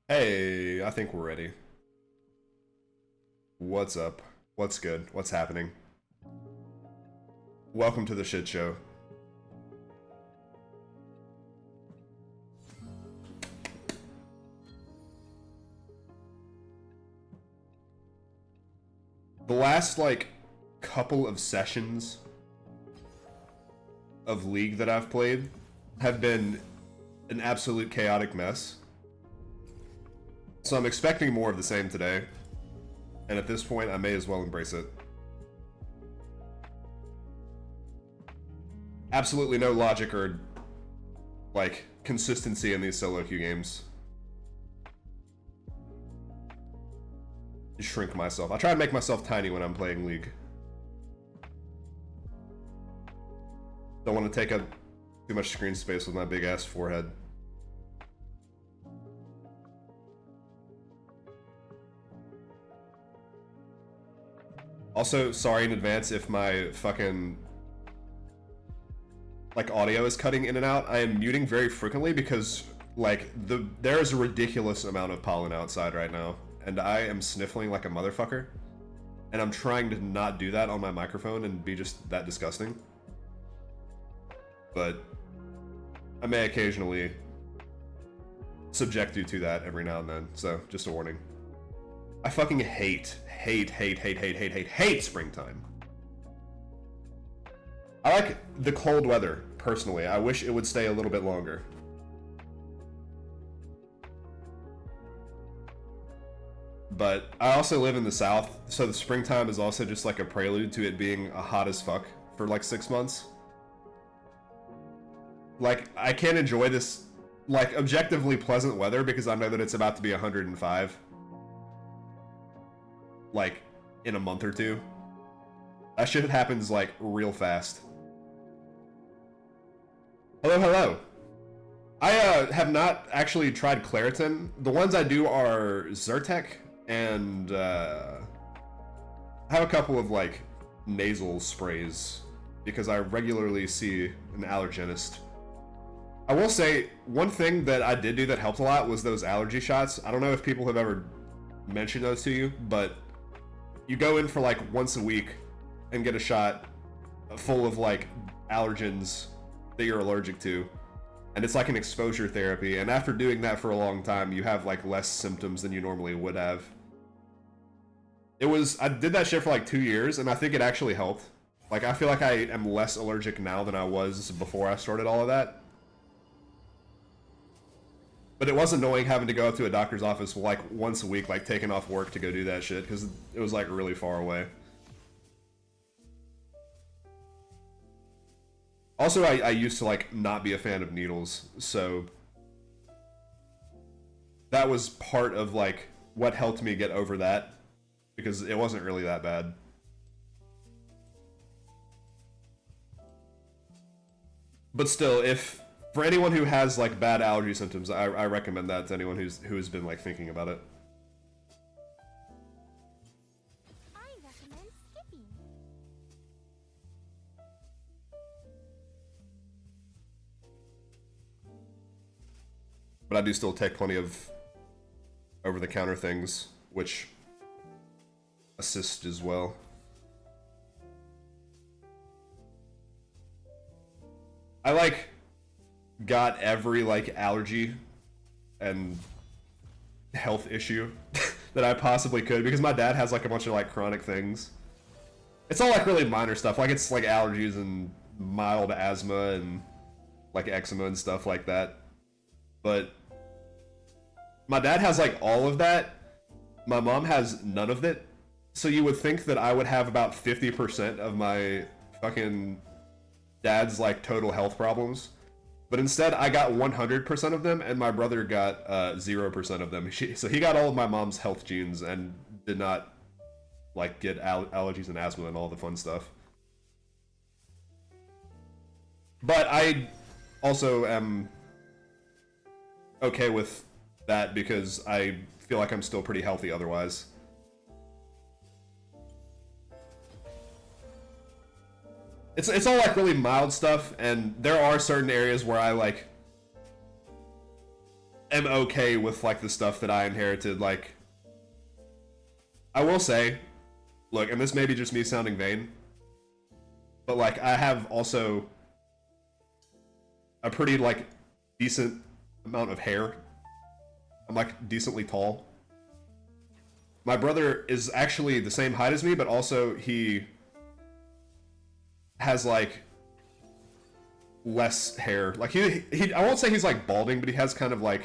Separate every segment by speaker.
Speaker 1: Hey, I think we're ready. What's up? What's good? What's happening? Welcome to the shit show. The last, like, couple of sessions of League that I've played have been an absolute chaotic mess. So I'm expecting more of the same today. And at this point, I may as well embrace it. Absolutely no logic or, like, consistency in these solo queue games. Shrink myself. I try to make myself tiny when I'm playing League. Don't want to take up too much screen space with my big ass forehead. Also, sorry in advance if my fucking, like, audio is cutting in and out. I am muting very frequently because, like, there is a ridiculous amount of pollen outside right now, and I am sniffling like a motherfucker. And I'm trying to not do that on my microphone and be just that disgusting. But I may occasionally subject you to that every now and then, so just a warning. I fucking hate springtime. I like the cold weather, personally. I wish it would stay a little bit longer. But I also live in the South, so the springtime is also just like a prelude to it being hot as fuck for like 6 months. Like, I can't enjoy this, like, objectively pleasant weather because I know that it's about to be 105. Like, in a month or two. That shit happens, like, real fast. Hello, hello. I have not actually tried Claritin. The ones I do are Zyrtec and I have a couple of, like, nasal sprays because I regularly see an allergenist. I will say, one thing that I did do that helped a lot was those allergy shots. I don't know if people have ever mentioned those to you, but you go in for like once a week and get a shot full of like allergens that you're allergic to. And it's like an exposure therapy. And after doing that for a long time, you have like less symptoms than you normally would have. I did that shit for like 2 years and I think it actually helped. Like, I feel like I am less allergic now than I was before I started all of that. But it was annoying having to go up to a doctor's office like once a week, like taking off work to go do that shit, because it was like really far away. Also, I used to like not be a fan of needles, so that was part of like what helped me get over that, because it wasn't really that bad. But still, for anyone who has like bad allergy symptoms, I recommend that to anyone who has been like thinking about it.
Speaker 2: I recommend skipping.
Speaker 1: But I do still take plenty of over-the-counter things, which assist as well. I like got every like allergy and health issue that I possibly could, because my dad has like a bunch of like chronic things. It's all like really minor stuff, like it's like allergies and mild asthma and like eczema and stuff like that. But my dad has like all of that. My mom has none of it. So you would think that I would have about 50% of my fucking dad's like total health problems. But instead, I got 100% of them, and my brother got 0% of them. So he got all of my mom's health genes and did not like get allergies and asthma and all the fun stuff. But I also am okay with that because I feel like I'm still pretty healthy otherwise. It's all like really mild stuff, and there are certain areas where I like am okay with like the stuff that I inherited. Like, I will say, look, and this may be just me sounding vain, but like I have also a pretty like decent amount of hair. I'm like decently tall. My brother is actually the same height as me, but also he has like less hair. Like he I won't say he's like balding, but he has kind of like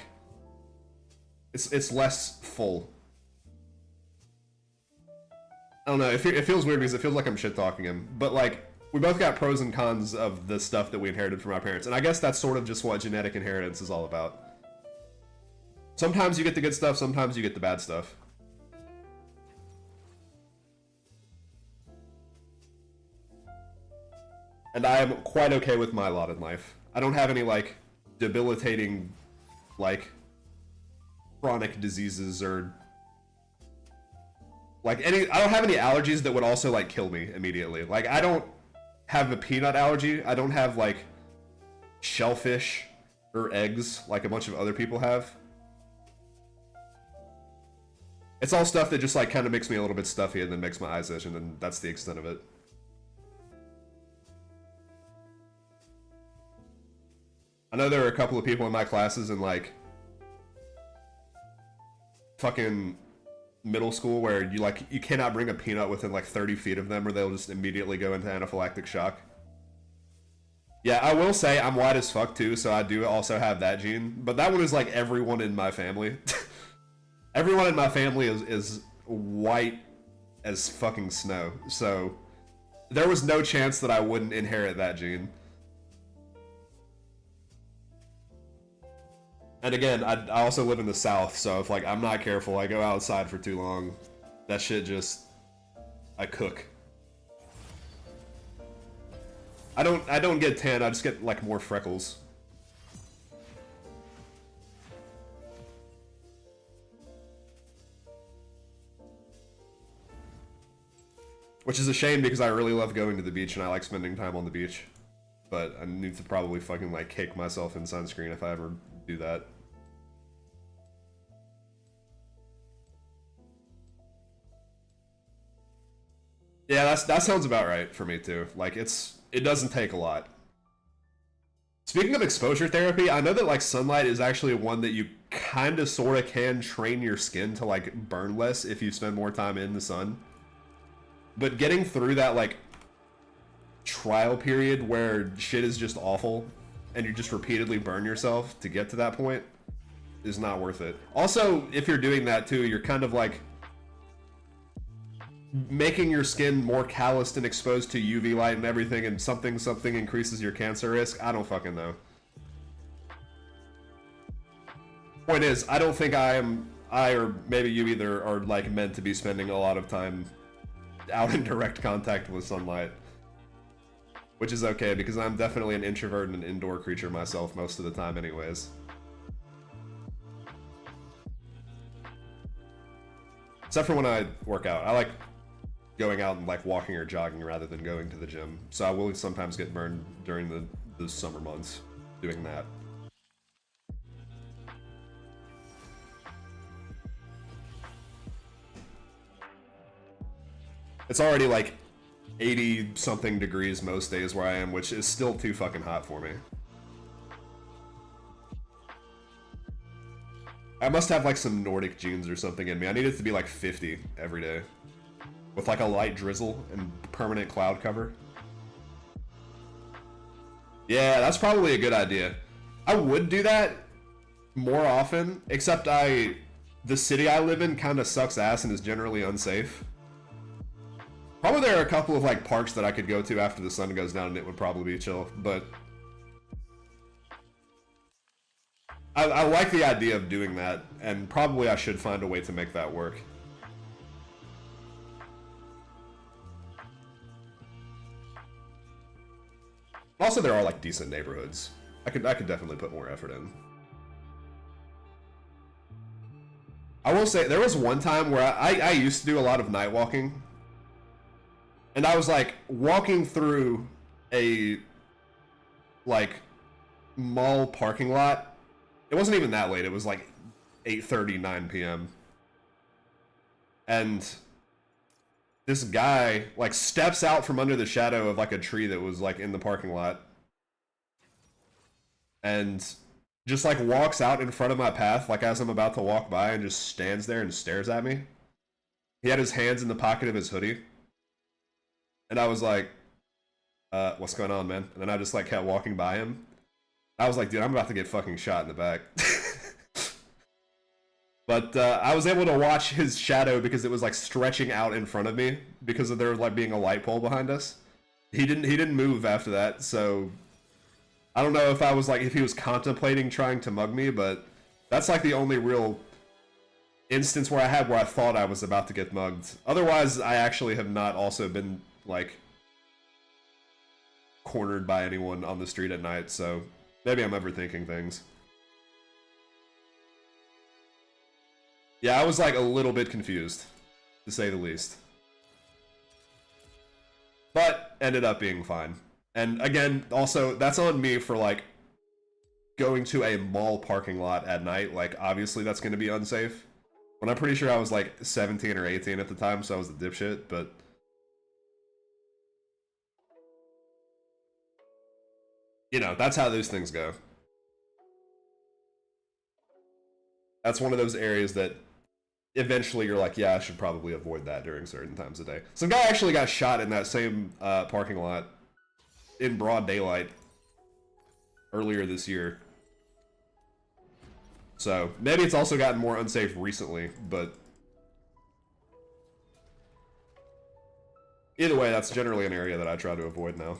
Speaker 1: it's less full. I don't know. It feels weird because it feels like I'm shit talking him, but like we both got pros and cons of the stuff that we inherited from our parents, and I guess that's sort of just what genetic inheritance is all about. Sometimes you get the good stuff, sometimes you get the bad stuff. And I am quite okay with my lot in life. I don't have any, like, debilitating, like, chronic diseases or... like, I don't have any allergies that would also, like, kill me immediately. Like, I don't have a peanut allergy. I don't have, like, shellfish or eggs like a bunch of other people have. It's all stuff that just, like, kind of makes me a little bit stuffy and then makes my eyes itch, and then that's the extent of it. I know there are a couple of people in my classes in, like, fucking middle school where you cannot bring a peanut within, like, 30 feet of them or they'll just immediately go into anaphylactic shock. Yeah, I will say I'm white as fuck, too, so I do also have that gene. But that one is, like, everyone in my family. Everyone in my family is white as fucking snow, so there was no chance that I wouldn't inherit that gene. And again, I also live in the South, so if like I'm not careful, I go outside for too long, that shit just... I cook. I don't get tan, I just get like more freckles. Which is a shame because I really love going to the beach and I like spending time on the beach. But I need to probably fucking like cake myself in sunscreen if I ever do that. Yeah, that sounds about right for me too. Like it doesn't take a lot. Speaking of exposure therapy, I know that like sunlight is actually one that you kind of sort of can train your skin to like burn less if you spend more time in the sun. But getting through that like trial period where shit is just awful and you just repeatedly burn yourself to get to that point is not worth it. Also, if you're doing that too, you're kind of like making your skin more calloused and exposed to UV light and everything, and something increases your cancer risk. I don't fucking know. Point is, I don't think I or maybe you either are like meant to be spending a lot of time out in direct contact with sunlight. Which is okay, because I'm definitely an introvert and an indoor creature myself most of the time anyways. Except for when I work out. I like going out and like walking or jogging rather than going to the gym. So I will sometimes get burned during the summer months doing that. It's already like 80 something degrees most days where I am, which is still too fucking hot for me. I must have like some Nordic genes or something in me. I need it to be like 50 every day. With like a light drizzle and permanent cloud cover. Yeah, that's probably a good idea. I would do that more often, except the city I live in kind of sucks ass and is generally unsafe. Probably there are a couple of like parks that I could go to after the sun goes down and it would probably be chill, but I like the idea of doing that, and probably I should find a way to make that work. Also, there are like decent neighborhoods. I could definitely put more effort in. I will say there was one time where I used to do a lot of night walking, and I was like walking through a like mall parking lot. It wasn't even that late. It was like 8:30, 9 p.m. And this guy like steps out from under the shadow of like a tree that was like in the parking lot and just like walks out in front of my path like as I'm about to walk by and just stands there and stares at me. He had his hands in the pocket of his hoodie. And I was like, what's going on, man? And then I just like kept walking by him. I was like, dude, I'm about to get fucking shot in the back. But I was able to watch his shadow because it was like stretching out in front of me because of there like being a light pole behind us. He didn't move after that, so I don't know if he was contemplating trying to mug me, but that's like the only real instance where I thought I was about to get mugged. Otherwise, I actually have not also been like cornered by anyone on the street at night, so maybe I'm overthinking things. Yeah, I was like a little bit confused, to say the least. But ended up being fine. And again, also, that's on me for like going to a mall parking lot at night. Like, obviously that's going to be unsafe. But I'm pretty sure I was like 17 or 18 at the time, so I was a dipshit, but you know, that's how those things go. That's one of those areas that eventually you're like, yeah, I should probably avoid that during certain times of day. Some guy actually got shot in that same parking lot in broad daylight earlier this year. So maybe it's also gotten more unsafe recently, but either way, that's generally an area that I try to avoid now.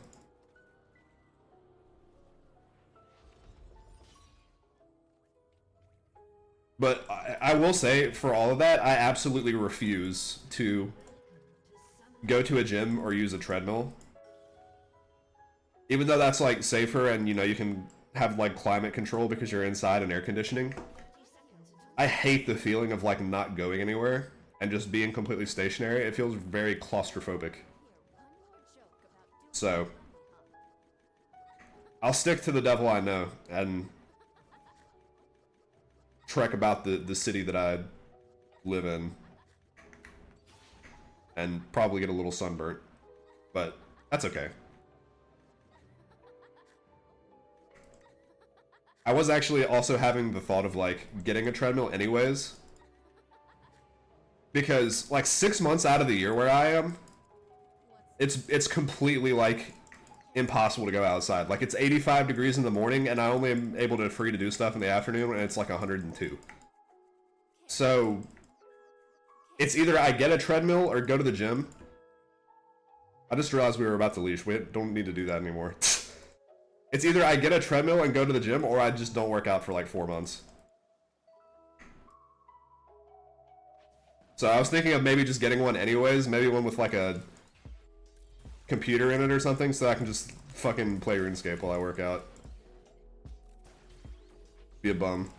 Speaker 1: But I will say, for all of that, I absolutely refuse to go to a gym or use a treadmill. Even though that's, like, safer and, you know, you can have, like, climate control because you're inside and air conditioning. I hate the feeling of, like, not going anywhere and just being completely stationary. It feels very claustrophobic. So, I'll stick to the devil I know and trek about the city that I live in and probably get a little sunburnt, but that's okay. I was actually also having the thought of like getting a treadmill anyways, because like 6 months out of the year where I am, it's completely like impossible to go outside. Like, it's 85 degrees in the morning, and I only am able to free to do stuff in the afternoon, and it's like 102. So, it's either I get a treadmill or go to the gym. I just realized we were about to leash. We don't need to do that anymore. It's either I get a treadmill and go to the gym, or I just don't work out for like 4 months. So I was thinking of maybe just getting one anyways, maybe one with like a computer in it or something, so I can just fucking play RuneScape while I work out. Be a bum.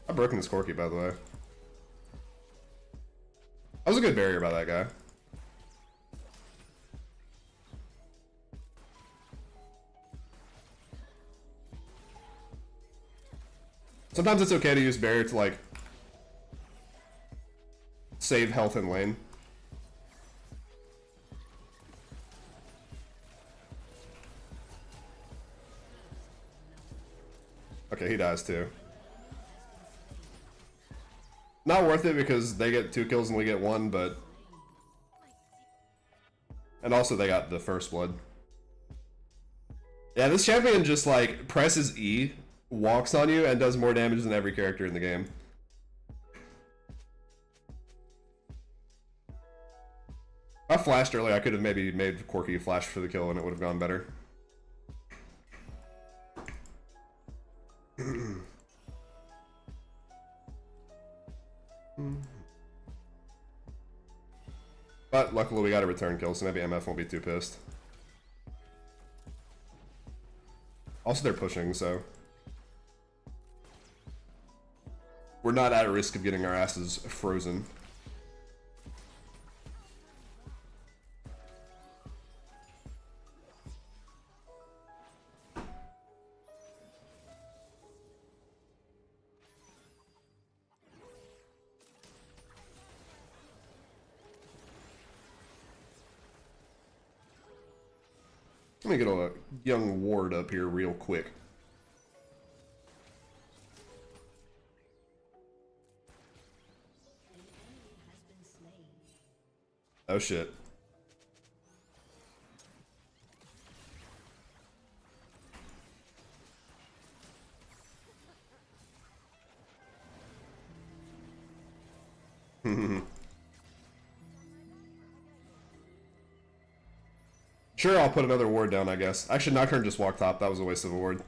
Speaker 1: I've broken this Corky, by the way. I was a good barrier by that guy. Sometimes it's okay to use barrier to like save health in lane. Okay, he dies too. Not worth it because they get 2 kills and we get 1, but... And also they got the first blood. Yeah, this champion just like presses E walks on you and does more damage than every character in the game. If I flashed early, I could have maybe made Corky flash for the kill and it would have gone better. But luckily we got a return kill, so maybe MF won't be too pissed. Also, they're pushing, so we're not at risk of getting our asses frozen. Let me get a young ward up here real quick. Oh shit. Sure, I'll put another ward down, I guess. Actually, Nocturne just walked top. That was a waste of a ward.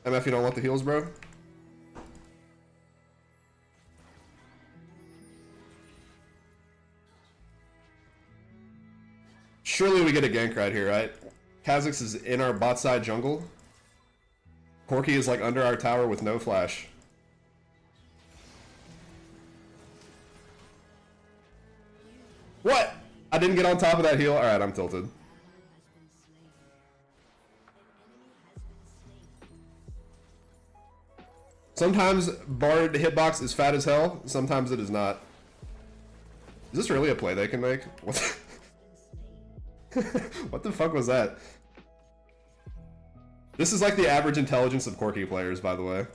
Speaker 1: MF, you don't want the heals, bro? Surely we get a gank right here, right? Kha'Zix is in our bot side jungle. Corky is like under our tower with no flash. What? I didn't get on top of that heal? Alright, I'm tilted. Sometimes Bard hitbox is fat as hell, sometimes it is not. Is this really a play they can make? What the, what the fuck was that? This is like the average intelligence of Corky players, by the way.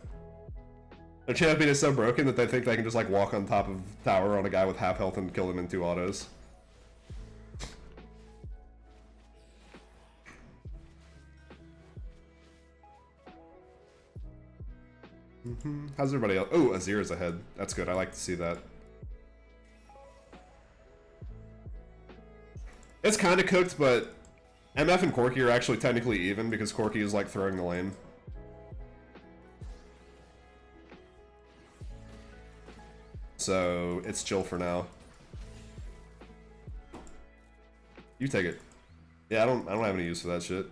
Speaker 1: Their champion is so broken that they think they can just like walk on top of tower on a guy with half health and kill him in 2 autos. How's everybody else? Oh, Azir's ahead. That's good. I like to see that. It's kind of cooked, but MF and Corky are actually technically even because Corky is like throwing the lane. So it's chill for now. You take it. Yeah, I don't have any use for that shit.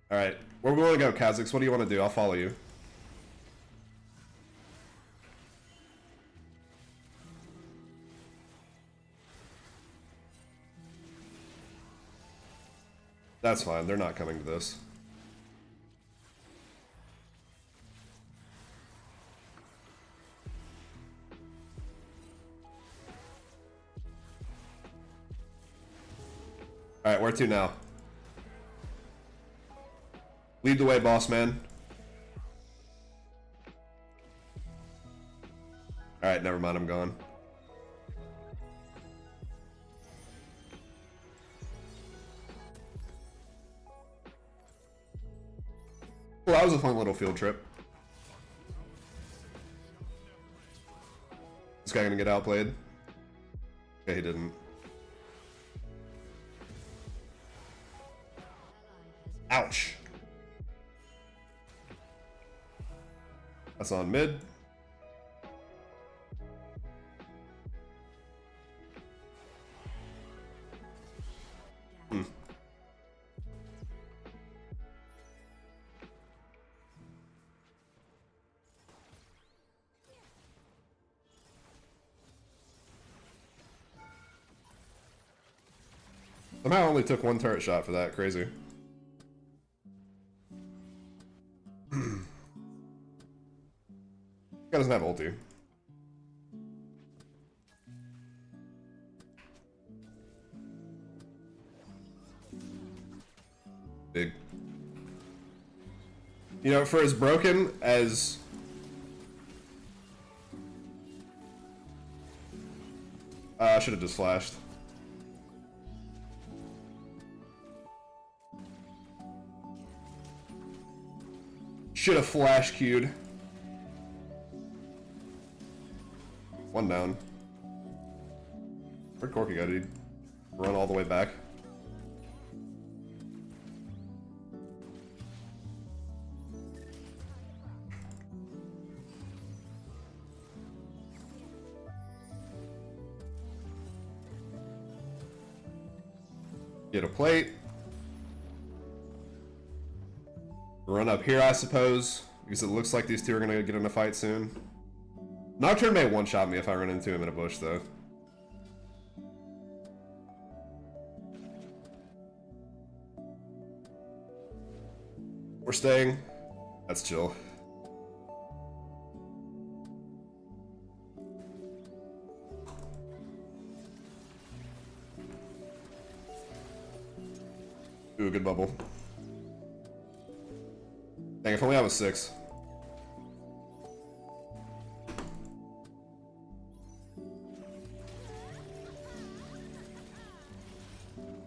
Speaker 1: Alright, where we want to go, Kha'Zix? What do you want to do? I'll follow you. That's fine, they're not coming to this. Alright, where to now? Lead the way, boss man. Alright, never mind, I'm gone. Well, that was a fun little field trip. This guy gonna get outplayed? Okay, he didn't. Ouch. That's on mid. Somehow I only took 1 turret shot for that. Crazy. Guy doesn't have ulti. You know, for as broken as... I should have just flashed. Should have flash queued. One down. Where'd Corky go? Did he run all the way back? Get a plate. Run up here, I suppose, because it looks like these two are gonna get in a fight soon. Nocturne may one-shot me if I run into him in a bush, though. We're staying. That's chill. Ooh, good bubble. Dang, if only I was 6.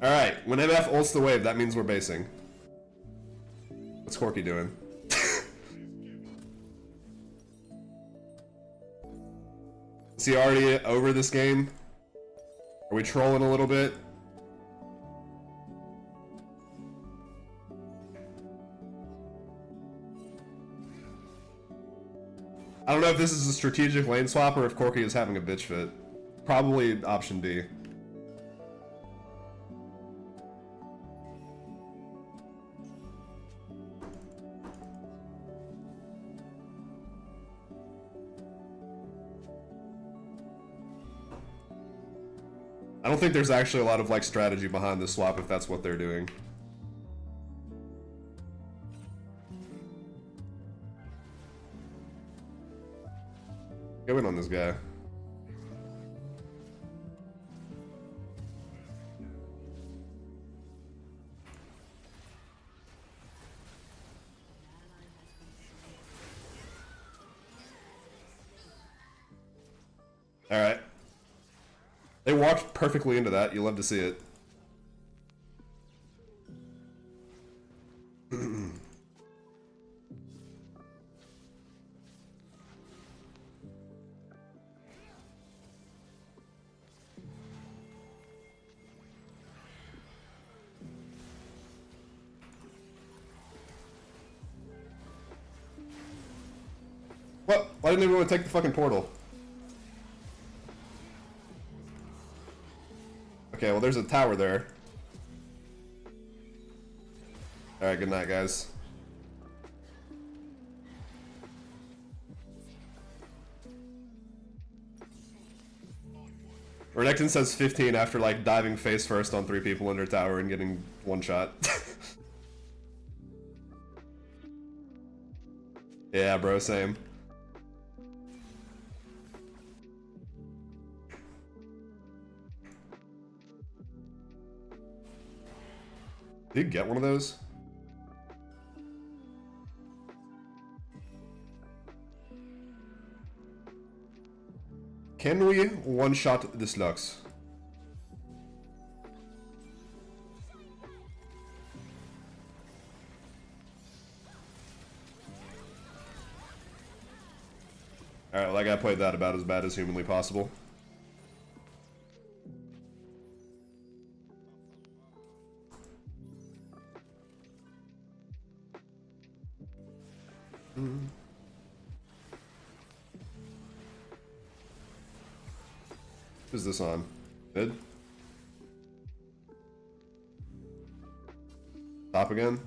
Speaker 1: Alright, when MF ults the wave, that means we're basing. What's Corky doing? Is he already over this game? Are we trolling a little bit? I don't know if this is a strategic lane swap or if Corky is having a bitch fit. Probably option B. I don't think there's actually a lot of like strategy behind this swap if that's what they're doing. Go in on this guy. Alright. They walked perfectly into that. You love to see it. What? Why didn't everyone take the fucking portal? Okay, well there's a tower there. Alright, good night, guys. Renekton says 15 after like diving face first on 3 people under tower and getting one shot. Yeah, bro, same. Did you get one of those? Can we one-shot this Lux? Alright, well, I gotta play that about as bad as humanly possible. Who's this on? Mid? Top again?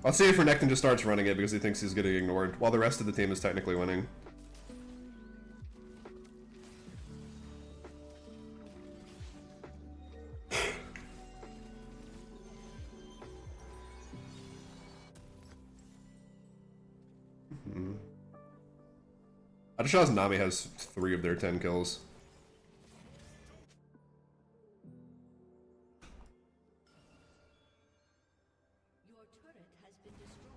Speaker 1: Let's see if Renekton just starts running it because he thinks he's getting ignored, while the rest of the team is technically winning. I just realized Nami has 3 of their 10 kills.
Speaker 3: Your turret has been destroyed.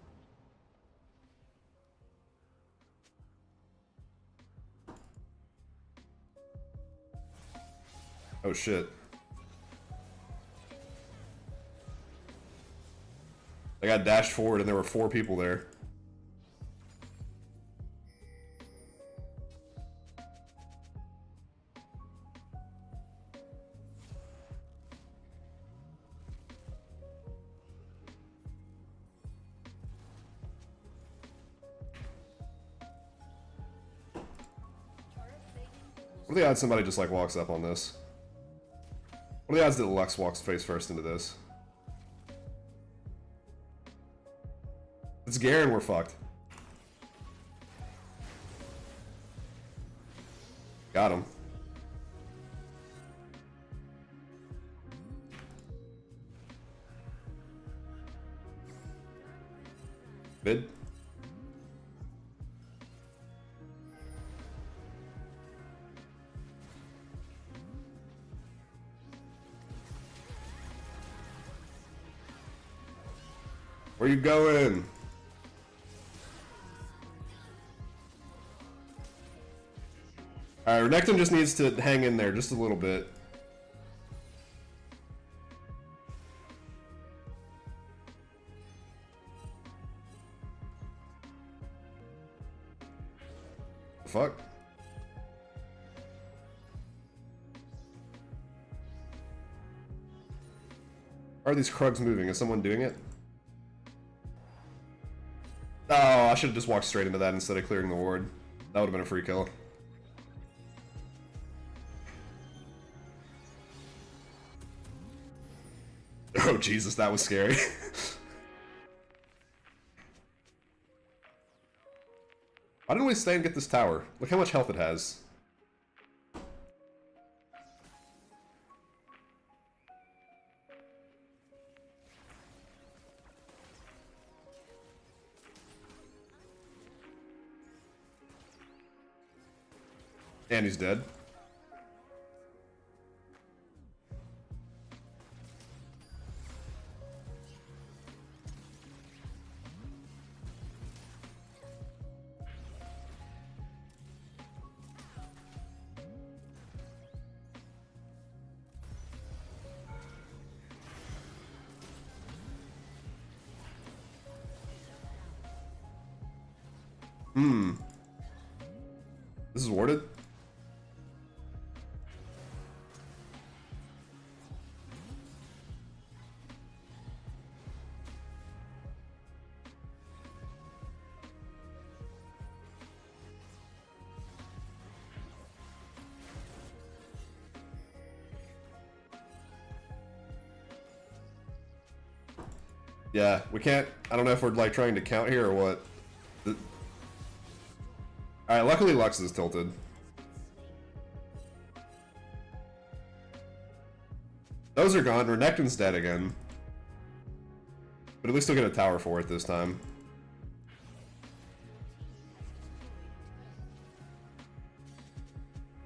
Speaker 1: Oh shit. I got dashed forward and there were 4 people there. What are the odds somebody just like walks up on this? What are the odds that Lux walks face first into this? It's Garen, we're fucked. Got him. Mid. Where you going? Alright, Renekton just needs to hang in there just a little bit. Fuck. Are these Krugs moving? Is someone doing it? Oh, I should have just walked straight into that instead of clearing the ward. That would have been a free kill. Oh Jesus, that was scary. Why didn't we stay and get this tower? Look how much health it has. And he's dead. This is warded? Yeah, we can't. I don't know if we're like trying to count here or what. Alright, luckily Lux is tilted. Those are gone. Renekton's dead again. But at least we'll get a tower for it this time.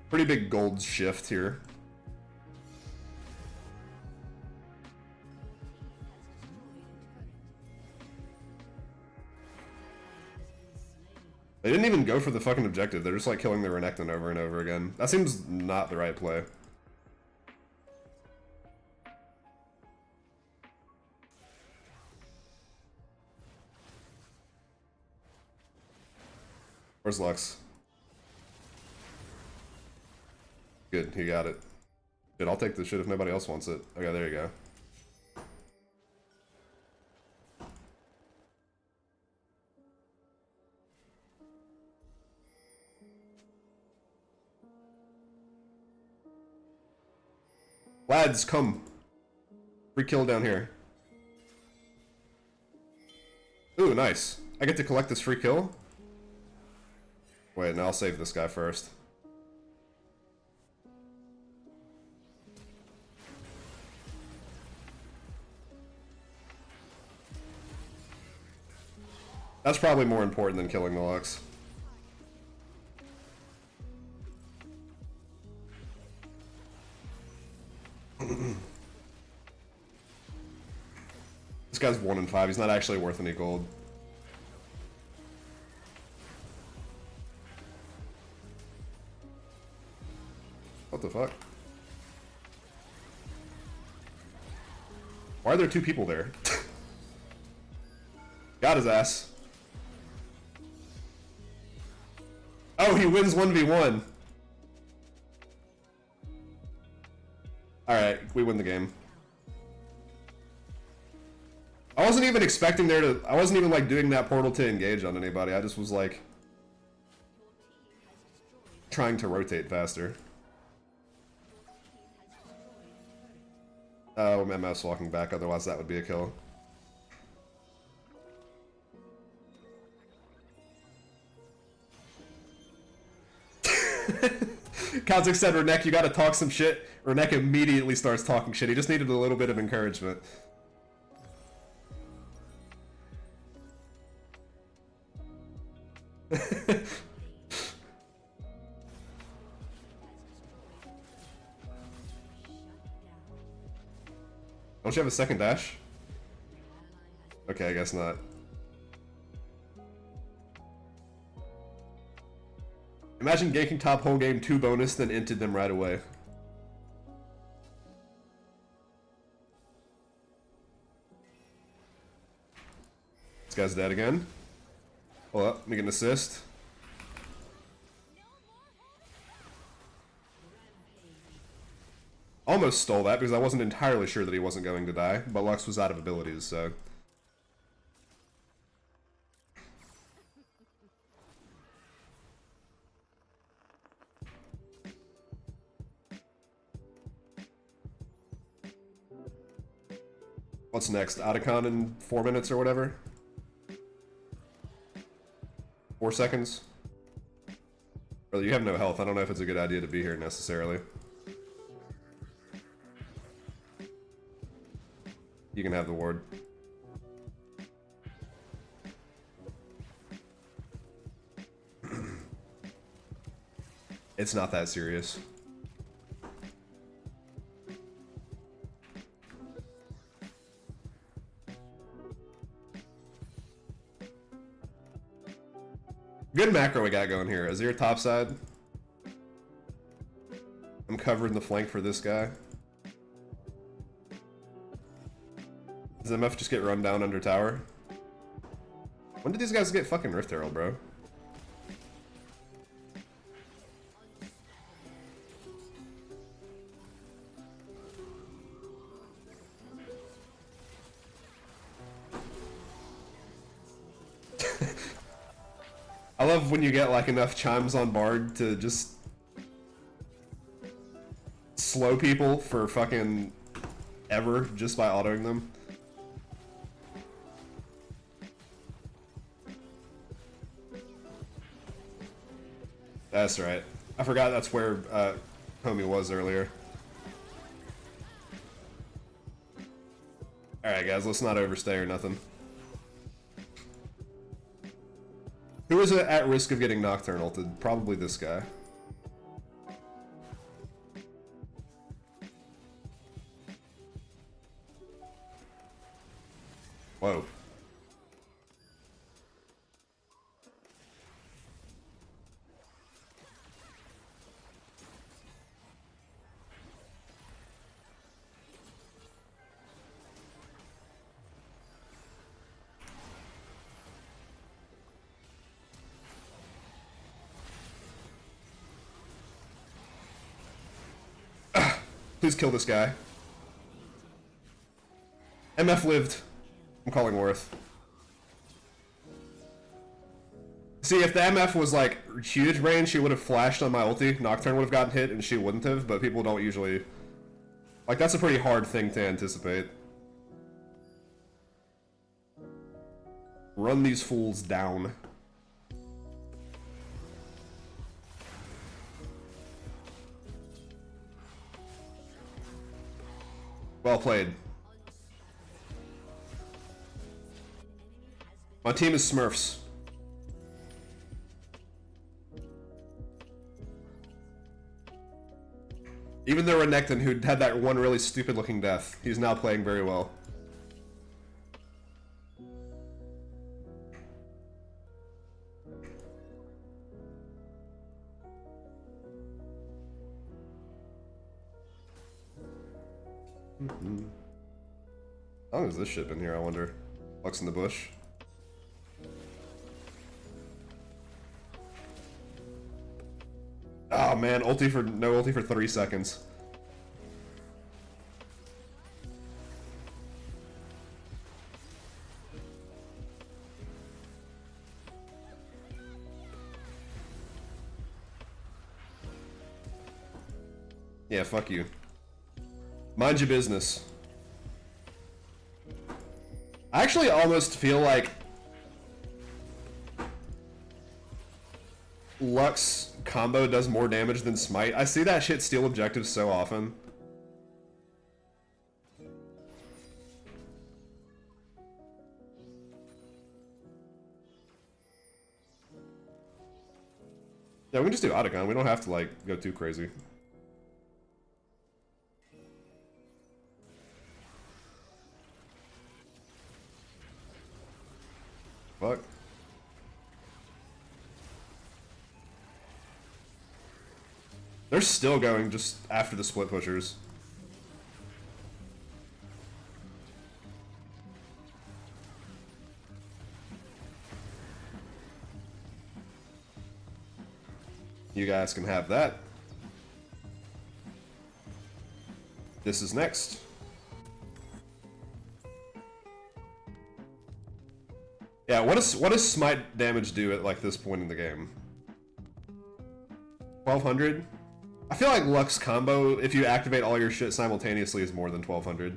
Speaker 1: Pretty big gold shift here. They didn't even go for the fucking objective. They're just like killing the Renekton over and over again. That seems not the right play. Where's Lux? Good, he got it. Dude, I'll take this shit if nobody else wants it. Okay, there you go. Lads, come. Free kill down here. Ooh, nice. I get to collect this free kill? Wait, no, I'll save this guy first. That's probably more important than killing the Lux. This guy's 1 in 5. He's not actually worth any gold. What the fuck? Why are there 2 people there? Got his ass. Oh, he wins 1v1. Alright, we win the game. I wasn't even expecting there to... I wasn't even, like, doing that portal to engage on anybody. I just was, like... trying to rotate faster. Oh, MF's walking back, otherwise that would be a kill. Kazik said, Renek, you gotta talk some shit. Renek immediately starts talking shit. He just needed a little bit of encouragement. Don't you have a second dash? Okay, I guess not. Imagine ganking top whole game 2 bonus, then inted them right away. This guy's dead again. Hold up, let me get an assist. Almost stole that because I wasn't entirely sure that he wasn't going to die, but Lux was out of abilities, so... What's next? Otacon in 4 minutes or whatever? 4 seconds? Brother, you have no health. I don't know if it's a good idea to be here necessarily. You can have the ward. It's not that serious. Good macro we got going here. Azir top side. I'm covering the flank for this guy. Does MF just get run down under tower? When did these guys get fucking Rift Herald, bro? I love when you get like enough chimes on Bard to just slow people for fucking ever just by autoing them. That's right. I forgot that's where homie was earlier. Alright guys, let's not overstay or nothing. Who is at risk of getting Nocturne ulted? Probably this guy. Whoa. Please kill this guy. MF lived. I'm calling Worth. See, if the MF was like huge range, she would have flashed on my ulti. Nocturne would have gotten hit and she wouldn't have, but people don't usually... Like, that's a pretty hard thing to anticipate. Run these fools down. Well played. My team is Smurfs. Even the Renekton, who had that one really stupid looking death, he's now playing very well. How long has this shit been here, I wonder? Lux in the bush. Oh man, no ulti for 3 seconds. Yeah, fuck you. Mind your business. I actually almost feel like Lux combo does more damage than Smite. I see that shit steal objectives so often. Yeah, we can just do Otacon. We don't have to, like, go too crazy. Fuck. They're still going just after the split pushers. You guys can have that. This is next. Yeah, what does smite damage do at like this point in the game? 1200? I feel like Lux combo, if you activate all your shit simultaneously, is more than 1200.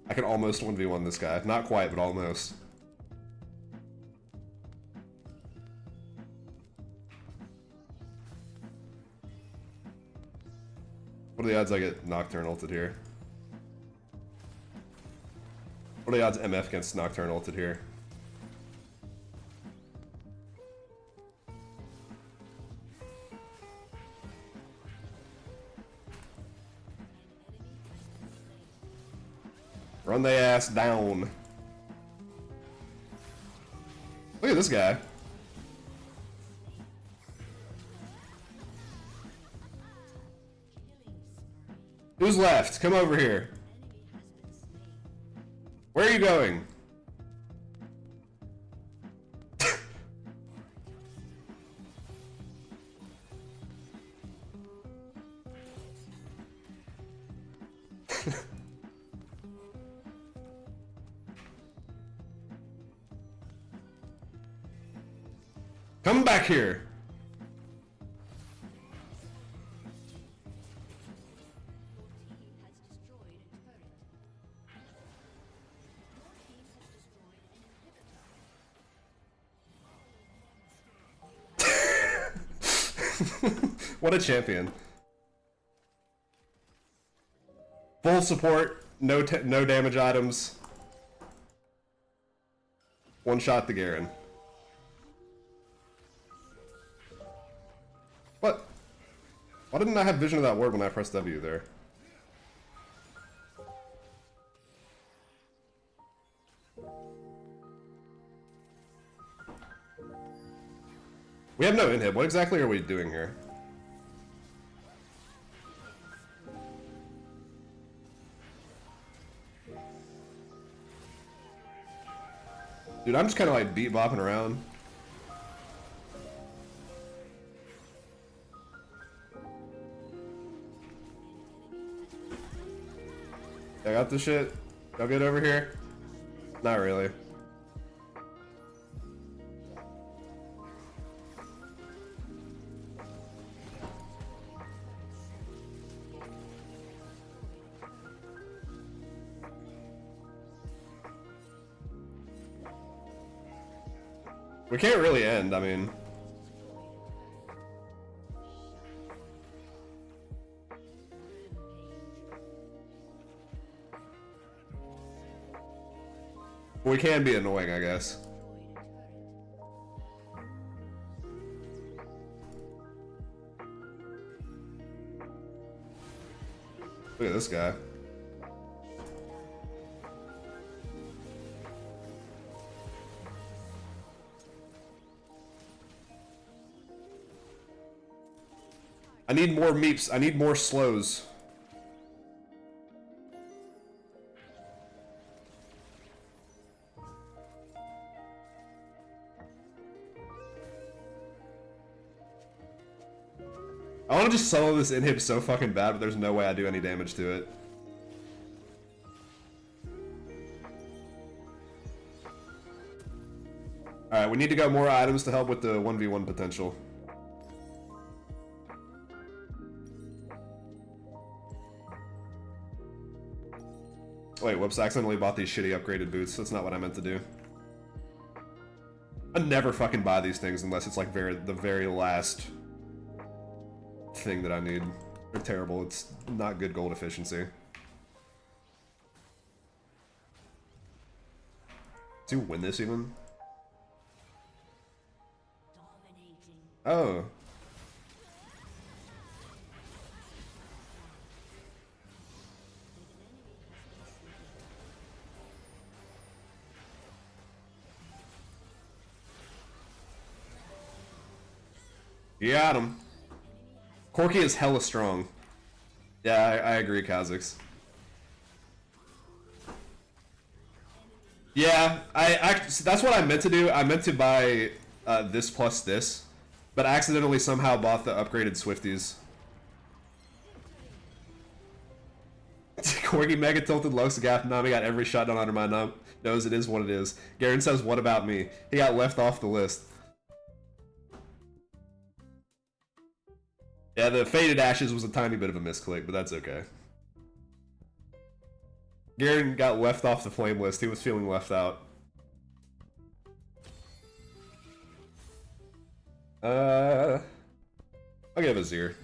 Speaker 1: I can almost 1v1 this guy. Not quite, but almost. What are the odds I get Nocturne ulted here? What are the odds MF gets Nocturne ulted here? Run their ass down. Look at this guy. Who's left? Come over here. Where are you going? Come back here. What a champion. Full support, no damage items. One shot the Garen. What? Why didn't I have vision of that word when I pressed W there? We have no inhib. What exactly are we doing here? Dude, I'm just kind of like beat bopping around. I got this shit. Y'all get over here? Not really. We can't really end, I mean. We can be annoying, I guess. Look at this guy. I need more meeps. I need more slows. I want to just solo this inhib so fucking bad, but there's no way I do any damage to it. Alright, we need to go more items to help with the 1v1 potential. Wait, whoops, I accidentally bought these shitty upgraded boots. That's not what I meant to do. I never fucking buy these things unless it's like the very last thing that I need. They're terrible. It's not good gold efficiency. Does he win this even? Oh. You got him. Corki is hella strong. Yeah, I agree, Kha'Zix. Yeah, that's what I meant to do. I meant to buy this plus this, but I accidentally somehow bought the upgraded Swifties. Corgi mega tilted Los Gaff Nami got every shot done under my nose. It is what it is. Garen says, what about me? He got left off the list. Yeah, the Faded Ashes was a tiny bit of a misclick, but that's okay. Garen got left off the flame list. He was feeling left out. I'll give Azir.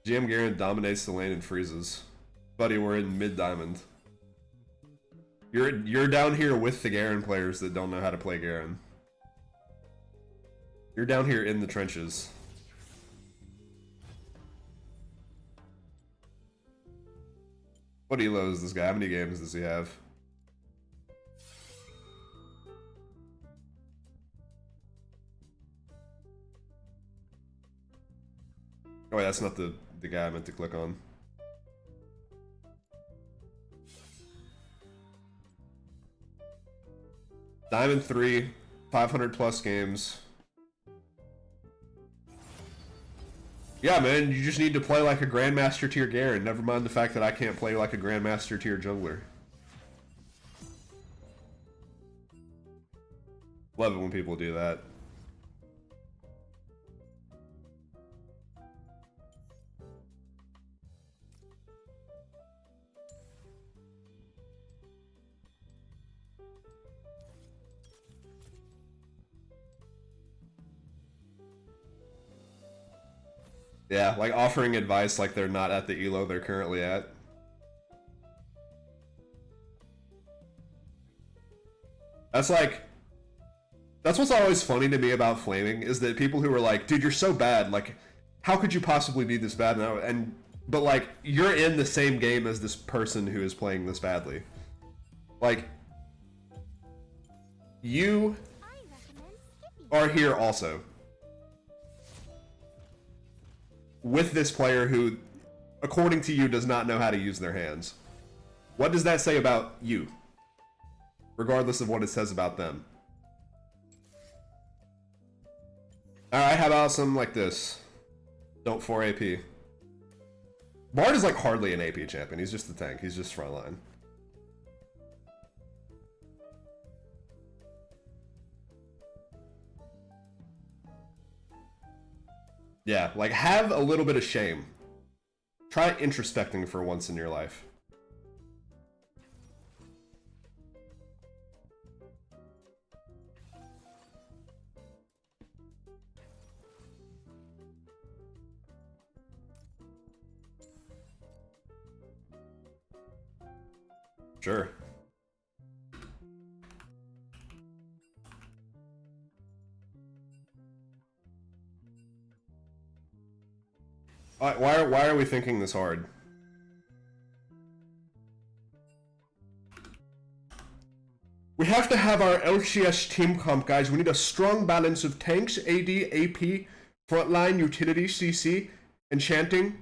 Speaker 1: GM Garen dominates the lane and freezes. Buddy, we're in mid-diamond. You're down here with the Garen players that don't know how to play Garen. You're down here in the trenches. What elo is this guy? How many games does he have? Oh wait, that's not the guy I meant to click on. Diamond 3, 500 plus games. Yeah, man, you just need to play like a Grandmaster tier Garen. Never mind the fact that I can't play like a Grandmaster tier jungler. Love it when people do that. Yeah, like offering advice like they're not at the elo they're currently at. That's what's always funny to me about flaming, is that people who are like, dude, you're so bad, like, how could you possibly be this bad now? But like, you're in the same game as this person who is playing this badly. Like, you are here also with this player who, according to you, does not know how to use their hands. What does that say about you? Regardless of what it says about them. Alright, how about something like this? Don't 4 AP. Bard is like hardly an AP champion. He's just the tank. He's just frontline. Yeah, like have a little bit of shame. Try introspecting for once in your life. Sure. Why are we thinking this hard? We have to have our LCS team comp, guys. We need a strong balance of tanks, AD, AP, frontline, utility, CC, enchanting.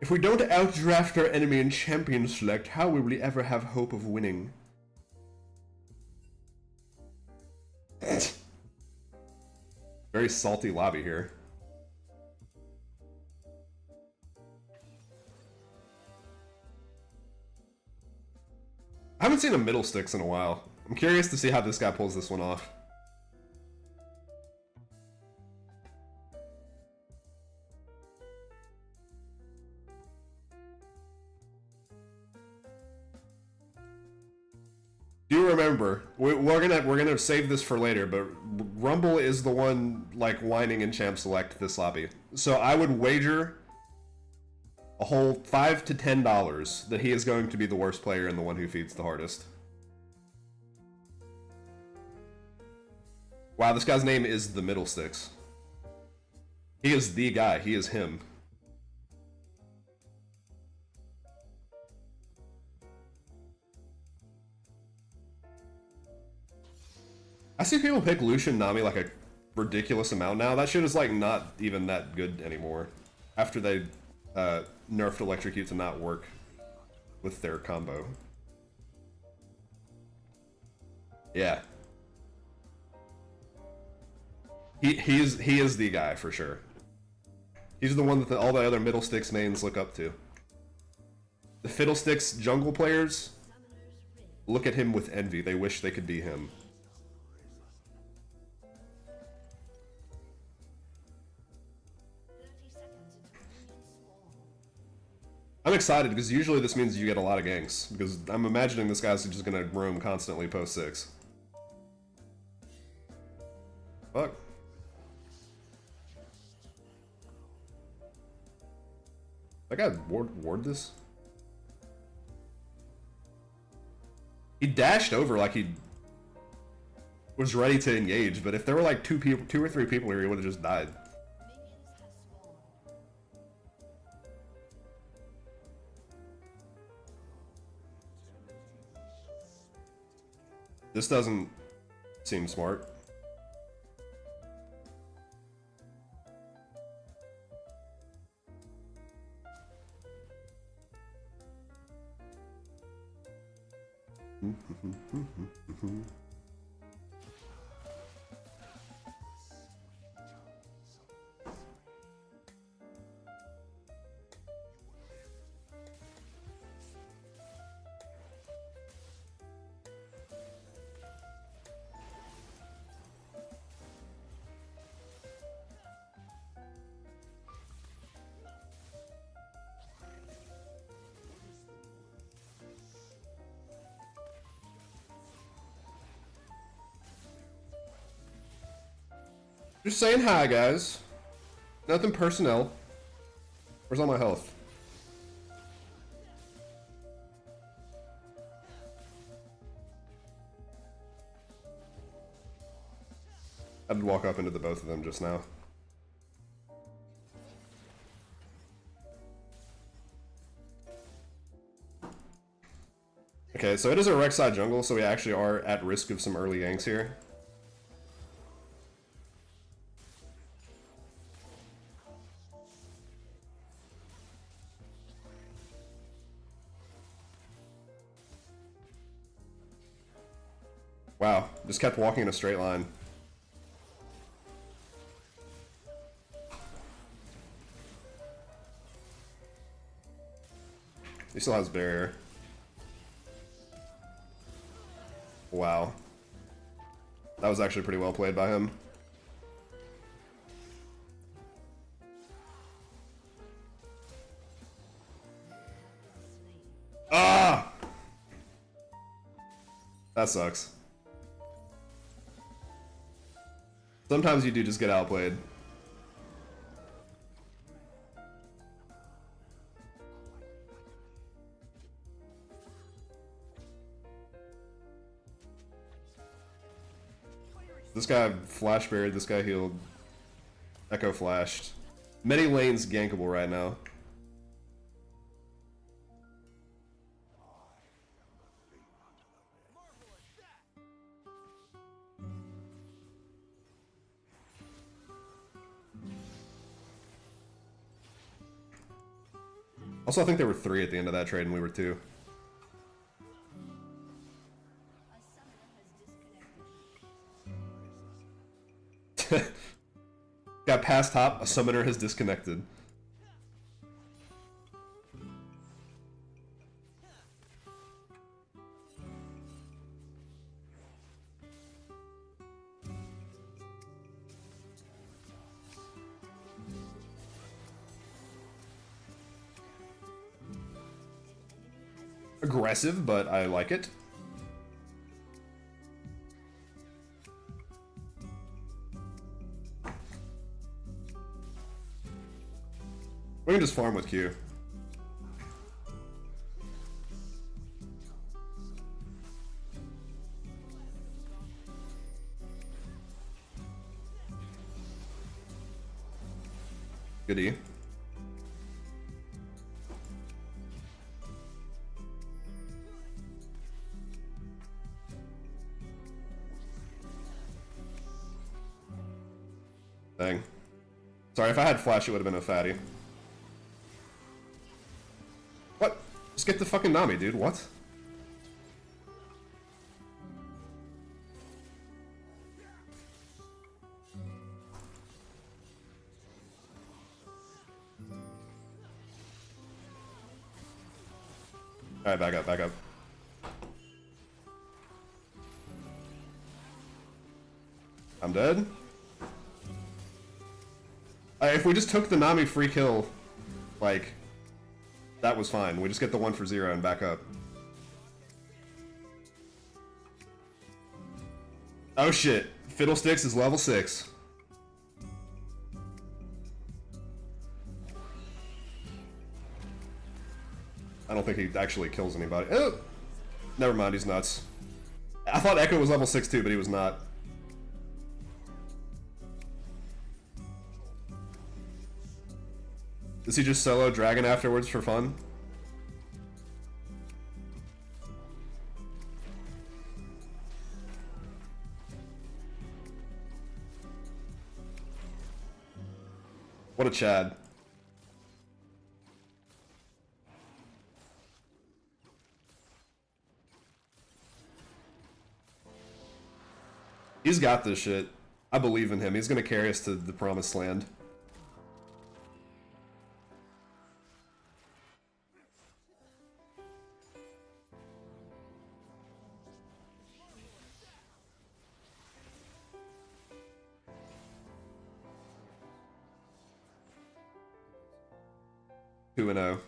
Speaker 1: If we don't outdraft our enemy in champion select, how will we ever have hope of winning? Very salty lobby here. I haven't seen a middle sticks in a while. I'm curious to see how this guy pulls this one off. Do remember, we're gonna save this for later, but Rumble is the one like whining in champ select this lobby. So I would wager a whole $5 to $10 that he is going to be the worst player and the one who feeds the hardest. Wow, this guy's name is the Middle Sticks. He is the guy. He is him. I see people pick Lucian Nami like a ridiculous amount now. That shit is like not even that good anymore. After they nerfed Electrocute to not work with their combo. Yeah. He is the guy for sure. He's the one that all the other Middlesticks mains look up to. The Fiddlesticks jungle players look at him with envy. They wish they could be him. I'm excited because usually this means you get a lot of ganks, because I'm imagining this guy's just gonna roam constantly post 6. Fuck. That guy ward this? He dashed over like he was ready to engage, but if there were like two or three people here, he would have just died. This doesn't seem smart. Just saying hi, guys. Nothing personnel. Where's all my health? I did walk up into the both of them just now. Okay, so it is a Rek'Sai jungle, so we actually are at risk of some early ganks here. Wow, just kept walking in a straight line. He still has barrier. Wow. That was actually pretty well played by him. Ah! That sucks. Sometimes you do just get outplayed. This guy flash buried, this guy healed. Echo flashed. Many lanes gankable right now. Also, I think there were 3 at the end of that trade and we were 2. Got past top, a summoner has disconnected. Aggressive, but I like it. We can just farm with Q. Goodie. Dang. Sorry, if I had flash, it would have been a fatty. What? Just get the fucking Nami, dude. What? Alright, back up, back up. I'm dead. If we just took the Nami free kill, like, that was fine. We just get the 1 for 0 and back up. Oh shit. Fiddlesticks is level 6. I don't think he actually kills anybody. Oh! Never mind, he's nuts. I thought Echo was level 6 too, but he was not. Does he just solo Dragon afterwards for fun? What a Chad. He's got this shit. I believe in him. He's gonna carry us to the promised land. Two and 0.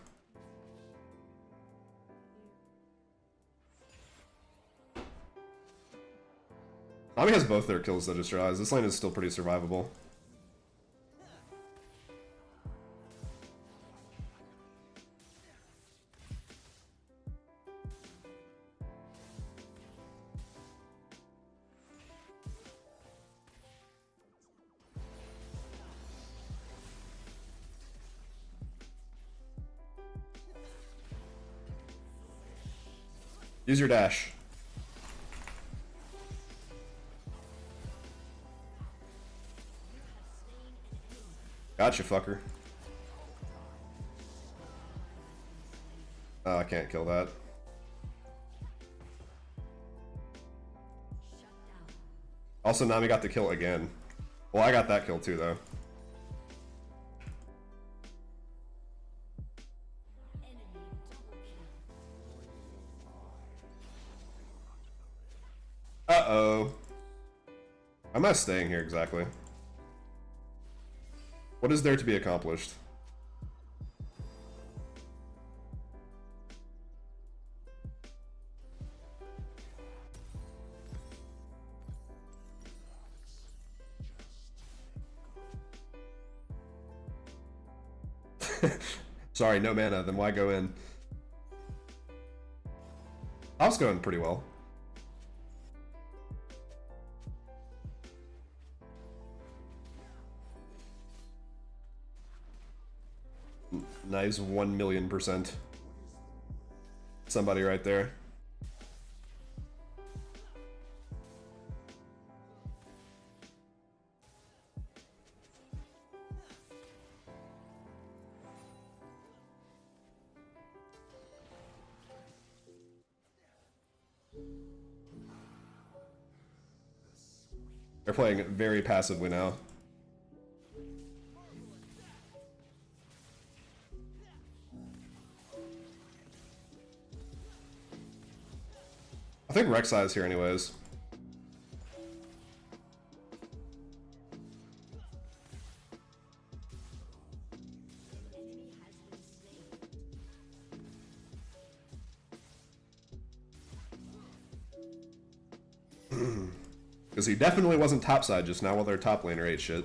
Speaker 1: Nami has both their kills, I just realized. This lane is still pretty survivable. Use your dash. Gotcha, fucker. Oh, I can't kill that. Also, Nami got the kill again. Well, I got that kill too, though. Uh-oh. Why am I staying here exactly? What is there to be accomplished? Sorry, no mana, then why go in? I was going pretty well. Nice 1,000,000%. Somebody right there. They're playing very passively now. I think Rek'Sai is here anyways. Because he definitely wasn't topside just now while their top laner ate shit.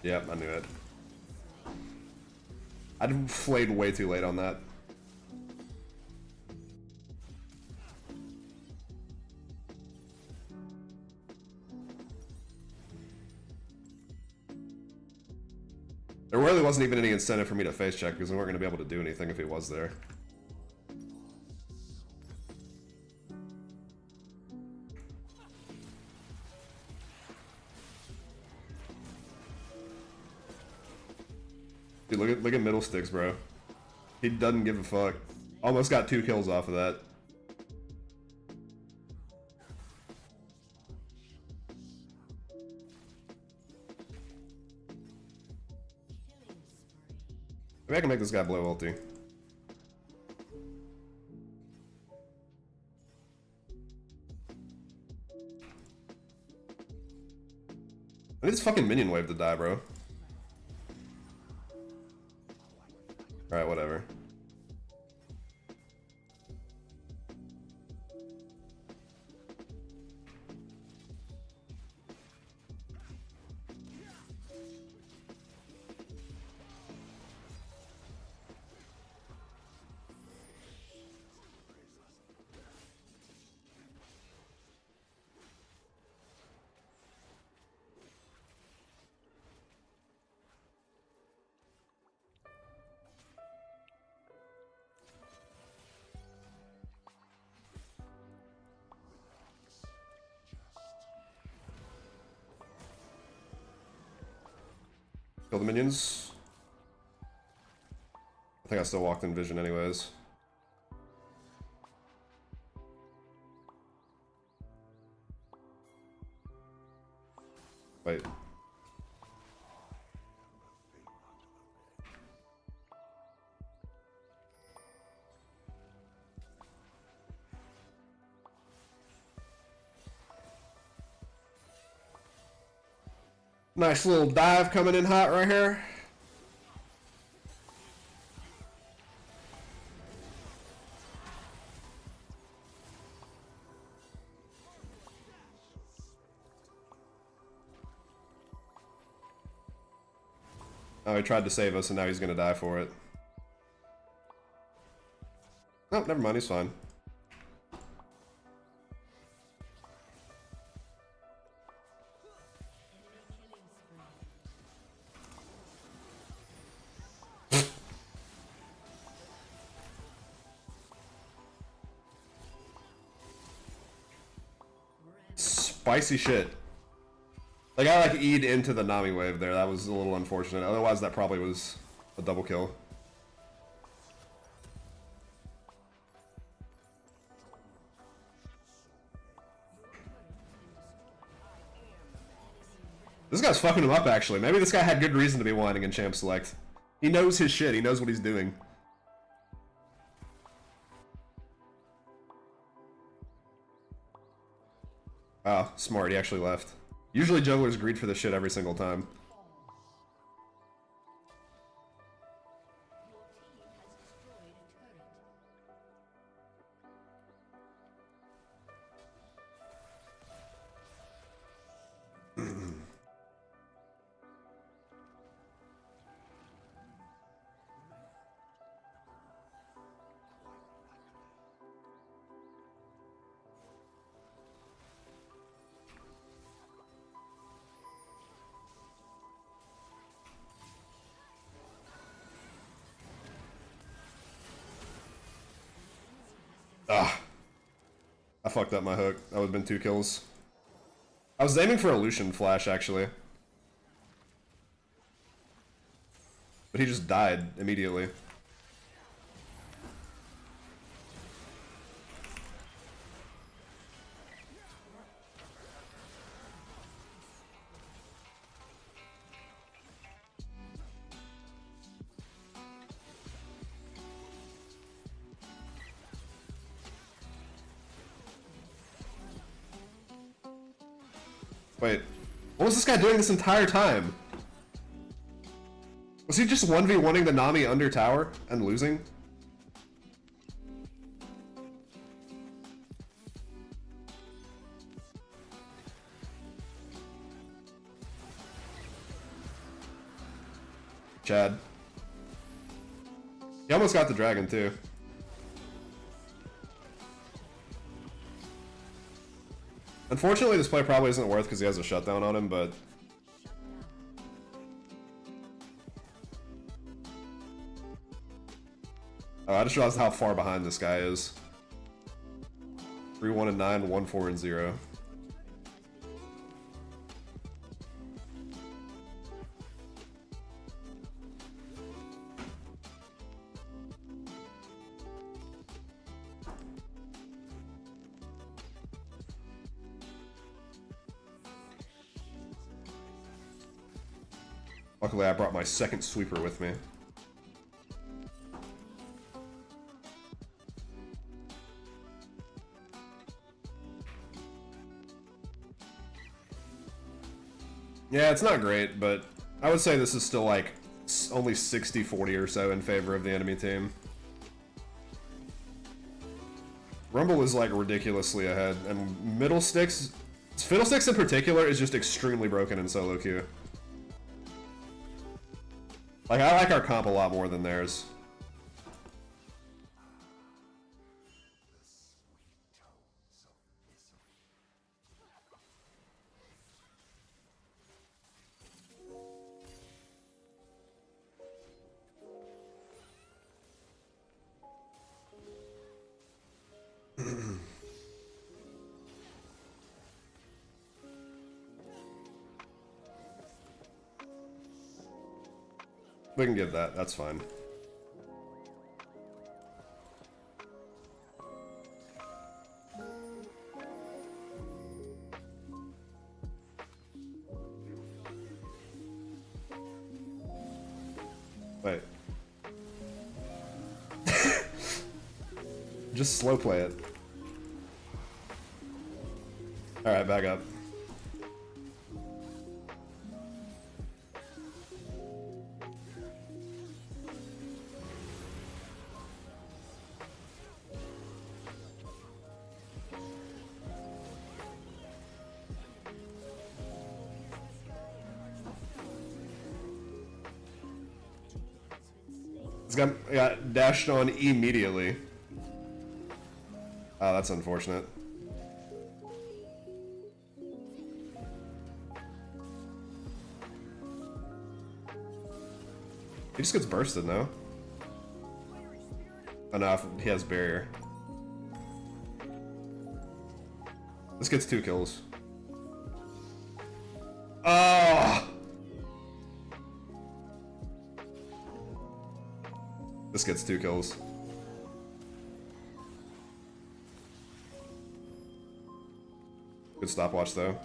Speaker 1: Yep, I knew it. I flayed way too late on that. There really wasn't even any incentive for me to face check because we weren't going to be able to do anything if he was there. Dude, look at middle sticks, bro. He doesn't give a fuck. Almost got 2 kills off of that. Maybe I can make this guy blow ulti. I need this fucking minion wave to die, bro. Alright, whatever. Kill the minions. I think I still walked in vision anyways. Wait. Nice little dive coming in hot right here. Oh, he tried to save us and now he's gonna die for it. Oh, never mind, he's fine. Spicy shit. Like, I like E'd into the Nami wave there. That was a little unfortunate. Otherwise, that probably was a double kill. This guy's fucking him up, actually. Maybe this guy had good reason to be whining in Champ Select. He knows his shit. He knows what he's doing. Oh, smart. He actually left. Usually jugglers greed for this shit every single time. Ah. I fucked up my hook. That would have been 2 kills. I was aiming for a Lucian flash, actually. But he just died immediately. Wait, what was this guy doing this entire time? Was he just 1v1ing the Nami under tower and losing? Chad. He almost got the dragon too. Unfortunately, this play probably isn't worth because he has a shutdown on him, but... Oh, I just realized how far behind this guy is. 3-1 and 9, 1-4 and 0. Luckily, I brought my second sweeper with me. Yeah, it's not great, but I would say this is still like only 60-40 or so in favor of the enemy team. Rumble is like ridiculously ahead, and Fiddlesticks in particular is just extremely broken in solo queue. Like, I like our comp a lot more than theirs. We can give that, that's fine. Wait. Just slow play it. Alright, back up. This guy got dashed on immediately. Oh, that's unfortunate. He just gets bursted, no? Oh no, he has barrier. This gets 2 kills. Oh! This gets 2 kills. Good stopwatch though.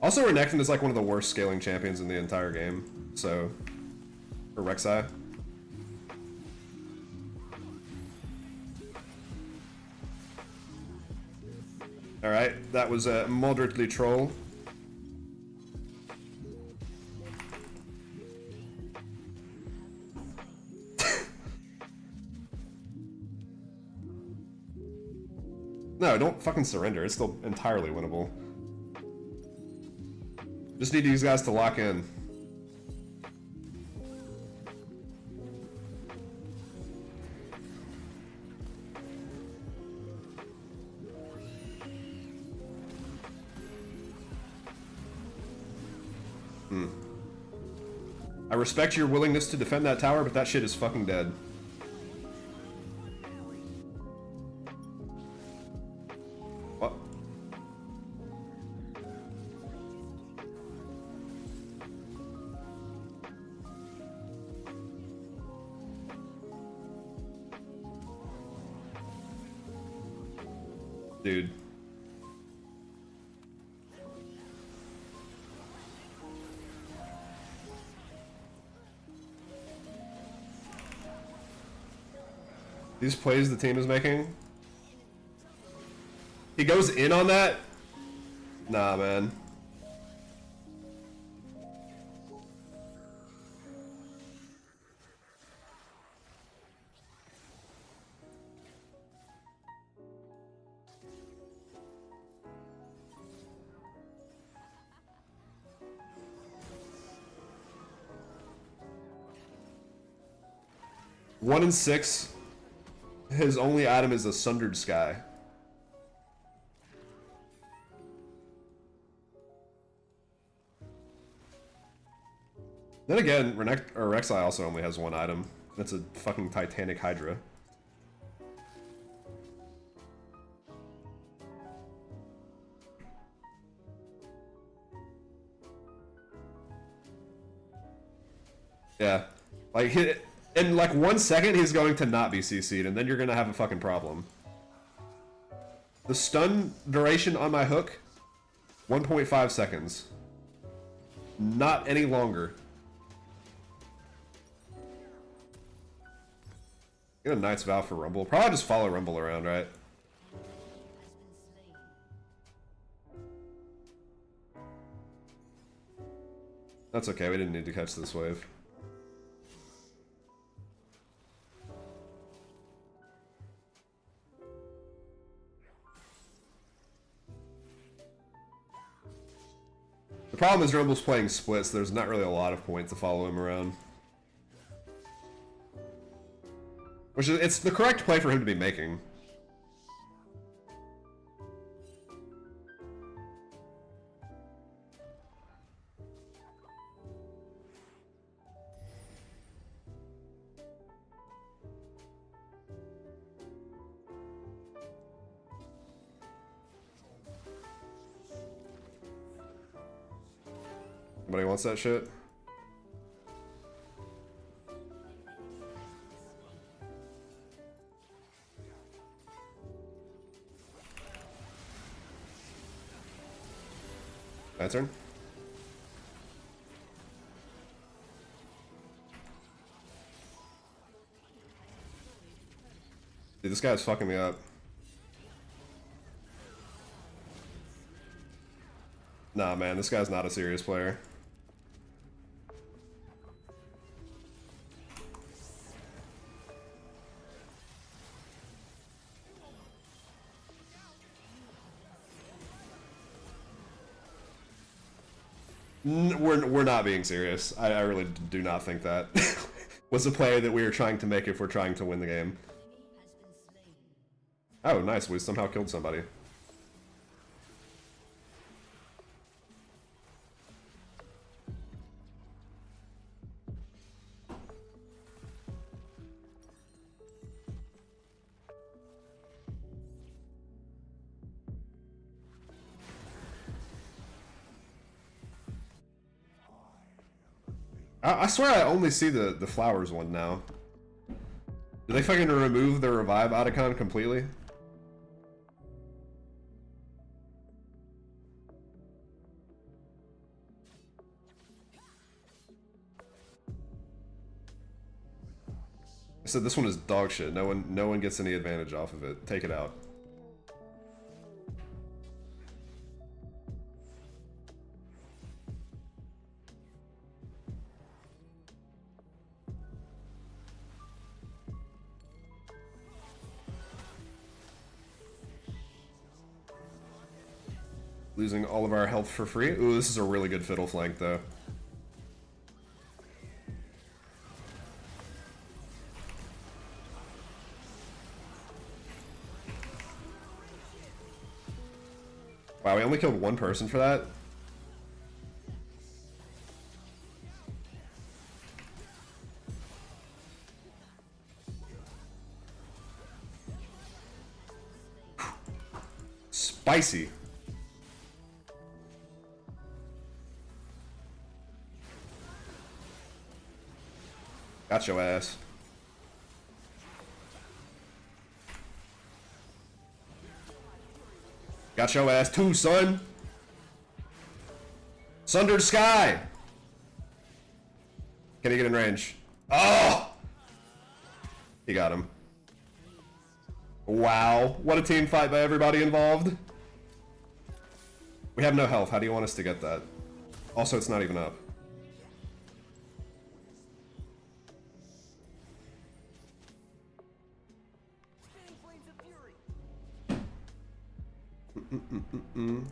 Speaker 1: Also, Renekton is like one of the worst scaling champions in the entire game, so for Rek'Sai. Alright, that was moderately troll. No, don't fucking surrender. It's still entirely winnable. Just need these guys to lock in. I respect your willingness to defend that tower, but that shit is fucking dead. What? Dude. These plays the team is making. He goes in on that? Nah, man. One in 6. His only item is a Sundered Sky. Then again, Rek'Sai also only has 1 item. That's a fucking Titanic Hydra. Yeah. Like, in like 1 second, he's going to not be CC'd, and then you're gonna have a fucking problem. The stun duration on my hook, 1.5 seconds. Not any longer. Get a Knight's Vow for Rumble. Probably just follow Rumble around, right? That's okay, we didn't need to catch this wave. The problem is Rumble's playing splits, so there's not really a lot of point to follow him around. Which is, it's the correct play for him to be making. Nobody wants that shit? My turn? Dude, this guy's fucking me up. Nah, man, this guy's not a serious player. We're not being serious. I really do not think that was a play that we were trying to make if we're trying to win the game. Oh, nice. We somehow killed somebody. I swear I only see the flowers one now. Do they fucking remove the revive icon completely? I said this one is dog shit. No one gets any advantage off of it. Take it out. Losing all of our health for free. Ooh, this is a really good fiddle flank though. Wow, we only killed one person for that? Spicy. Got your ass. Got your ass too, son. Sundered Sky. Can he get in range? Oh! He got him. Wow. What a team fight by everybody involved. We have no health. How do you want us to get that? Also, it's not even up.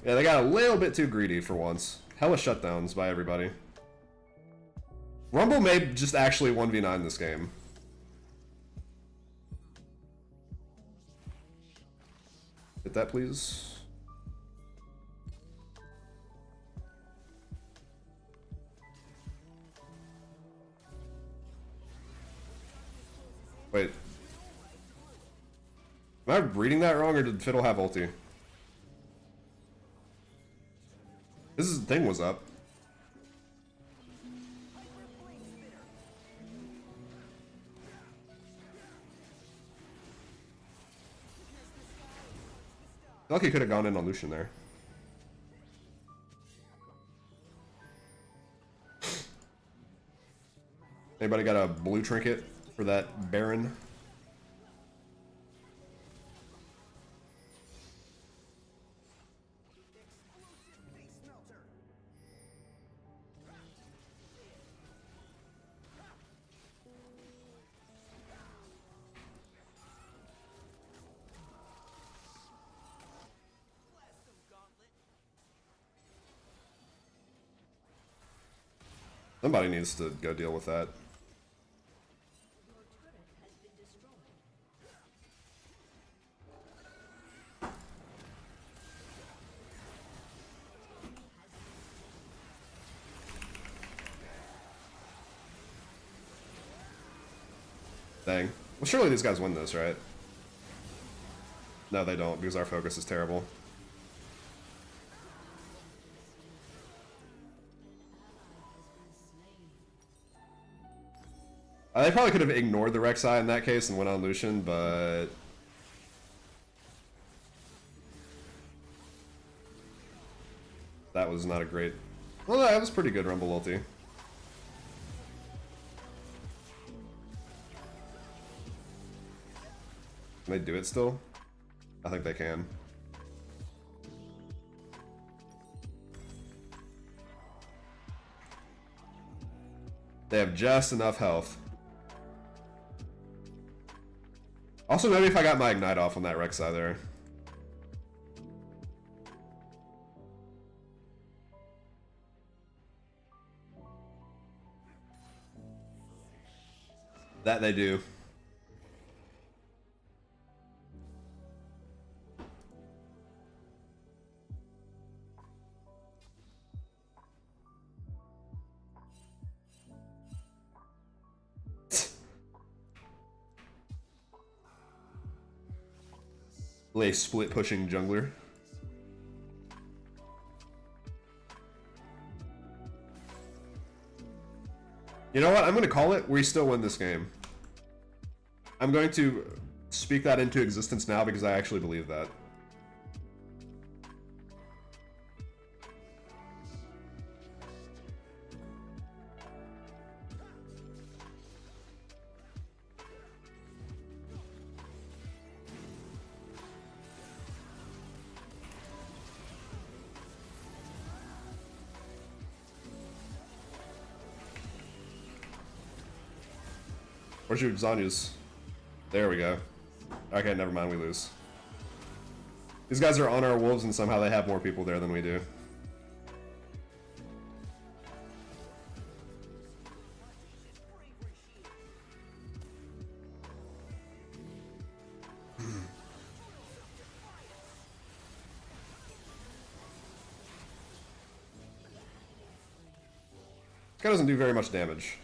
Speaker 1: Yeah, they got a little bit too greedy for once. Hella shutdowns by everybody. Rumble may just actually 1v9 this game. Hit that, please. Wait. Am I reading that wrong, or did Fiddle have ulti? This thing was up. I feel like he could have gone in on Lucian there. Anybody got a blue trinket for that Baron? Somebody needs to go deal with that. Dang. Well, surely these guys win this, right? No, they don't, because our focus is terrible. They probably could have ignored the Rek'Sai in that case and went on Lucian, but... that was not a great... well, that was pretty good Rumble ulti. Can they do it still? I think they can. They have just enough health. Also, maybe if I got my Ignite off on that Rek'Sai there. That they do. Lay split pushing jungler. You know what? I'm going to call it. We still win this game. I'm going to speak that into existence now because I actually believe that. Where's your Zanya's? There we go. Okay, never mind, we lose. These guys are on our wolves and somehow they have more people there than we do. This guy doesn't do very much damage.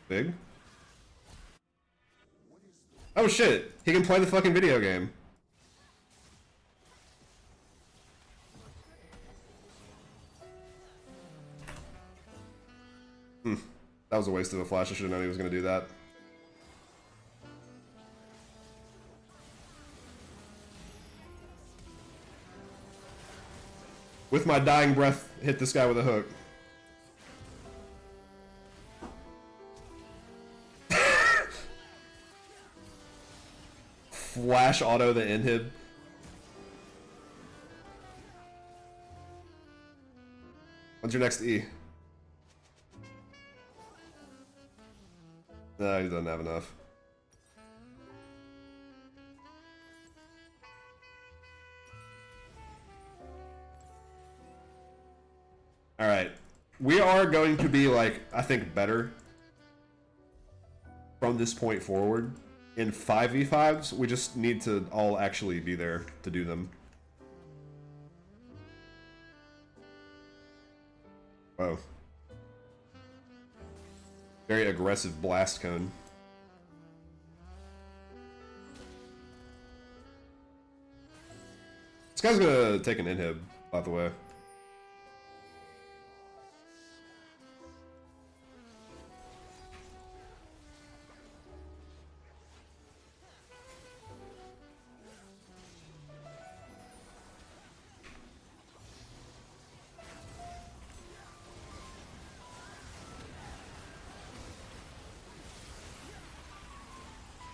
Speaker 1: Big? Oh shit! He can play the fucking video game. That was a waste of a flash. I should have known he was gonna do that. With my dying breath, hit this guy with a hook. Flash auto the inhib. When's your next E? No, he doesn't have enough. Alright. We are going to be, like, I think better from this point forward. In 5v5s, we just need to all actually be there to do them. Whoa. Very aggressive blast cone. This guy's gonna take an inhib, by the way.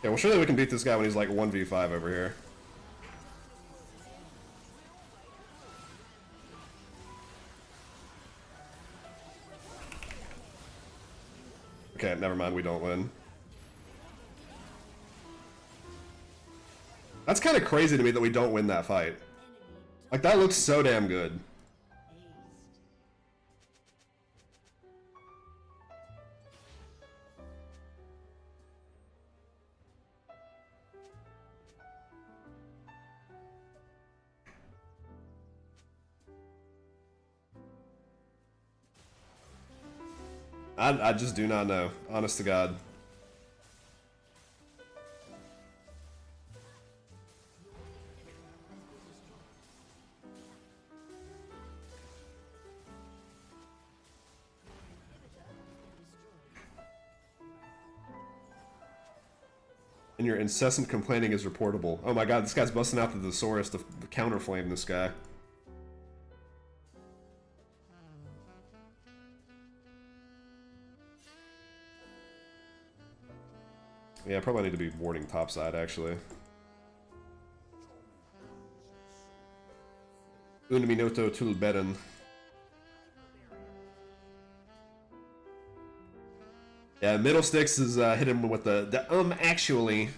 Speaker 1: Yeah, well, surely we can beat this guy when he's like 1v5 over here. Okay, never mind, we don't win. That's kind of crazy to me that we don't win that fight. Like, that looks so damn good. I just do not know, honest to God. And your incessant complaining is reportable. Oh my god, this guy's busting out the thesaurus to counterflame this guy. Yeah, I probably need to be warding topside, actually. Un minuto tul beden. Yeah, middle sticks is hit him with the actually.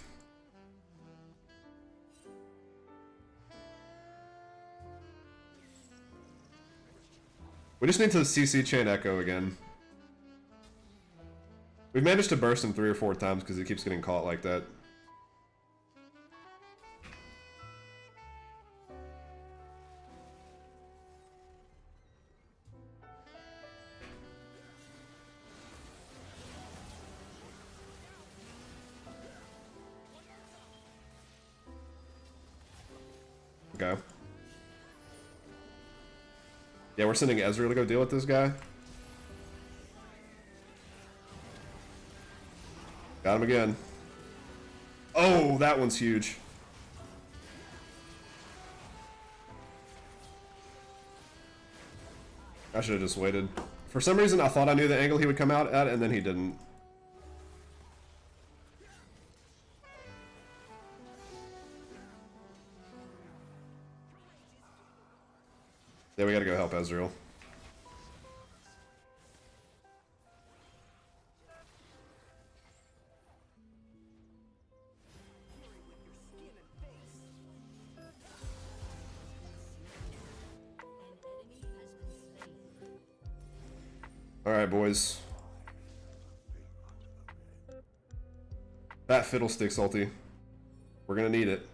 Speaker 1: We just need to CC chain echo again. We've managed to burst him 3 or 4 times because he keeps getting caught like that. Okay. Yeah, we're sending Ezreal to go deal with this guy. Got him again. Oh, that one's huge. I should have just waited. For some reason, I thought I knew the angle he would come out at, and then he didn't. Yeah, we gotta go help Ezreal. Alright, boys. That fiddlestick salty. We're gonna need it.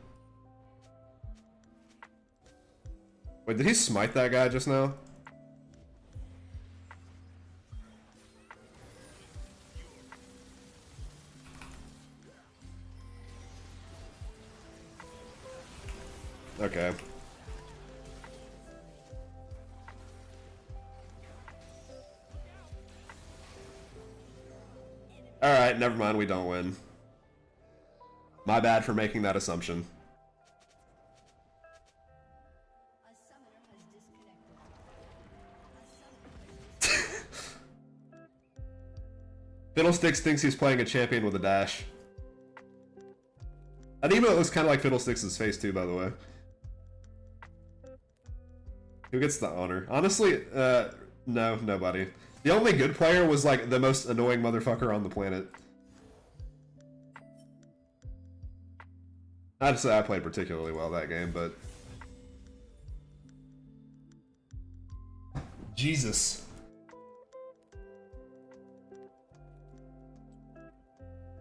Speaker 1: Wait, did he smite that guy just now? Okay. Alright, never mind, we don't win. My bad for making that assumption.
Speaker 3: A summoner has disconnected.
Speaker 1: Fiddlesticks thinks he's playing a champion with a dash. That emote looks kind of like Fiddlesticks' face too, by the way. Who gets the honor? Honestly, no, nobody. The only good player was like the most annoying motherfucker on the planet. I'd say I played particularly well that game, but... Jesus.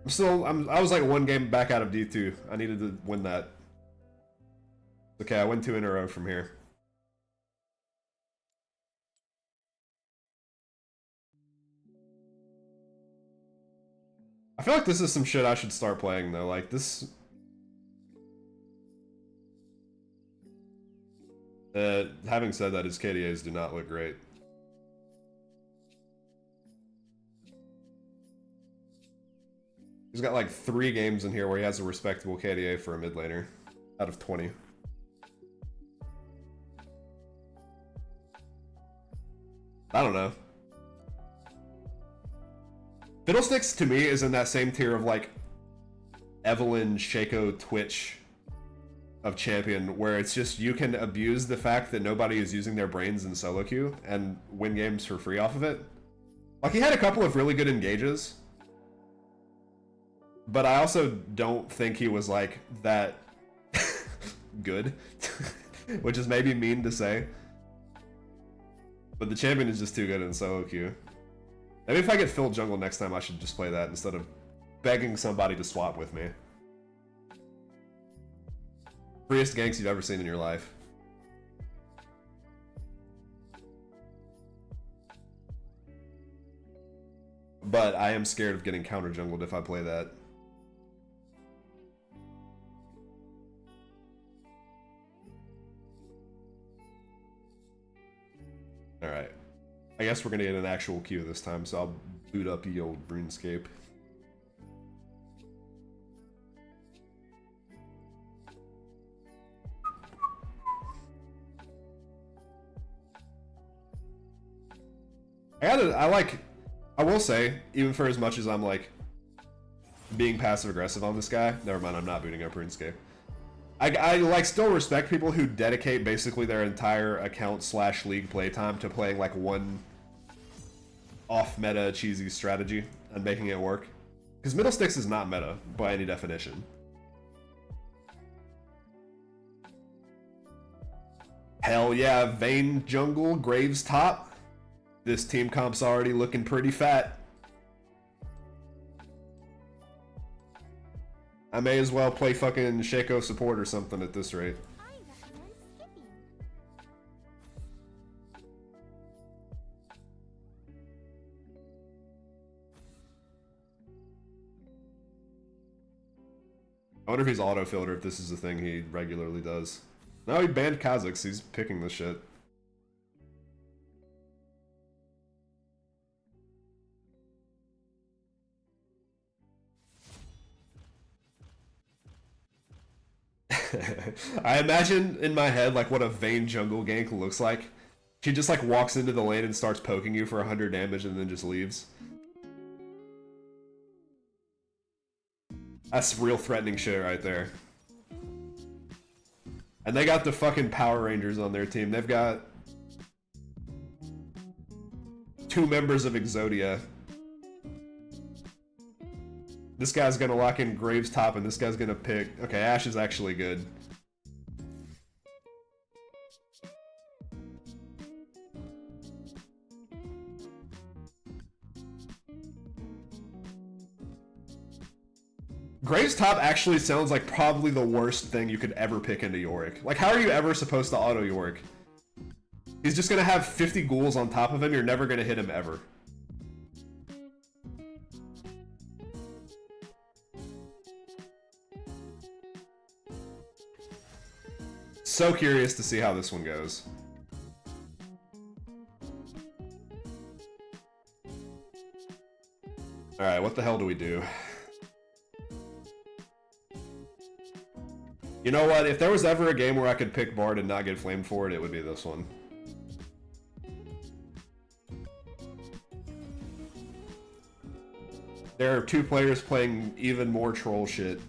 Speaker 1: I was like one game back out of D2. I needed to win that. Okay, I win 2 in a row from here. I feel like this is some shit I should start playing though, like this... having said that, his KDAs do not look great. He's got like 3 games in here where he has a respectable KDA for a mid laner out of 20. I don't know. Fiddlesticks to me is in that same tier of like Evelyn, Shaco, Twitch of champion, where it's just you can abuse the fact that nobody is using their brains in solo queue and win games for free off of it. Like he had a couple of really good engages, but I also don't think he was like that good, which is maybe mean to say. But the champion is just too good in solo queue. Maybe if I get filled jungle next time, I should just play that instead of begging somebody to swap with me. Freest ganks you've ever seen in your life. But I am scared of getting counter jungled if I play that. Alright. I guess we're gonna get an actual queue this time, so I'll boot up the old RuneScape. I will say, even for as much as I'm like being passive aggressive on this guy, never mind, I'm not booting up RuneScape. I like still respect people who dedicate basically their entire account / league playtime to playing like one off meta cheesy strategy and making it work. Because Middle Sticks is not meta by any definition. Hell yeah, Vayne jungle, Graves top. This team comp's already looking pretty fat. I may as well play fucking Shaco support or something at this rate.
Speaker 2: I recommend skipping.
Speaker 1: I wonder if he's auto-filter, if this is a thing he regularly does. No, he banned Kazakhs. He's picking this shit. I imagine in my head like what a Vayne jungle gank looks like. She just like walks into the lane and starts poking you for 100 damage and then just leaves. That's real threatening shit right there. And they got the fucking Power Rangers on their team. They've got 2 members of Exodia. This guy's gonna lock in Graves top and this guy's gonna pick... Okay, Ashe is actually good. Graves top actually sounds like probably the worst thing you could ever pick into Yorick. Like, how are you ever supposed to auto Yorick? He's just gonna have 50 ghouls on top of him, you're never gonna hit him ever. So curious to see how this one goes. Alright, what the hell do we do? You know what? If there was ever a game where I could pick Bard and not get flamed for it, it would be this one. There are 2 players playing even more troll shit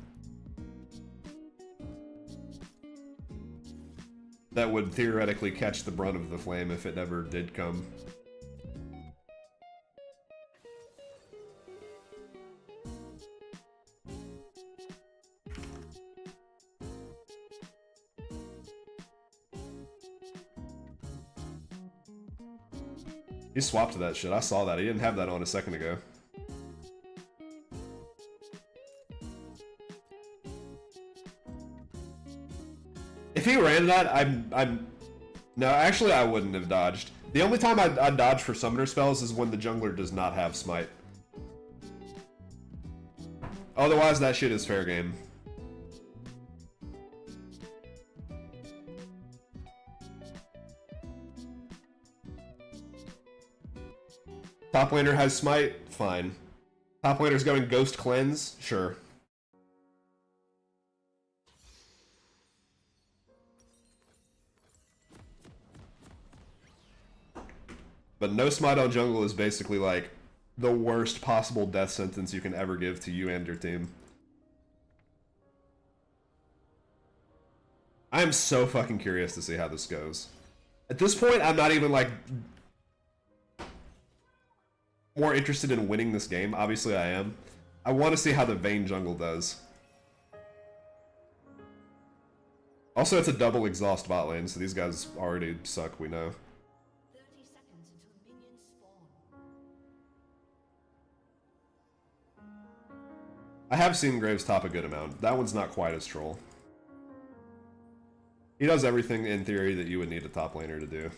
Speaker 1: that would theoretically catch the brunt of the flame if it ever did come. He swapped that shit. I saw that. He didn't have that on a second ago. If he ran that, I'm... No, actually I wouldn't have dodged. The only time I'd dodge for summoner spells is when the jungler does not have smite. Otherwise, that shit is fair game. Top laner has smite? Fine. Top laner's going ghost cleanse? Sure. But no smite on jungle is basically like the worst possible death sentence you can ever give to you and your team. I am so fucking curious to see how this goes. At this point, I'm not even like more interested in winning this game. Obviously I am. I want to see how the Vayne jungle does. Also, it's a double exhaust bot lane, so these guys already suck, we know.
Speaker 3: 30 seconds until minions spawn.
Speaker 1: I have seen Graves top a good amount. That one's not quite as troll. He does everything in theory that you would need a top laner to do.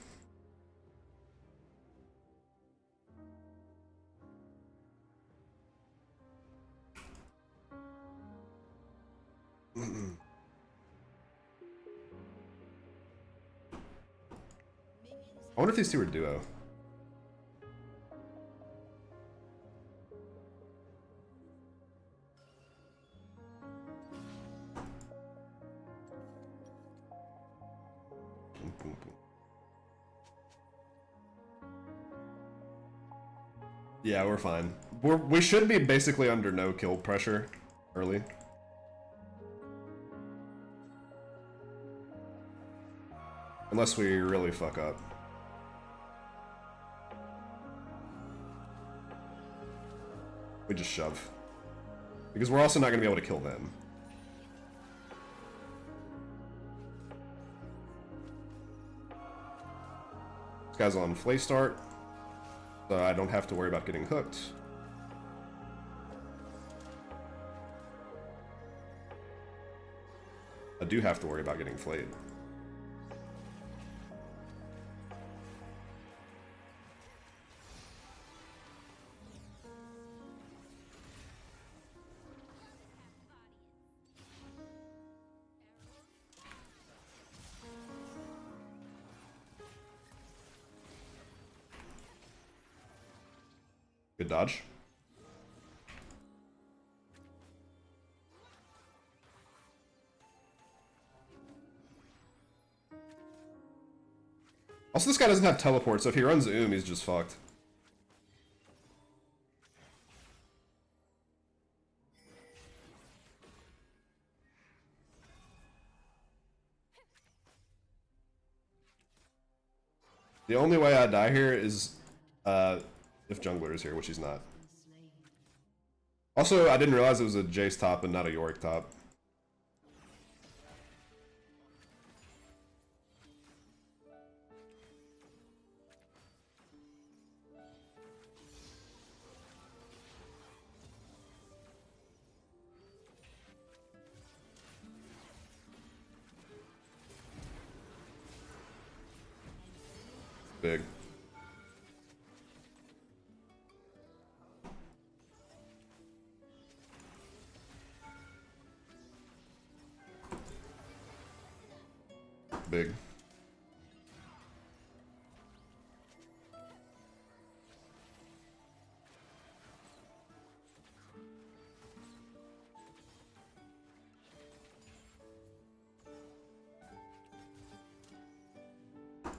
Speaker 1: I wonder if these two are duo. Yeah, we're fine. We should be basically under no kill pressure early. Unless we really fuck up. We just shove. Because we're also not going to be able to kill them. This guy's on flay start, so I don't have to worry about getting hooked. I do have to worry about getting flayed. Good dodge. Also, this guy doesn't have teleport, so if he runs he's just fucked. The only way I die here is if jungler is here, which he's not. Also, I didn't realize it was a Jace top and not a Yorick top. Big. Big.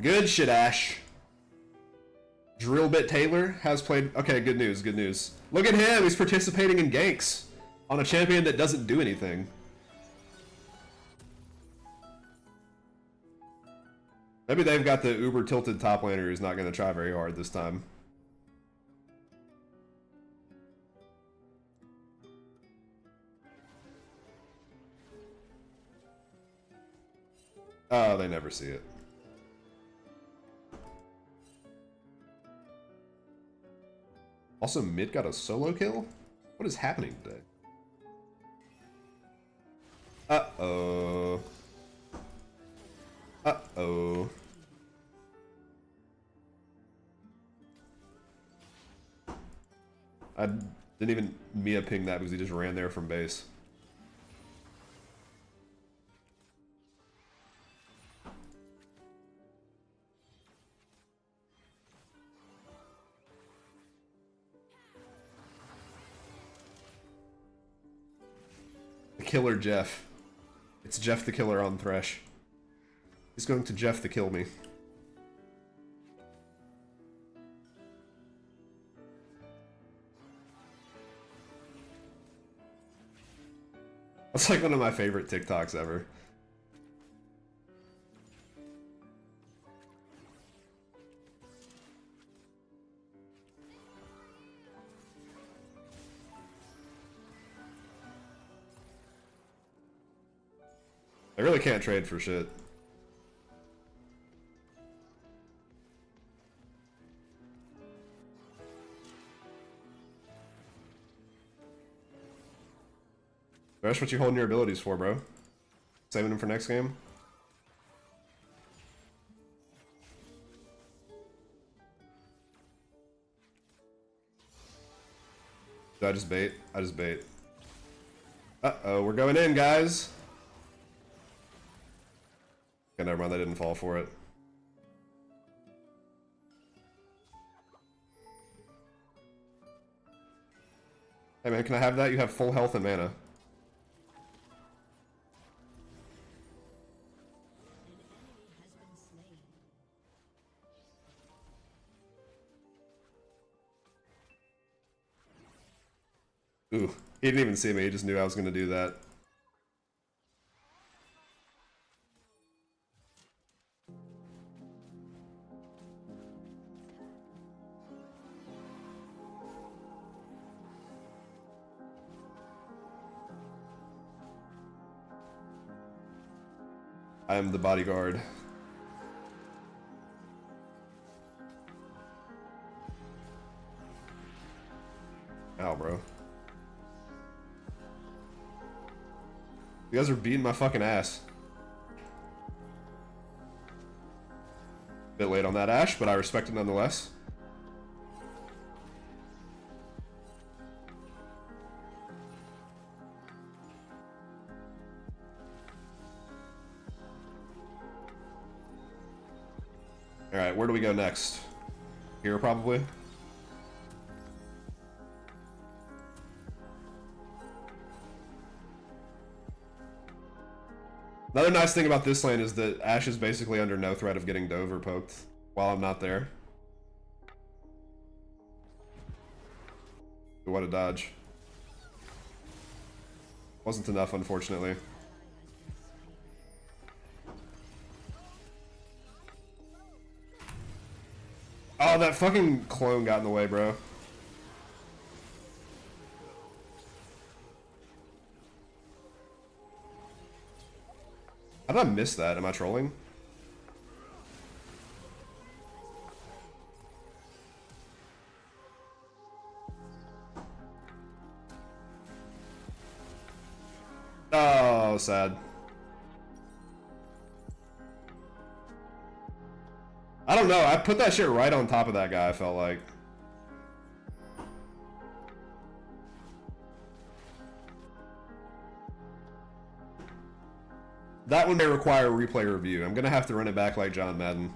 Speaker 1: Good shit, Ash. Drillbit Taylor has played... Okay, good news, good news. Look at him, he's participating in ganks on a champion that doesn't do anything. Maybe they've got the uber tilted top laner who's not going to try very hard this time. Oh, they never see it. Also, mid got a solo kill? What is happening today? Uh-oh. Uh-oh. I didn't even Mia ping that because he just ran there from base. Killer Jeff. It's Jeff the Killer on Thresh. He's going to Jeff the kill me. That's like one of my favorite TikToks ever. I really can't trade for shit. That's what you holding your abilities for, bro. Saving them for next game. Did I just bait? I just bait. Uh-oh, we're going in, guys. Okay, never mind, I didn't fall for it. Hey man, can I have that? You have full health and mana. Ooh, he didn't even see me, he just knew I was gonna do that. I am the bodyguard. Ow, bro. You guys are beating my fucking ass. Bit late on that, Ash, but I respect it nonetheless. Alright, where do we go next? Here, probably? Another nice thing about this lane is that Ashe is basically under no threat of getting Dover poked while I'm not there. What a dodge. Wasn't enough, unfortunately. Oh, that fucking clone got in the way, bro. How did I miss that? Am I trolling? Oh, sad. I don't know. I put that shit right on top of that guy, I felt like. That one may require a replay review. I'm gonna have to run it back like John Madden.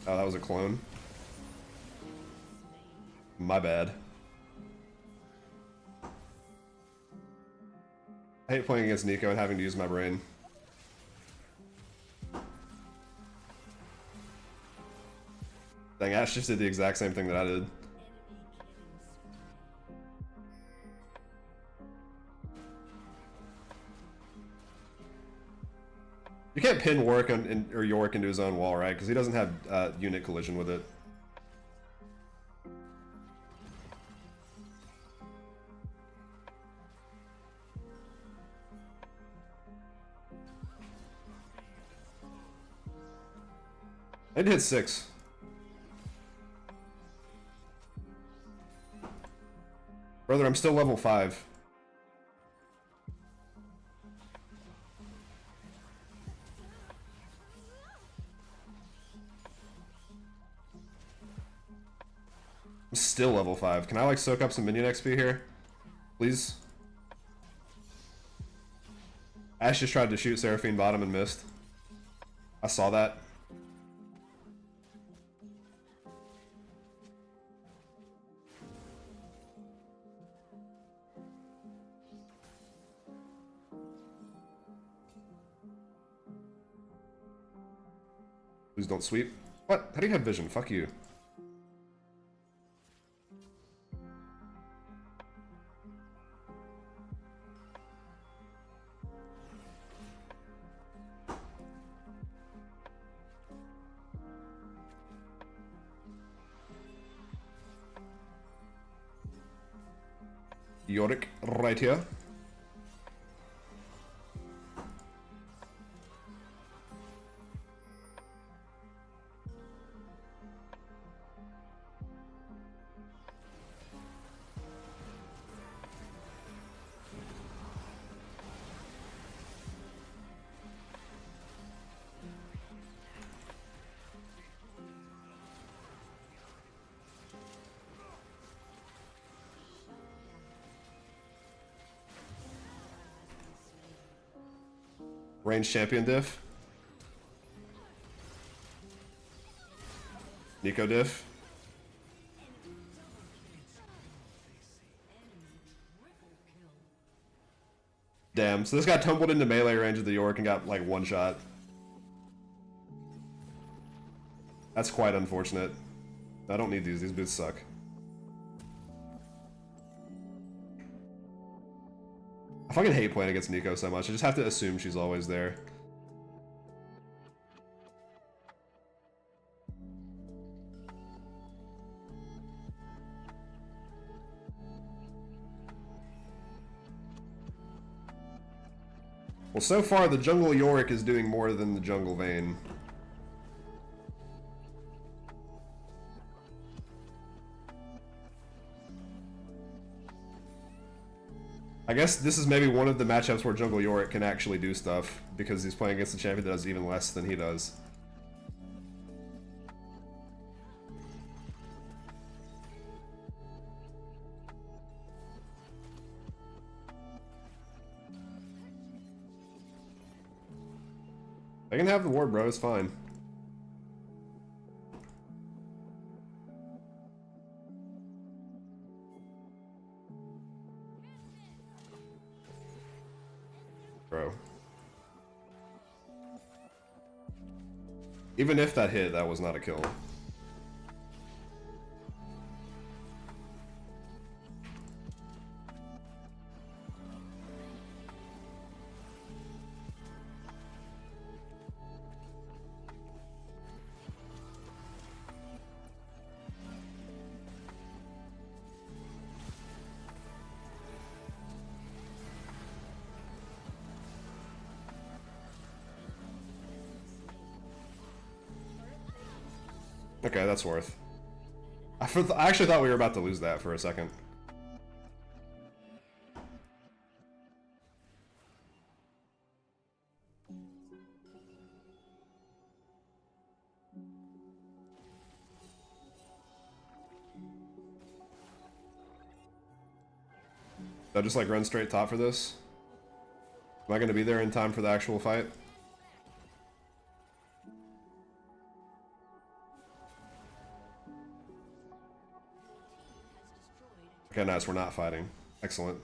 Speaker 1: Oh, that was a clone. My bad. I hate playing against Nico and having to use my brain. Dang, Ash just did the exact same thing that I did. You can't pin Warwick or Yorick into his own wall, right? Because he doesn't have unit collision with it. I did hit 6. Brother, I'm still level 5. I'm still level 5. Can I like soak up some minion XP here? Please? Ash just tried to shoot Seraphine bottom and missed. I saw that. Please don't sweep. What? How do you have vision? Fuck you. Yorick right here. Range champion diff. Nico diff. Damn, so this guy tumbled into melee range of the York and got like one shot. That's quite unfortunate. I don't need these boots suck. I fucking hate playing against Nico so much. I just have to assume she's always there. Well, so far the jungle Yorick is doing more than the jungle Vayne. I guess this is maybe one of the matchups where Jungle Yorick can actually do stuff, because he's playing against a champion that does even less than he does. I can have the ward, bro. It's fine. Bro. Even if that hit, that was not a kill. Okay, that's worth. I actually thought we were about to lose that for a second. Did I just like run straight top for this? Am I going to be there in time for the actual fight? Okay, nice. We're not fighting. Excellent.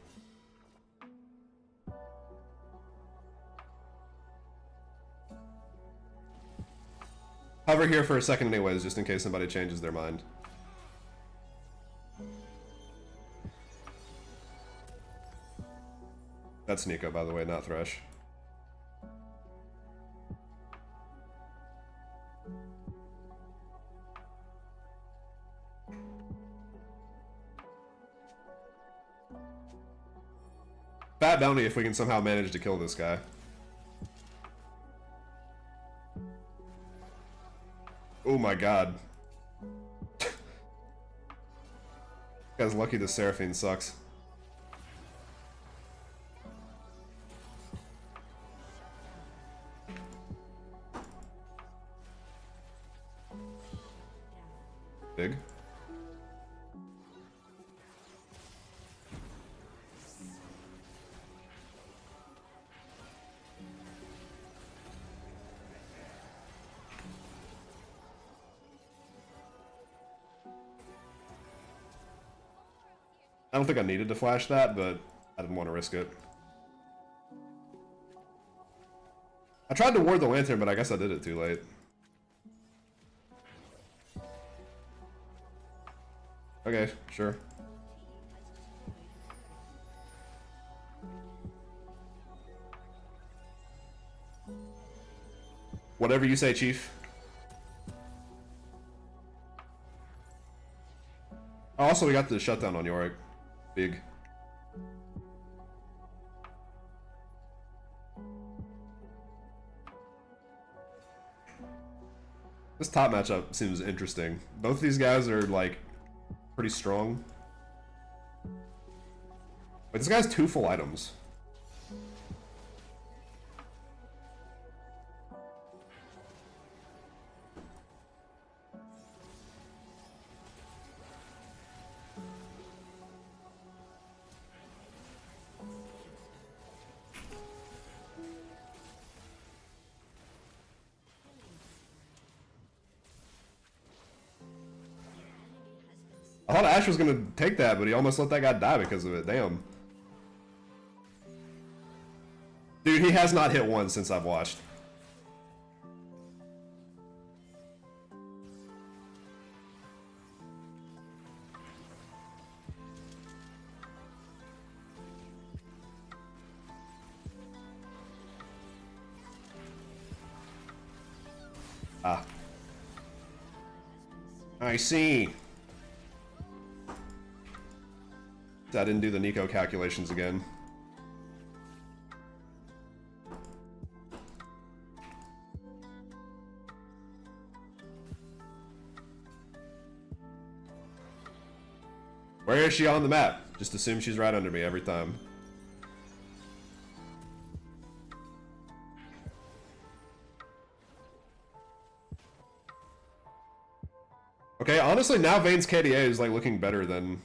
Speaker 1: Hover here for a second anyways, just in case somebody changes their mind. That's Nico, by the way, not Thresh. Fat bounty if we can somehow manage to kill this guy. Oh my god. Guy's lucky the Seraphine sucks. Big. I don't think I needed to flash that, but I didn't want to risk it. I tried to ward the lantern, but I guess I did it too late. Okay, sure. Whatever you say, Chief. Also, we got the shutdown on Yorick. Big. This top matchup seems interesting. Both these guys are like pretty strong. Wait, this guy has 2 full items. I thought Ash was gonna take that, but he almost let that guy die because of it. Damn. Dude, he has not hit one since I've watched. Ah. I see. I didn't do the Nico calculations again. Where is she on the map? Just assume she's right under me every time. Honestly, now Vayne's KDA is like looking better than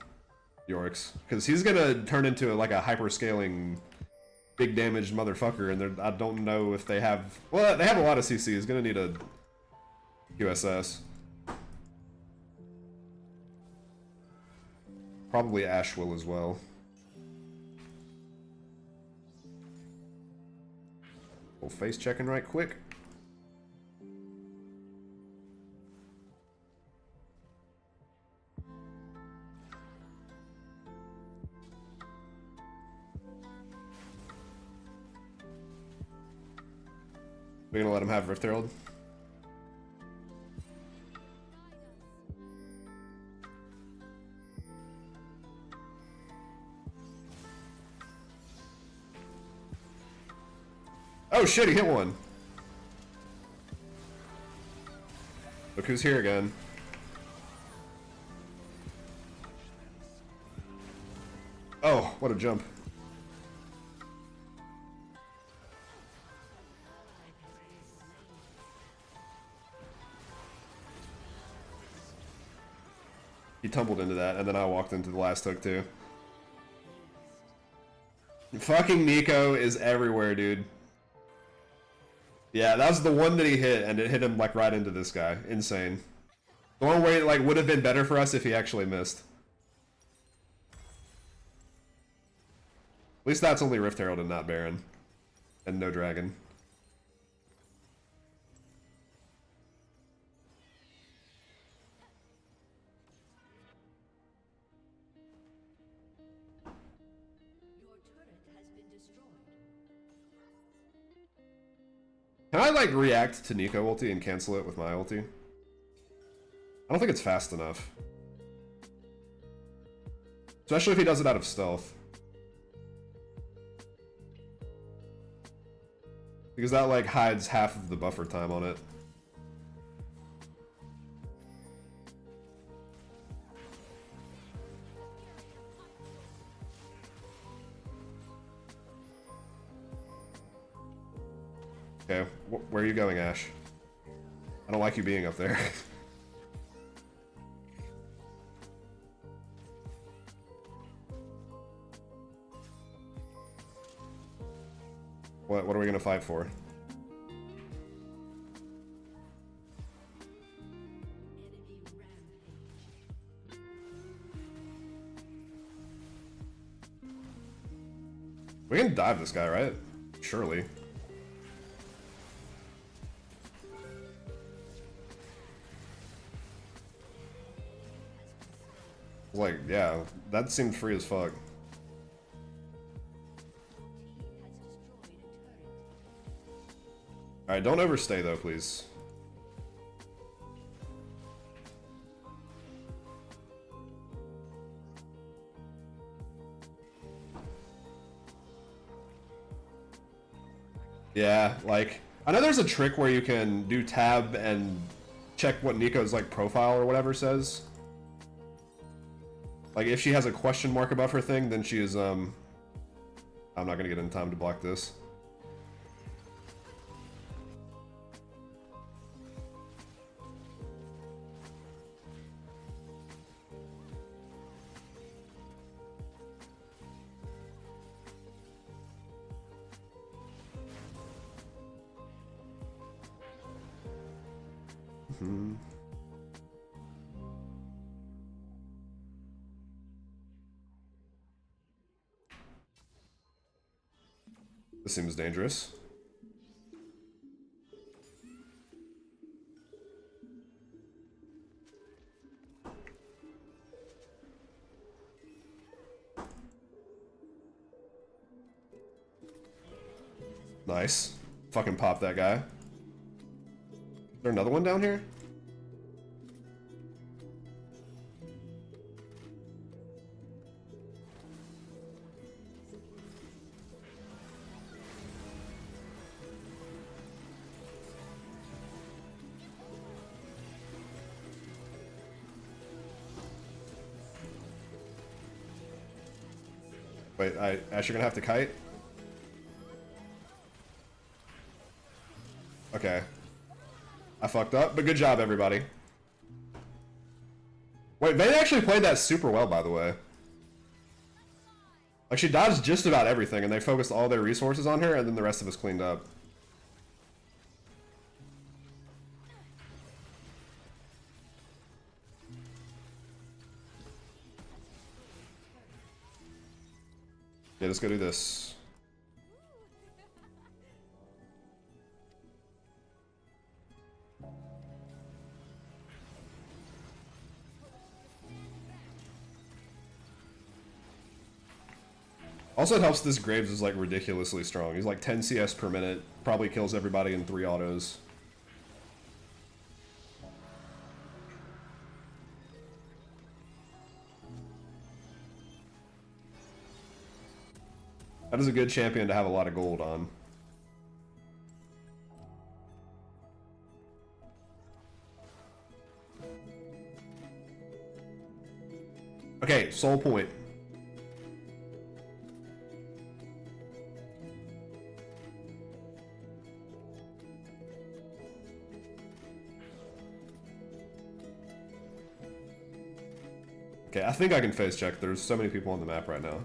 Speaker 1: Yorick's, because he's gonna turn into like a hyper-scaling, big damage motherfucker, and I don't know if they have... Well, they have a lot of CC. He's gonna need a QSS. Probably Ash will as well. We'll face checking right quick. We're gonna let him have Rift Herald. Oh shit, he hit one. Look who's here again. Oh, what a jump. He tumbled into that, and then I walked into the last hook too. Fucking Nico is everywhere, dude. Yeah, that was the one that he hit, and it hit him like right into this guy. Insane. The one where it like would have been better for us if he actually missed. At least that's only Rift Herald and not Baron. And no dragon.
Speaker 3: Your turret has been destroyed.
Speaker 1: Can I like react to Nico ulti and cancel it with my ulti? I don't think it's fast enough. Especially if he does it out of stealth. Because that like hides half of the buffer time on it. Okay, where are you going, Ash? I don't like you being up there. What are we gonna fight for?
Speaker 3: Enemy rampage.
Speaker 1: We can dive this guy, right? Surely. Like, yeah, that seemed free as fuck. Alright, don't overstay though, please. Yeah, like, I know there's a trick where you can do tab and check what Nico's, like, profile or whatever says. Like, if she has a question mark above her thing, then she is, I'm not gonna get in time to block this. This seems dangerous. Nice. Fucking pop that guy. Is there another one down here? Wait, Ash, you're gonna have to kite? Okay. I fucked up, but good job, everybody. Wait, Vayne actually played that super well, by the way. Like, she dodged just about everything, and they focused all their resources on her, and then the rest of us cleaned up. Yeah, let's go do this. Also, it helps this Graves is like ridiculously strong. He's like 10 CS per minute, probably kills everybody in 3 autos. That is a good champion to have a lot of gold on. Okay, soul point. Okay, I think I can face check. There's so many people on the map right now.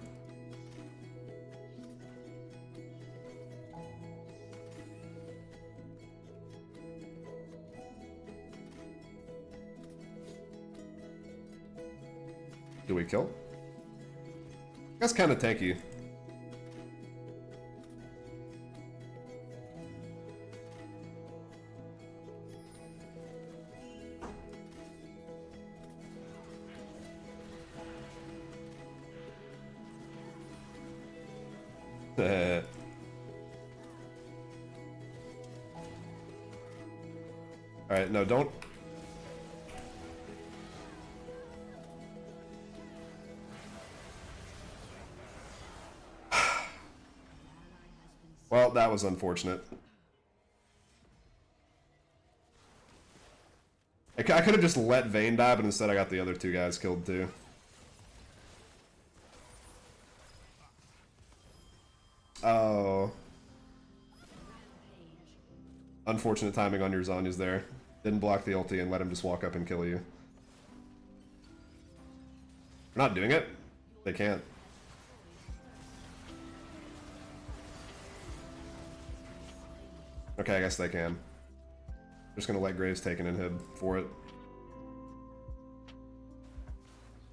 Speaker 1: Do we kill? That's kind of tanky. Alright, no, don't. Well, that was unfortunate. I could have just let Vayne die, but instead I got the other 2 guys killed too. Oh. Unfortunate timing on your Zhonya's there. Didn't block the ulti and let him just walk up and kill you. They're not doing it? They can't. Okay, I guess they can. Just gonna let Graves take an inhib for it.
Speaker 3: Your team has destroyed an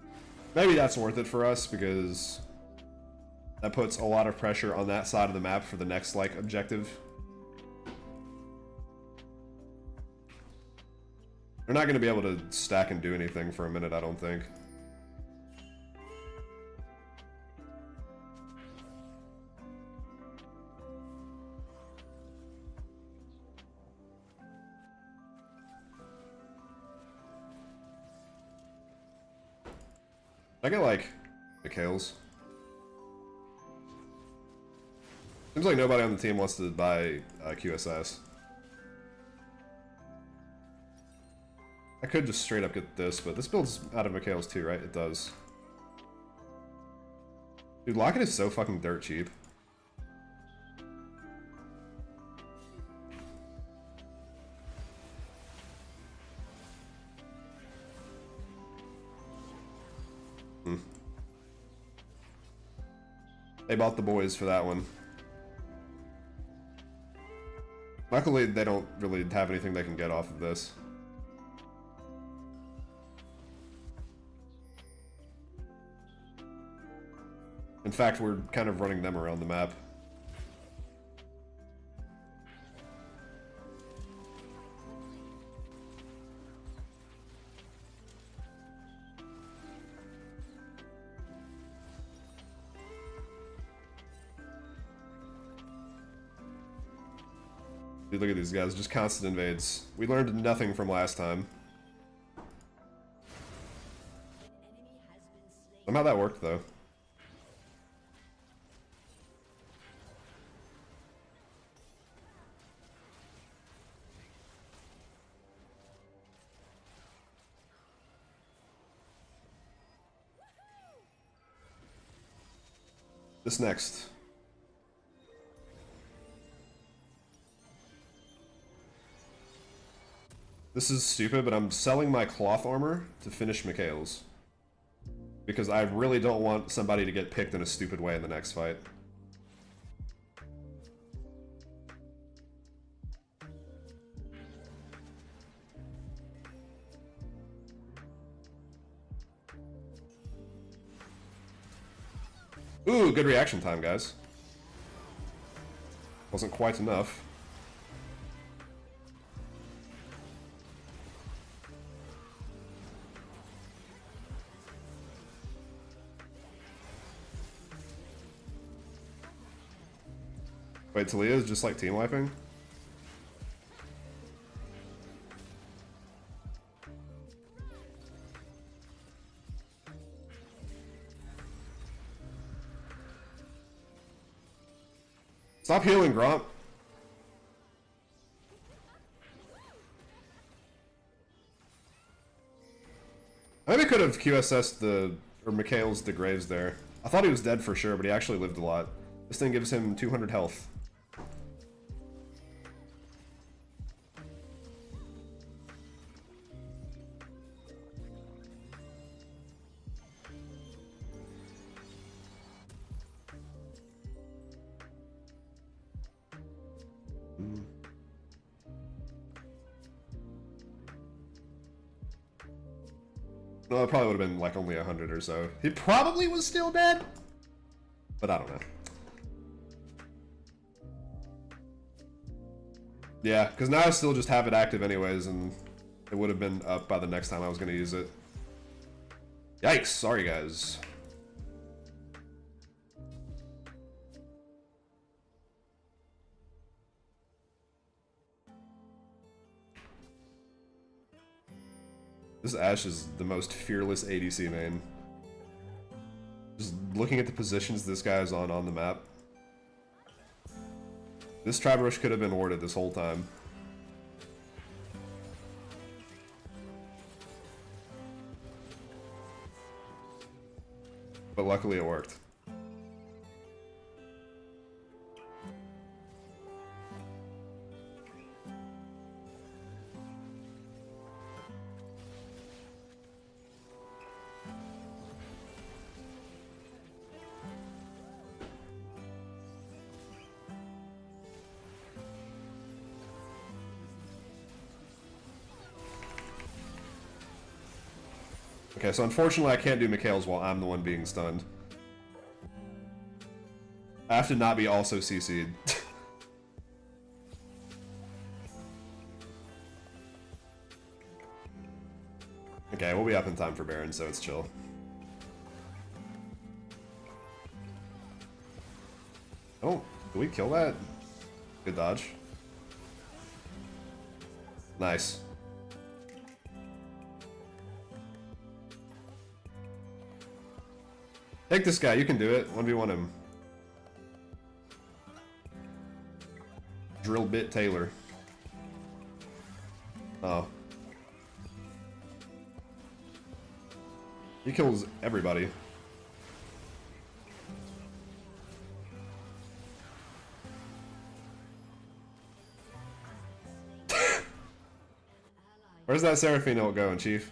Speaker 3: inhibitor.
Speaker 1: Maybe that's worth it for us because that puts a lot of pressure on that side of the map for the next like objective. They're not going to be able to stack and do anything for a minute, I don't think. I get like Mikhail's. Seems like nobody on the team wants to buy QSS. I could just straight up get this, but this builds out of Mikhail's too, right? It does. Dude, Locket is so fucking dirt cheap. They bought the boys for that one. Luckily, they don't really have anything they can get off of this. In fact, we're kind of running them around the map. Dude, look at these guys, just constant invades. We learned nothing from last time. Somehow that worked, though. This next. This is stupid, but I'm selling my cloth armor to finish Mikhail's. Because I really don't want somebody to get picked in a stupid way in the next fight. Ooh, good reaction time, guys. Wasn't quite enough. Wait, Talia is just like team wiping? Stop healing, Gromp. I maybe could have QSS'd or Mikhail's the Graves there. I thought he was dead for sure, but he actually lived a lot. This thing gives him 200 health. No, it probably would have been like only 100 or so. He probably was still dead, but I don't know. Yeah, because now I still just have it active anyways, and it would have been up by the next time I was going to use it. Yikes, sorry guys. This Ashe is the most fearless ADC main. Just looking at the positions this guy is on the map. This Tribe Rush could have been warded this whole time. But luckily it worked. Okay, so unfortunately I can't do Mikhail's while I'm the one being stunned. I have to not be also CC'd. Okay, we'll be up in time for Baron, so it's chill. Oh, did we kill that? Good dodge. Nice. Take this guy, you can do it. 1v1 him. Drill bit Taylor. Oh. He kills everybody. Where's that Seraphino going, Chief?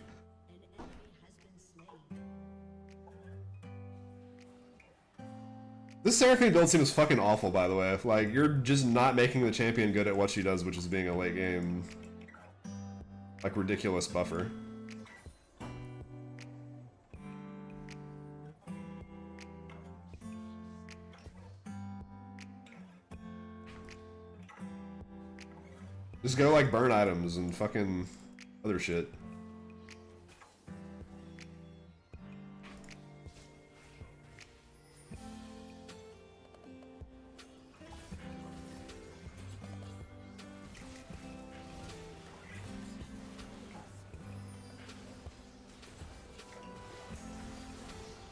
Speaker 1: This Seraphine build seems fucking awful, by the way. Like, you're just not making the champion good at what she does, which is being a late game, like, ridiculous buffer. Just go, like, burn items and fucking other shit.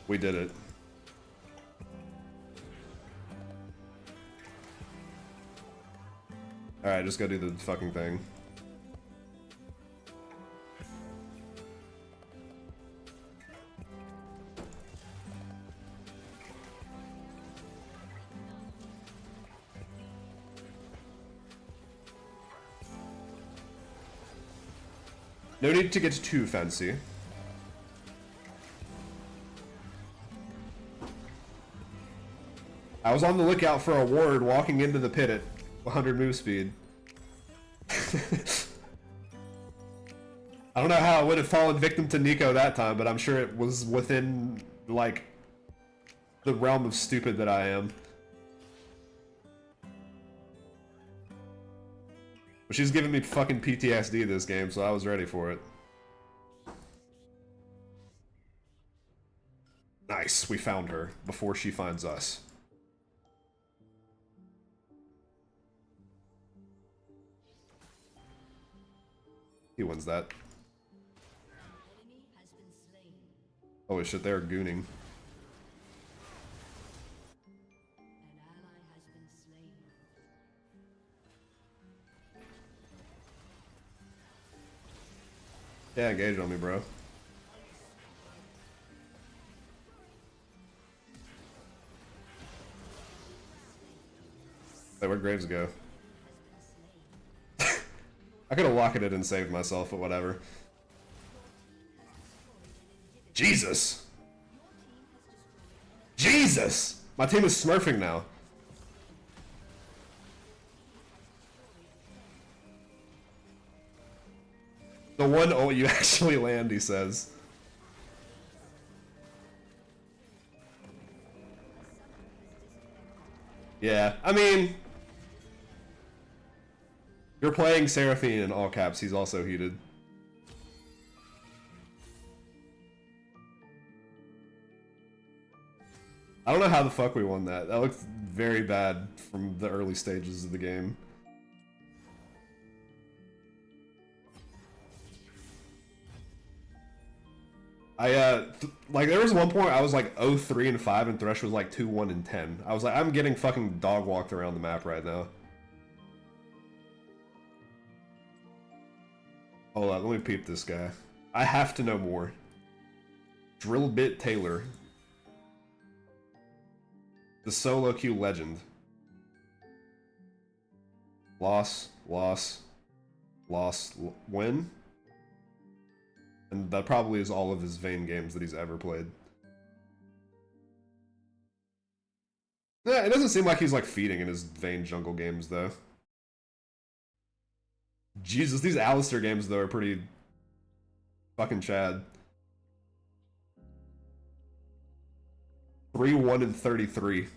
Speaker 1: We did it. Alright, just go do the fucking thing. No need to get too fancy. I was on the lookout for a ward walking into the pit at 100 move speed. I don't know how I would have fallen victim to Nico that time, but I'm sure it was within, like, the realm of stupid that I am. But she's giving me fucking PTSD this game, so I was ready for it. Nice, we found her before she finds us. He wins that.
Speaker 3: Enemy has been slain.
Speaker 1: Holy shit, they're gooning.
Speaker 3: An ally has been slain.
Speaker 1: Yeah, engage on me, bro. Hey, where'd Graves go? I could have locked it and saved myself, but whatever. Jesus! Jesus! My team is smurfing now. The one ult you actually land, he says. Yeah, I mean... You're playing Seraphine in all caps, he's also heated. I don't know how the fuck we won that. That looked very bad from the early stages of the game. Like, there was one point I was like 0-3 and 5 and Thresh was like 2-1 and 10. I was like, I'm getting fucking dog walked around the map right now. Hold on, let me peep this guy. I have to know more. Drillbit Taylor. The solo queue legend. Loss, win? And that probably is all of his Vayne games that he's ever played. Yeah, it doesn't seem like he's like feeding in his Vayne jungle games though. Jesus, these Alistair games though are pretty fucking Chad. 3-1 and 33.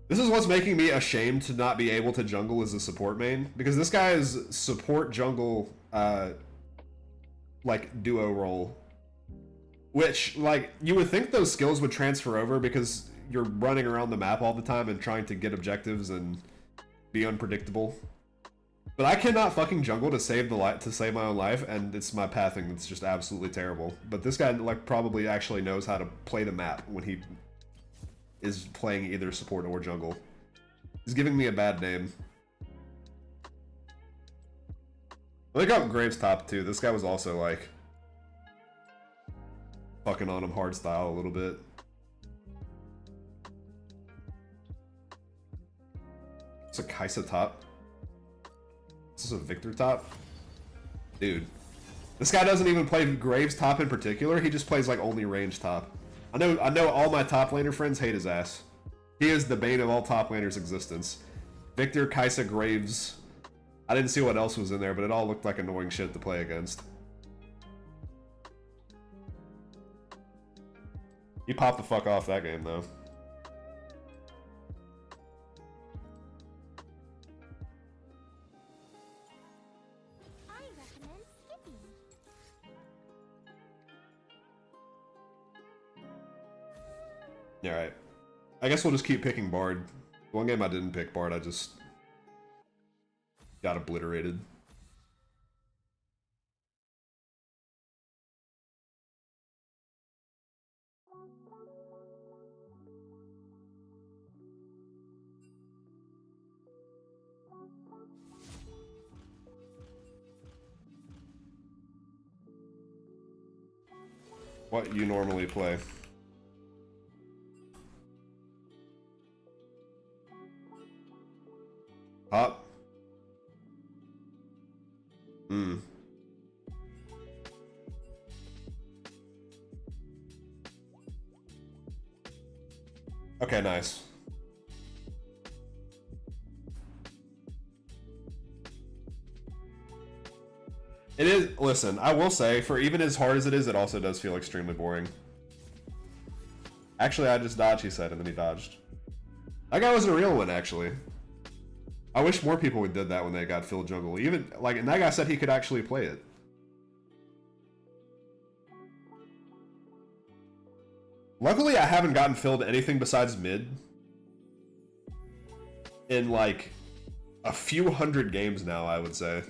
Speaker 1: This is what's making me ashamed to not be able to jungle as a support main, because this guy is support jungle like duo role, which like you would think those skills would transfer over because you're running around the map all the time and trying to get objectives and be unpredictable. But I cannot fucking jungle to save my own life, and it's my pathing that's just absolutely terrible. But this guy like probably actually knows how to play the map when he is playing either support or jungle. He's giving me a bad name. Look up Graves top too. This guy was also like fucking on him hard style a little bit. It's a Kaisa top. Is this a Victor top? Dude. This guy doesn't even play Graves top in particular, he just plays like only range top. I know all my top laner friends hate his ass. He is the bane of all top laners' existence. Victor, Kaisa, Graves. I didn't see what else was in there, but it all looked like annoying shit to play against. He popped the fuck off that game though.
Speaker 2: I recommend skipping.
Speaker 1: Alright. I guess we'll just keep picking Bard. One game I didn't pick Bard, I just got obliterated. What you normally play? Top. Okay, nice. It is, listen, I will say, for even as hard as it also does feel extremely boring. Actually, I just dodged, he said, and then he dodged. That guy was a real one, actually. I wish more people would did that when they got filled jungle. Even, like, and that guy said he could actually play it. Luckily, I haven't gotten filled anything besides mid in, like, a few hundred games now, I would say.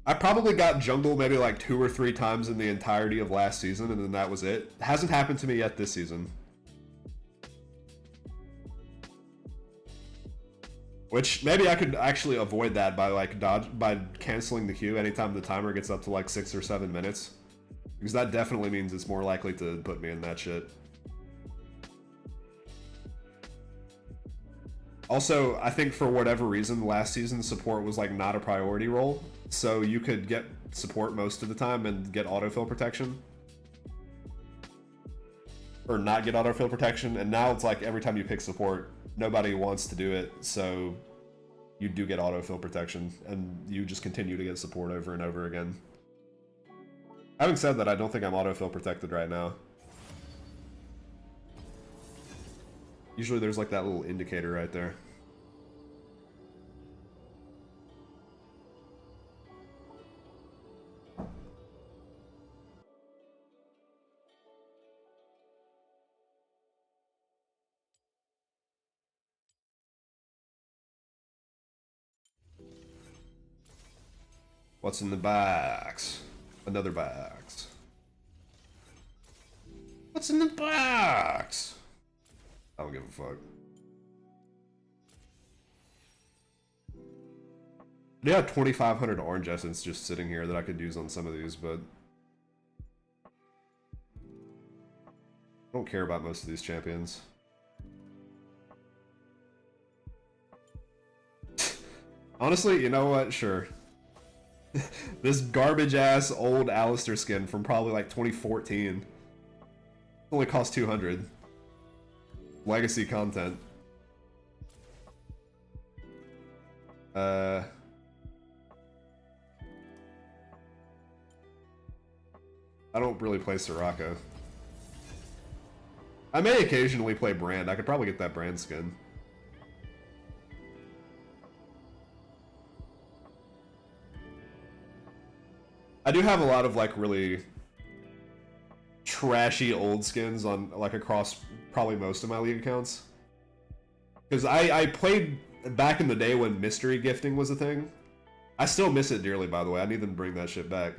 Speaker 1: I probably got jungle maybe like 2 or 3 times in the entirety of last season, and then that was it. Hasn't happened to me yet this season. Which maybe I could actually avoid that by like by canceling the queue anytime the timer gets up to like 6 or 7 minutes. Because that definitely means it's more likely to put me in that shit. Also, I think for whatever reason, last season support was like not a priority role, so you could get support most of the time and get autofill protection. Or not get autofill protection, and now it's like every time you pick support, nobody wants to do it, so you do get autofill protection, and you just continue to get support over and over again. Having said that, I don't think I'm autofill protected right now. Usually there's like that little indicator right there. What's in the box? Another box. What's in the box? I don't give a fuck. I do have 2,500 orange essence just sitting here that I could use on some of these, but I don't care about most of these champions. Honestly, you know what? Sure. This garbage-ass old Alistair skin from probably like 2014 only cost 200. Legacy content. I don't really play Soraka. I may occasionally play Brand. I could probably get that Brand skin. I do have a lot of like really trashy old skins on like across probably most of my league accounts. Because I played back in the day when mystery gifting was a thing. I still miss it dearly, by the way. I need them to bring that shit back.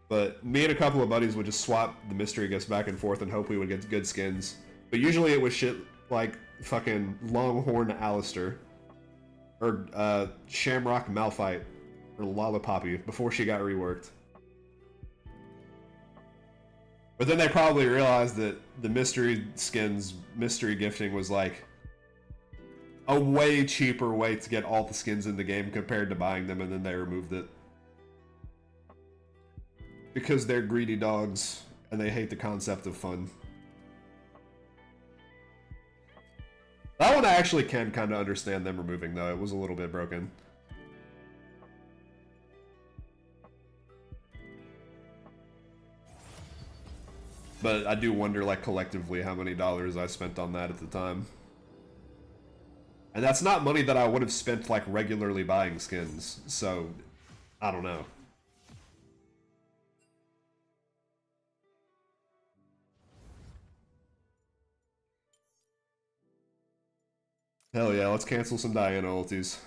Speaker 1: But me and a couple of buddies would just swap the mystery gifts back and forth and hope we would get good skins. But usually it was shit like fucking Longhorn Alistair. Or Shamrock Malphite. Or Lollapoppy before she got reworked. But then they probably realized that the mystery skins, mystery gifting was like a way cheaper way to get all the skins in the game compared to buying them, and then they removed it. Because they're greedy dogs, and they hate the concept of fun. That one I actually can kind of understand them removing, though. It was a little bit broken. But I do wonder, like, collectively how many dollars I spent on that at the time. And that's not money that I would have spent, like, regularly buying skins. So, I don't know. Hell yeah, let's cancel some Diana ultis.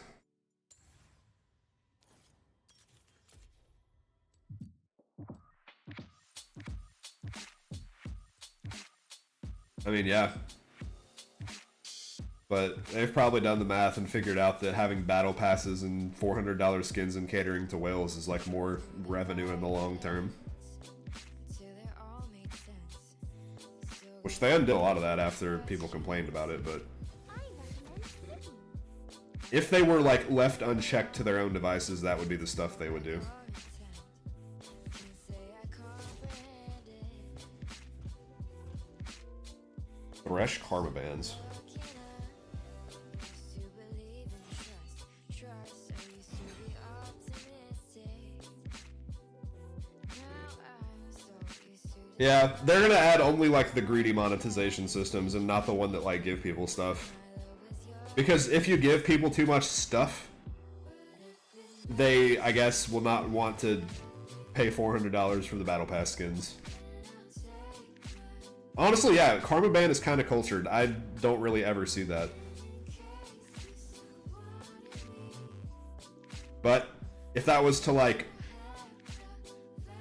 Speaker 1: I mean, yeah. But they've probably done the math and figured out that having battle passes and $400 skins and catering to whales is like more revenue in the long term. Which they undid a lot of that after people complained about it, but if they were like left unchecked to their own devices, that would be the stuff they would do. Thresh karma bands. Yeah, they're gonna add only like the greedy monetization systems and not the one that like give people stuff. Because if you give people too much stuff, they, I guess, will not want to pay $400 for the Battle Pass skins. Honestly, yeah, Karma Band is kind of cultured. I don't really ever see that. But if that was to like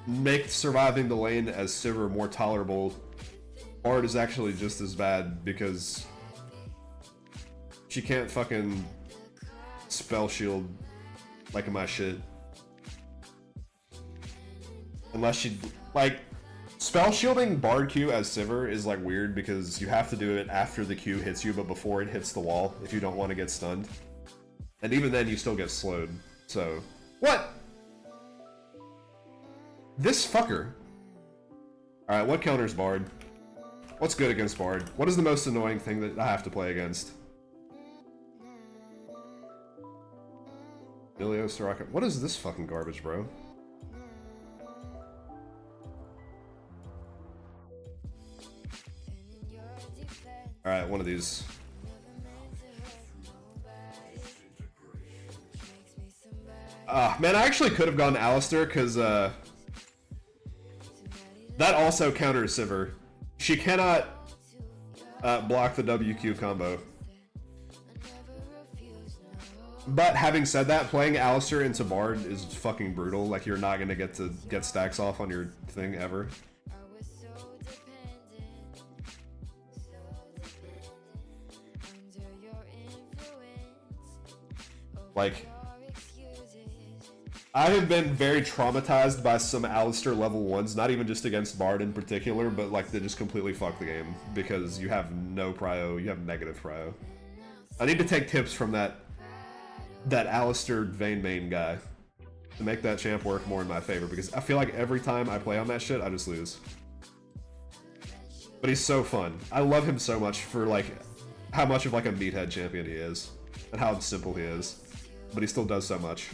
Speaker 1: make surviving the lane as Sivir more tolerable, Bard is actually just as bad because she can't fucking spell shield like my shit. Unless she, like, spell shielding Bard Q as Sivir is like weird because you have to do it after the Q hits you but before it hits the wall if you don't want to get stunned. And even then you still get slowed. So, what? This fucker. Alright, what counters Bard? What's good against Bard? What is the most annoying thing that I have to play against? Ilio Soraka. What is this fucking garbage, bro? Alright, one of these. Man, I actually could have gone Alistar, because, that also counters Sivir. She cannot, block the WQ combo. But having said that, playing Alistar into Bard is fucking brutal. Like, you're not gonna get to get stacks off on your thing ever. Like, I have been very traumatized by some Alistar level 1s, not even just against Bard in particular, but like they just completely fuck the game because you have no prio, you have negative prio. I need to take tips from that Alistar Vayne main guy to make that champ work more in my favor because I feel like every time I play on that shit, I just lose. But he's so fun. I love him so much for like how much of like a meathead champion he is and how simple he is. But he still does so much.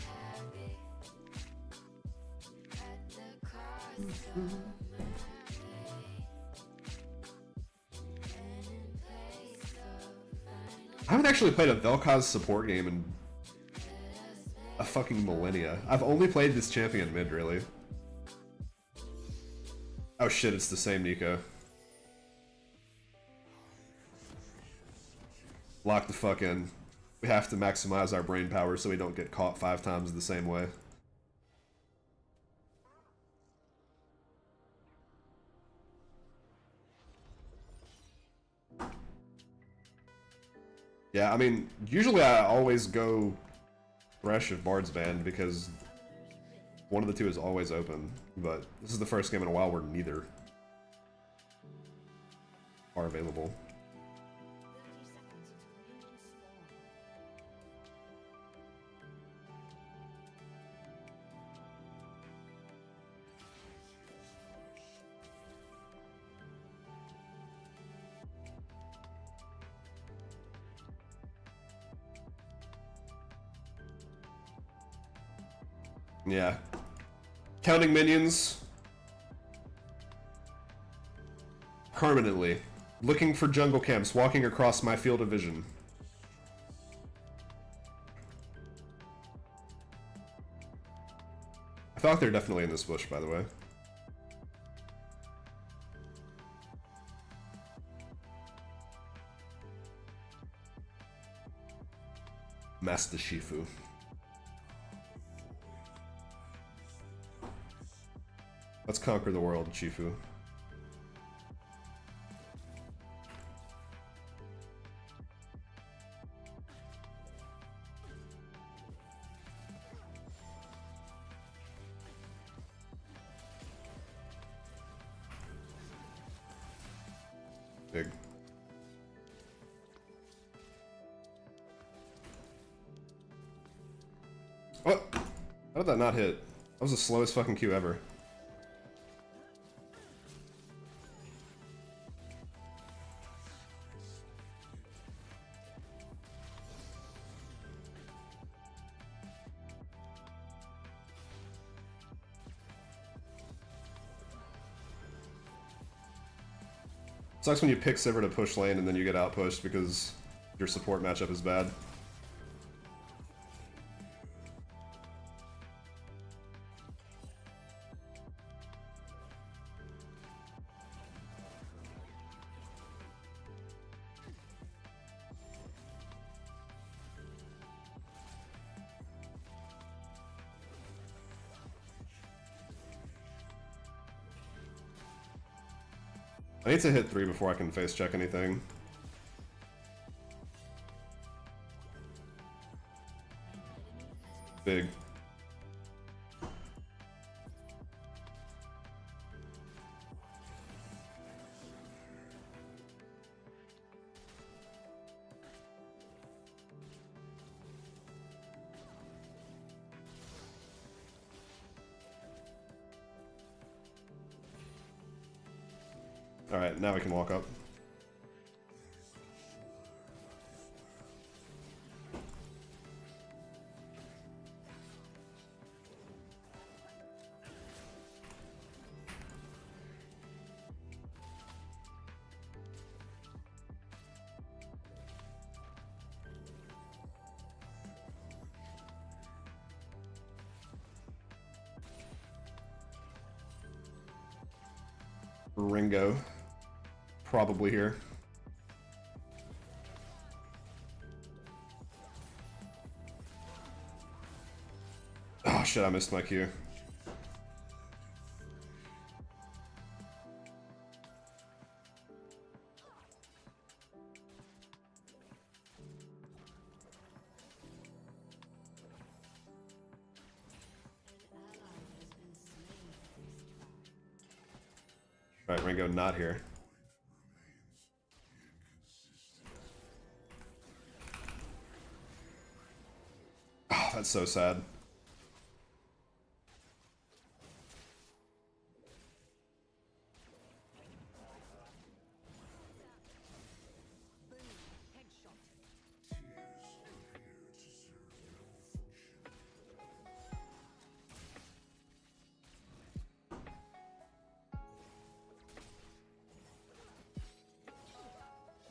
Speaker 1: I haven't actually played a Vel'Koz support game in a fucking millennia. I've only played this champion mid, really. Oh shit, it's the same Nico. Lock the fuck in. We have to maximize our brain power so we don't get caught 5 times the same way. Yeah, I mean, usually I always go Thresh if Bard's banned because one of the two is always open, but this is the first game in a while where neither are available. Yeah. Counting minions. Permanently. Looking for jungle camps, walking across my field of vision. I feel like they're definitely in this bush, by the way. Master Shifu. Let's conquer the world, Shifu. Big. What? How did that not hit? That was the slowest fucking Q ever. Sucks when you pick Sivir to push lane and then you get outpushed because your support matchup is bad. I need to hit 3 before I can face check anything. Big. Alright, now we can walk up. Ringo. Probably here. Oh shit, I missed my cue. Alright, Ringo not here. Oh, that's so sad.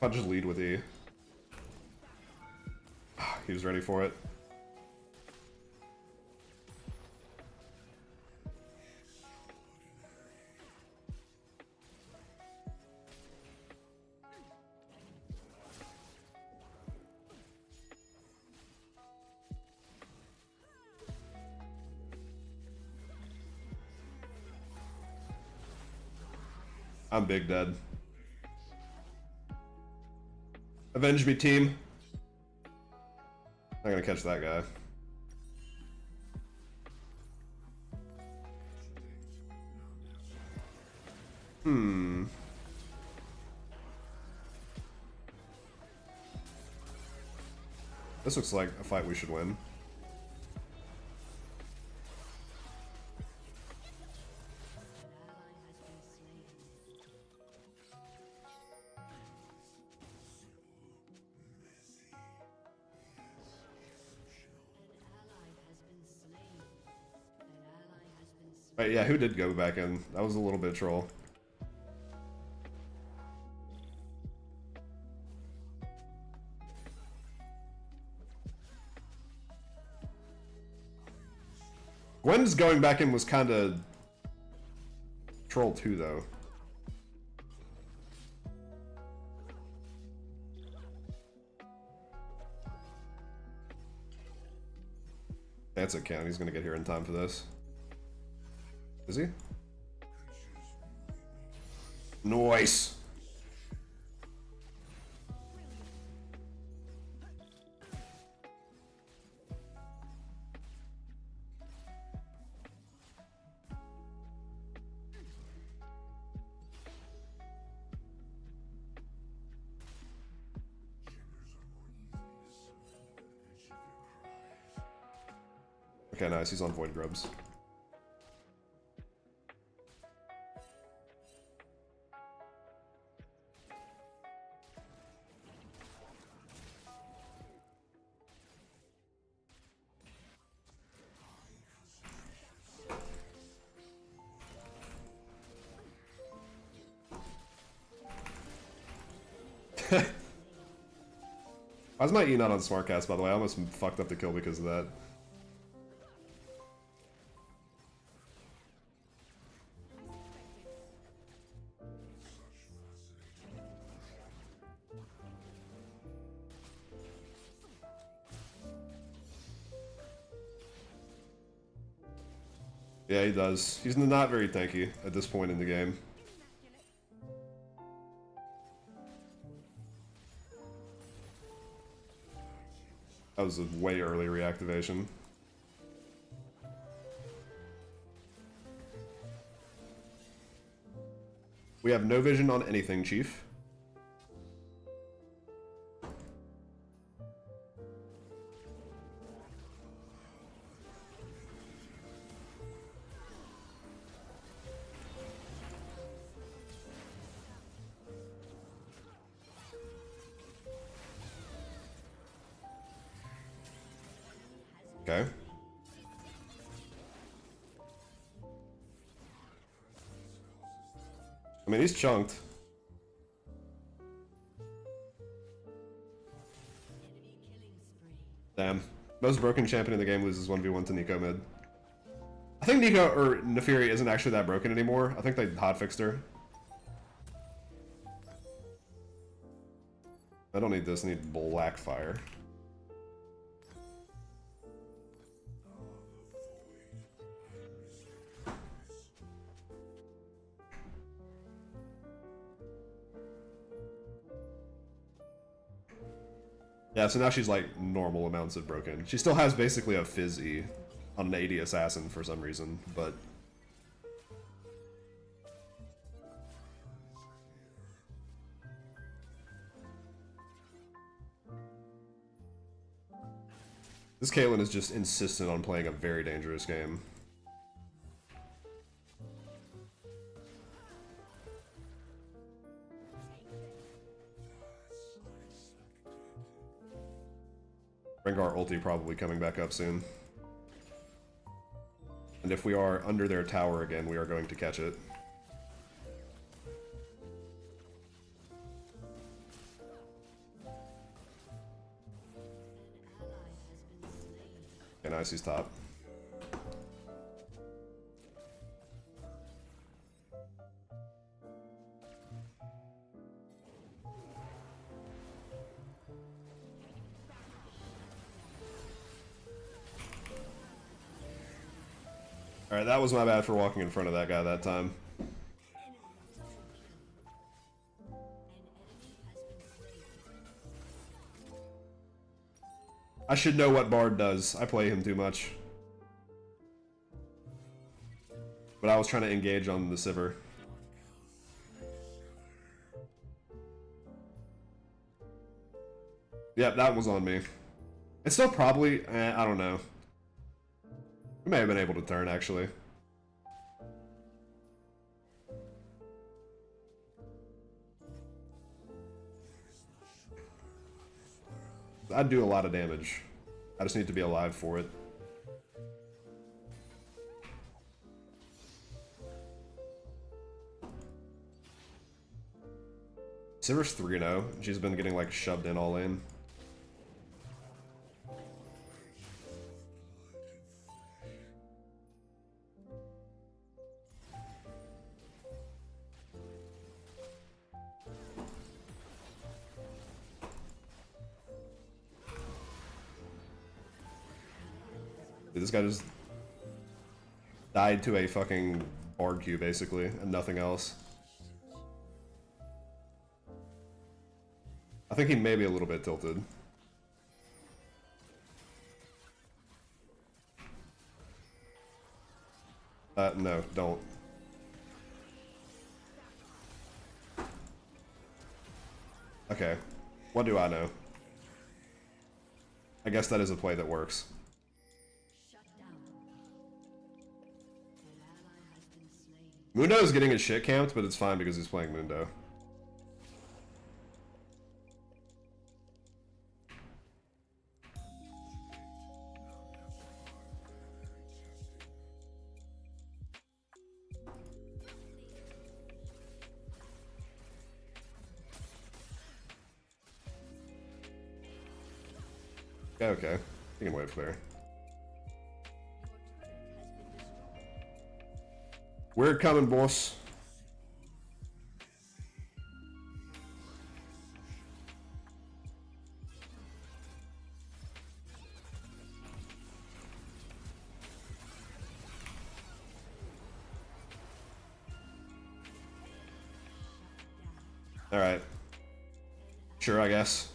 Speaker 1: I'll just lead with E. He was ready for it. I'm big dead. Avenge me, team. Not gonna catch that guy. This looks like a fight we should win. Right, yeah, who did go back in? That was a little bit troll. Gwen's going back in was kind of troll too, though. That's a count. He's gonna get here in time for this. Is he? Nice. Okay, nice. He's on Void Grubs. Why's my E not on Smartcast, by the way? I almost fucked up the kill because of that. Yeah, he does. He's not very tanky at this point in the game. That was a way early reactivation. We have no vision on anything, Chief. Okay. I mean, he's chunked. Damn. Most broken champion in the game loses 1v1 to Nico mid. I think Nico, or Nefiri, isn't actually that broken anymore. I think they hotfixed her. I don't need this, I need black fire. Yeah, so now she's like normal amounts of broken. She still has basically a fizzy on an AD assassin for some reason, but this Caitlyn is just insistent on playing a very dangerous game. Rengar ulti probably coming back up soon. And if we are under their tower again, we are going to catch it. Okay, nice, he's top. Alright, that was my bad for walking in front of that guy that time. I should know what Bard does. I play him too much. But I was trying to engage on the Sivir. Yep, that was on me. It's still probably... I don't know. We may have been able to turn, actually. I'd do a lot of damage. I just need to be alive for it. Sivir's 3-0. She's been getting, like, shoved in all in. This guy just died to a fucking Bard Q, basically, and nothing else. I think he may be a little bit tilted. No, don't. Okay. What do I know? I guess that is a play that works. Mundo is getting his shit camped, but it's fine because he's playing Mundo. Yeah, okay. You can wave clear. We're coming, boss. Alright. Sure, I guess.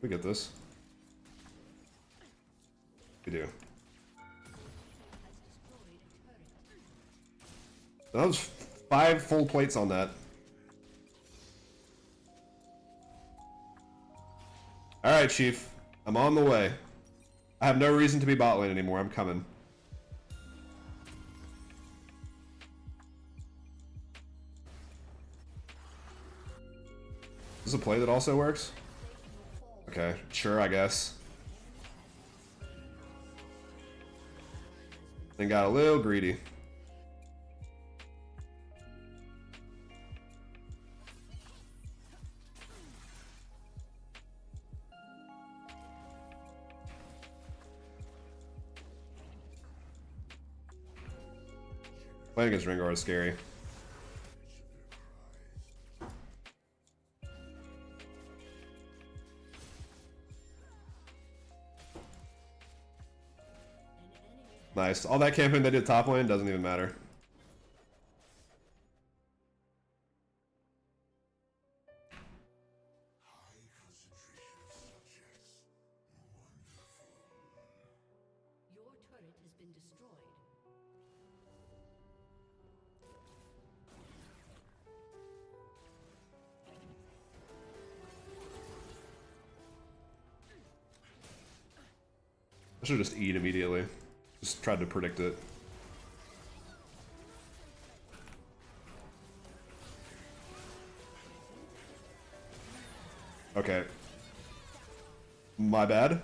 Speaker 1: We get this. We do. That was 5 full plates on that. Alright, Chief. I'm on the way. I have no reason to be bot lane anymore. I'm coming. Is this a play that also works? Okay, sure, I guess. Then got a little greedy. Playing against Rengar is scary. Nice. All that camping they did top lane doesn't even matter.
Speaker 3: Your turret has been destroyed.
Speaker 1: I should just eat immediately. Just tried to predict it. Okay. My bad.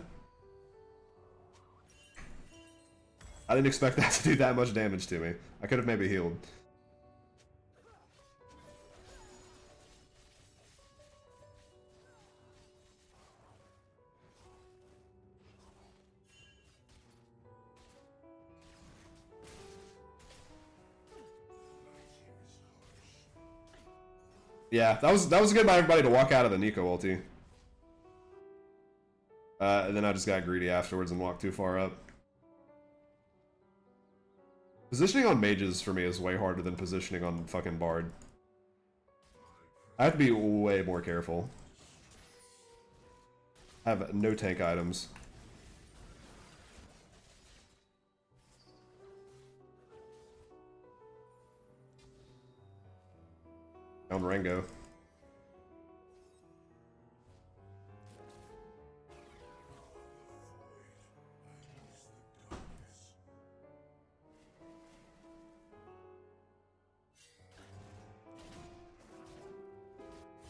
Speaker 1: I didn't expect that to do that much damage to me. I could have maybe healed. Yeah, that was good by everybody to walk out of the Nico ulti. And then I just got greedy afterwards and walked too far up. Positioning on mages for me is way harder than positioning on fucking Bard. I have to be way more careful. I have no tank items. On Rengo.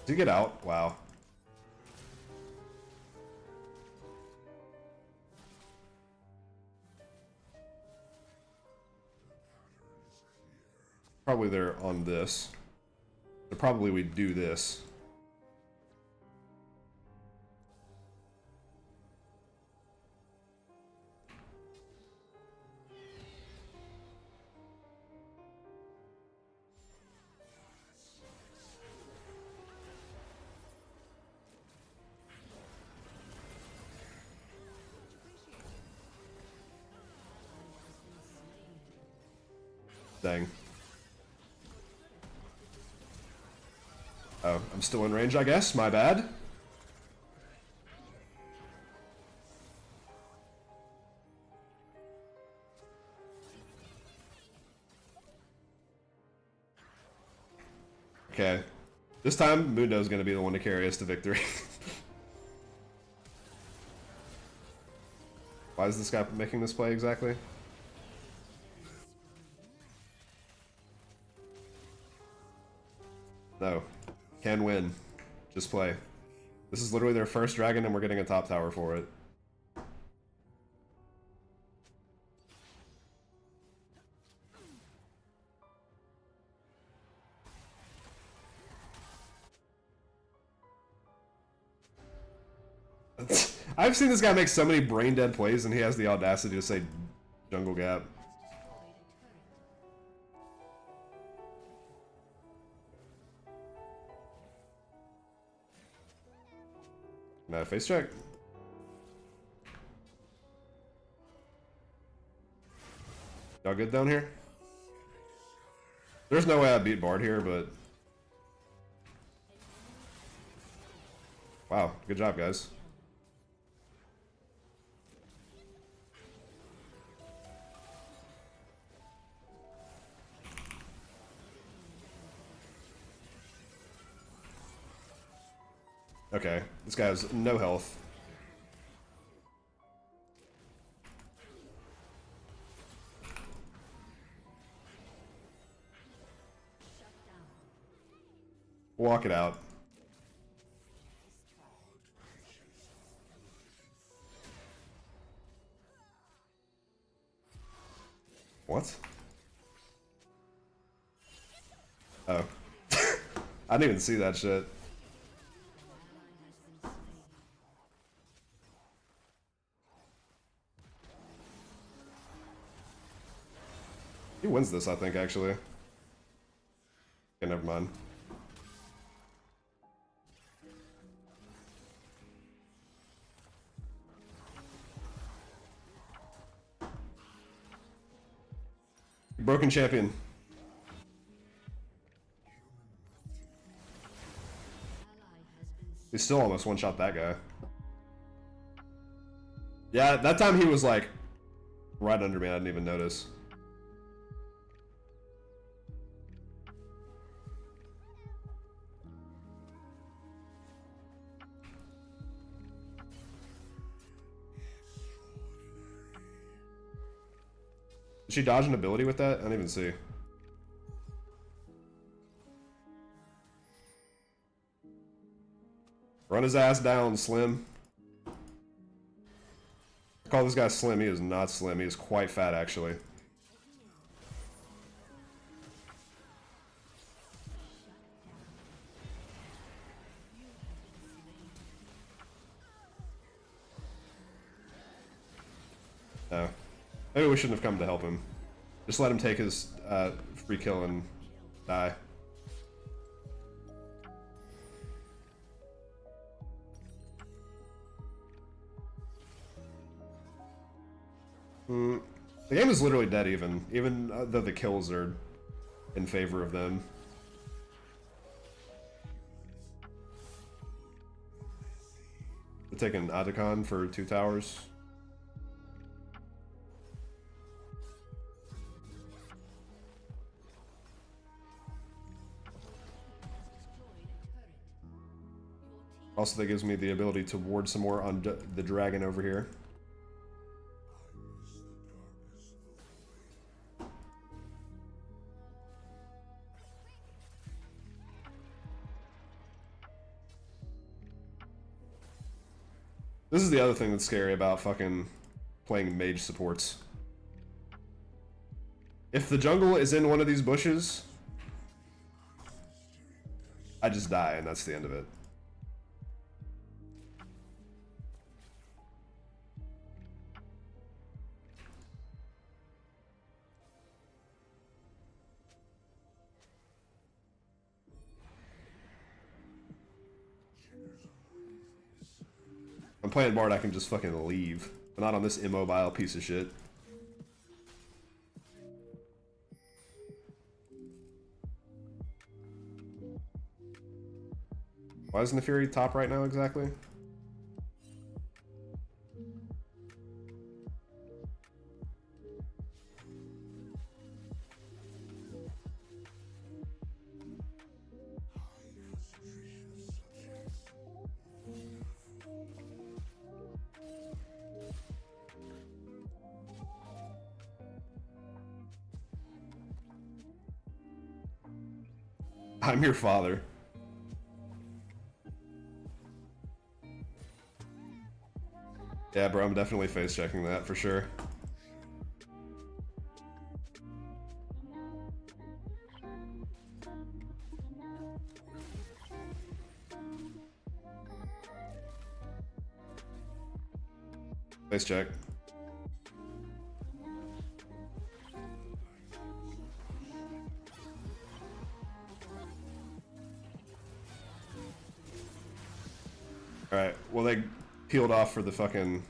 Speaker 1: Did he get out? Wow. Probably they're on this. So probably we do this. Dang. Oh, I'm still in range, I guess. My bad. Okay. This time, Mundo's gonna be the one to carry us to victory. Why is this guy making this play exactly? No. Can win. Just play. This is literally their first dragon and we're getting a top tower for it. I've seen this guy make so many brain dead plays, and he has the audacity to say jungle gap. No, face check. Y'all good down here? There's no way I beat Bard here, but... Wow, good job, guys. Okay, this guy has no health. Walk it out. What? Oh. I didn't even see that shit. He wins this, I think, actually. Okay, never mind. Broken champion. He still almost one-shot that guy. Yeah, that time he was like right under me, I didn't even notice. Did she dodge an ability with that? I didn't even see. Run his ass down, Slim. I call this guy Slim. He is not slim. He is quite fat, actually. No. Maybe we shouldn't have come to help him. Just let him take his free kill and die. The game is literally dead even though the kills are in favor of them. We're taking Adakon for 2 towers. Also, that gives me the ability to ward some more on the dragon over here. This is the other thing that's scary about fucking playing mage supports. If the jungle is in one of these bushes, I just die and that's the end of it. I'm playing Bard, I can just fucking leave. But not on this immobile piece of shit. Why isn't the Fury top right now exactly? I'm your father. Yeah, bro, I'm definitely face checking that for sure. Face check. Alright, well they peeled off for the fucking...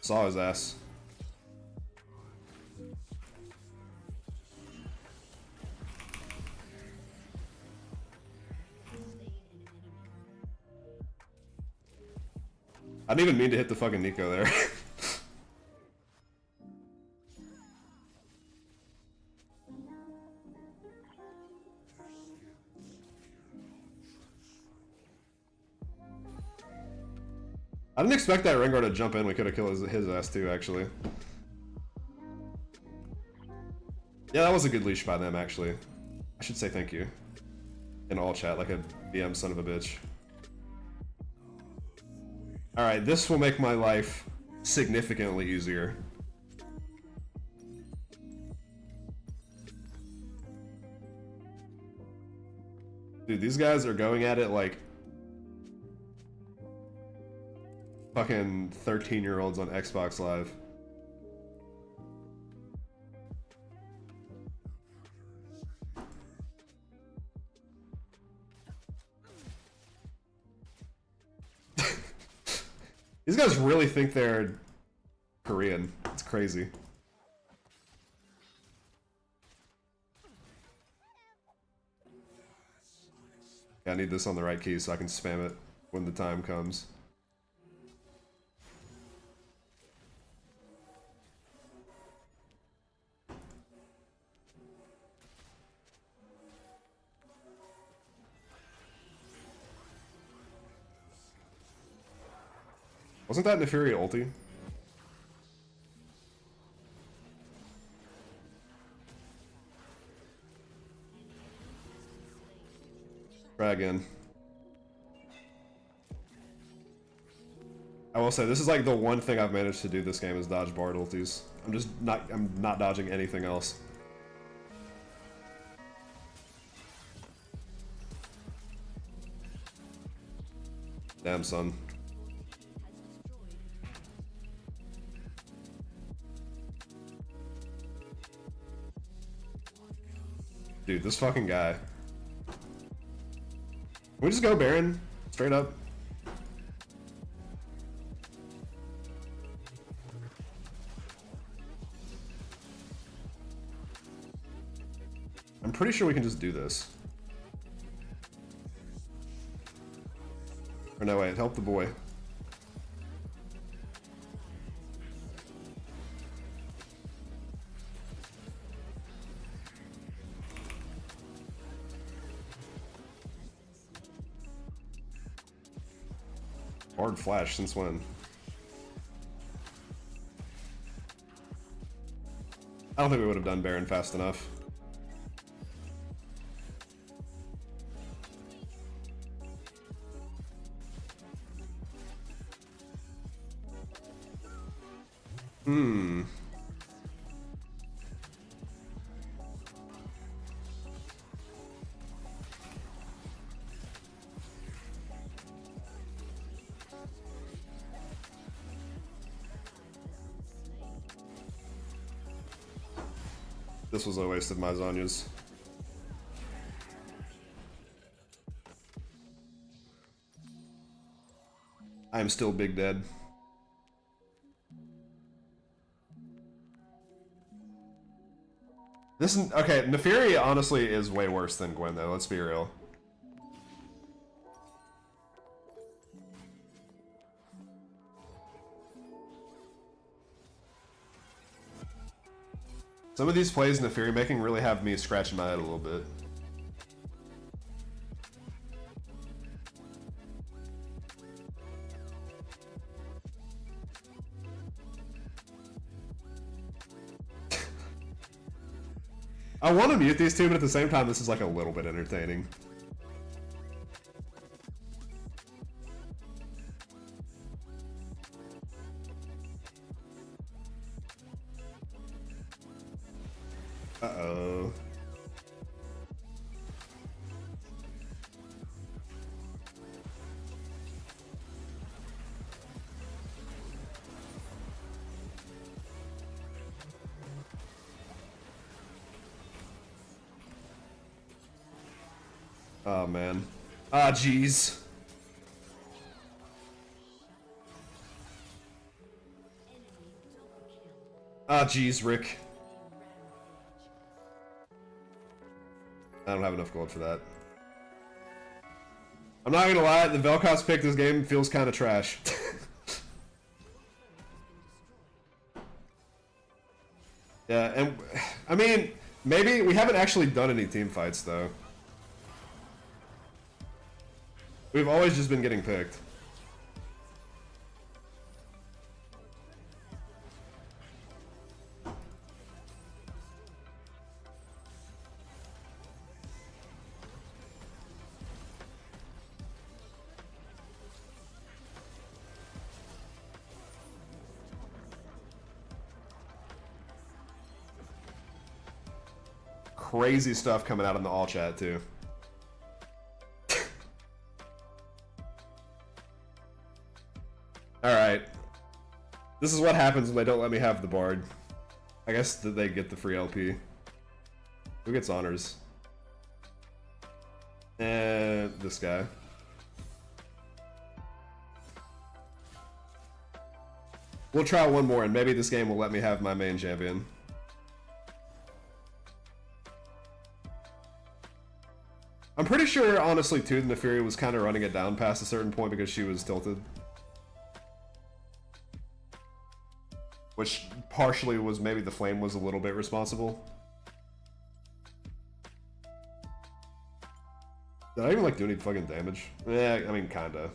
Speaker 1: Saw his ass. I didn't even mean to hit the fucking Nico there. I didn't expect that Rengar to jump in. We could have killed his ass too, actually. Yeah, that was a good leash by them, actually. I should say thank you. In all chat, like a BM son of a bitch. Alright, this will make my life significantly easier. Dude, these guys are going at it like fucking 13-year-olds on Xbox Live. These guys really think they're Korean. It's crazy. Yeah, I need this on the right key so I can spam it when the time comes. Wasn't that Neferi ulti? Try again. I will say, this is like the one thing I've managed to do this game is dodge Bard ultis. I'm not dodging anything else. Damn, son. Dude, this fucking guy. Can we just go Baron? Straight up? I'm pretty sure we can just do this. Or no, wait, help the boy. Hard flash since when? I don't think we would have done Baron fast enough. This was a waste of my Zhonya's. I am still big dead. This okay, Neferi honestly is way worse than Gwen though, let's be real. Some of these plays Neferi making really have me scratching my head a little bit. I want to mute these two, but at the same time, this is like a little bit entertaining. Uh-oh. Oh man. Ah, jeez. Ah, jeez, Rick. I don't have enough gold for that. I'm not gonna lie, the Vel'Koz pick this game feels kind of trash. Yeah, and I mean, maybe we haven't actually done any team fights though. We've always just been getting picked. Crazy stuff coming out in the all chat too. Alright. This is what happens when they don't let me have the Bard. I guess that they get the free LP. Who gets honors? And this guy. We'll try one more and maybe this game will let me have my main champion. I'm pretty sure, honestly, Tooth and the Fury was kind of running it down past a certain point because she was tilted. Which partially was maybe the flame was a little bit responsible. Did I even like do any fucking damage? Yeah, I mean kinda.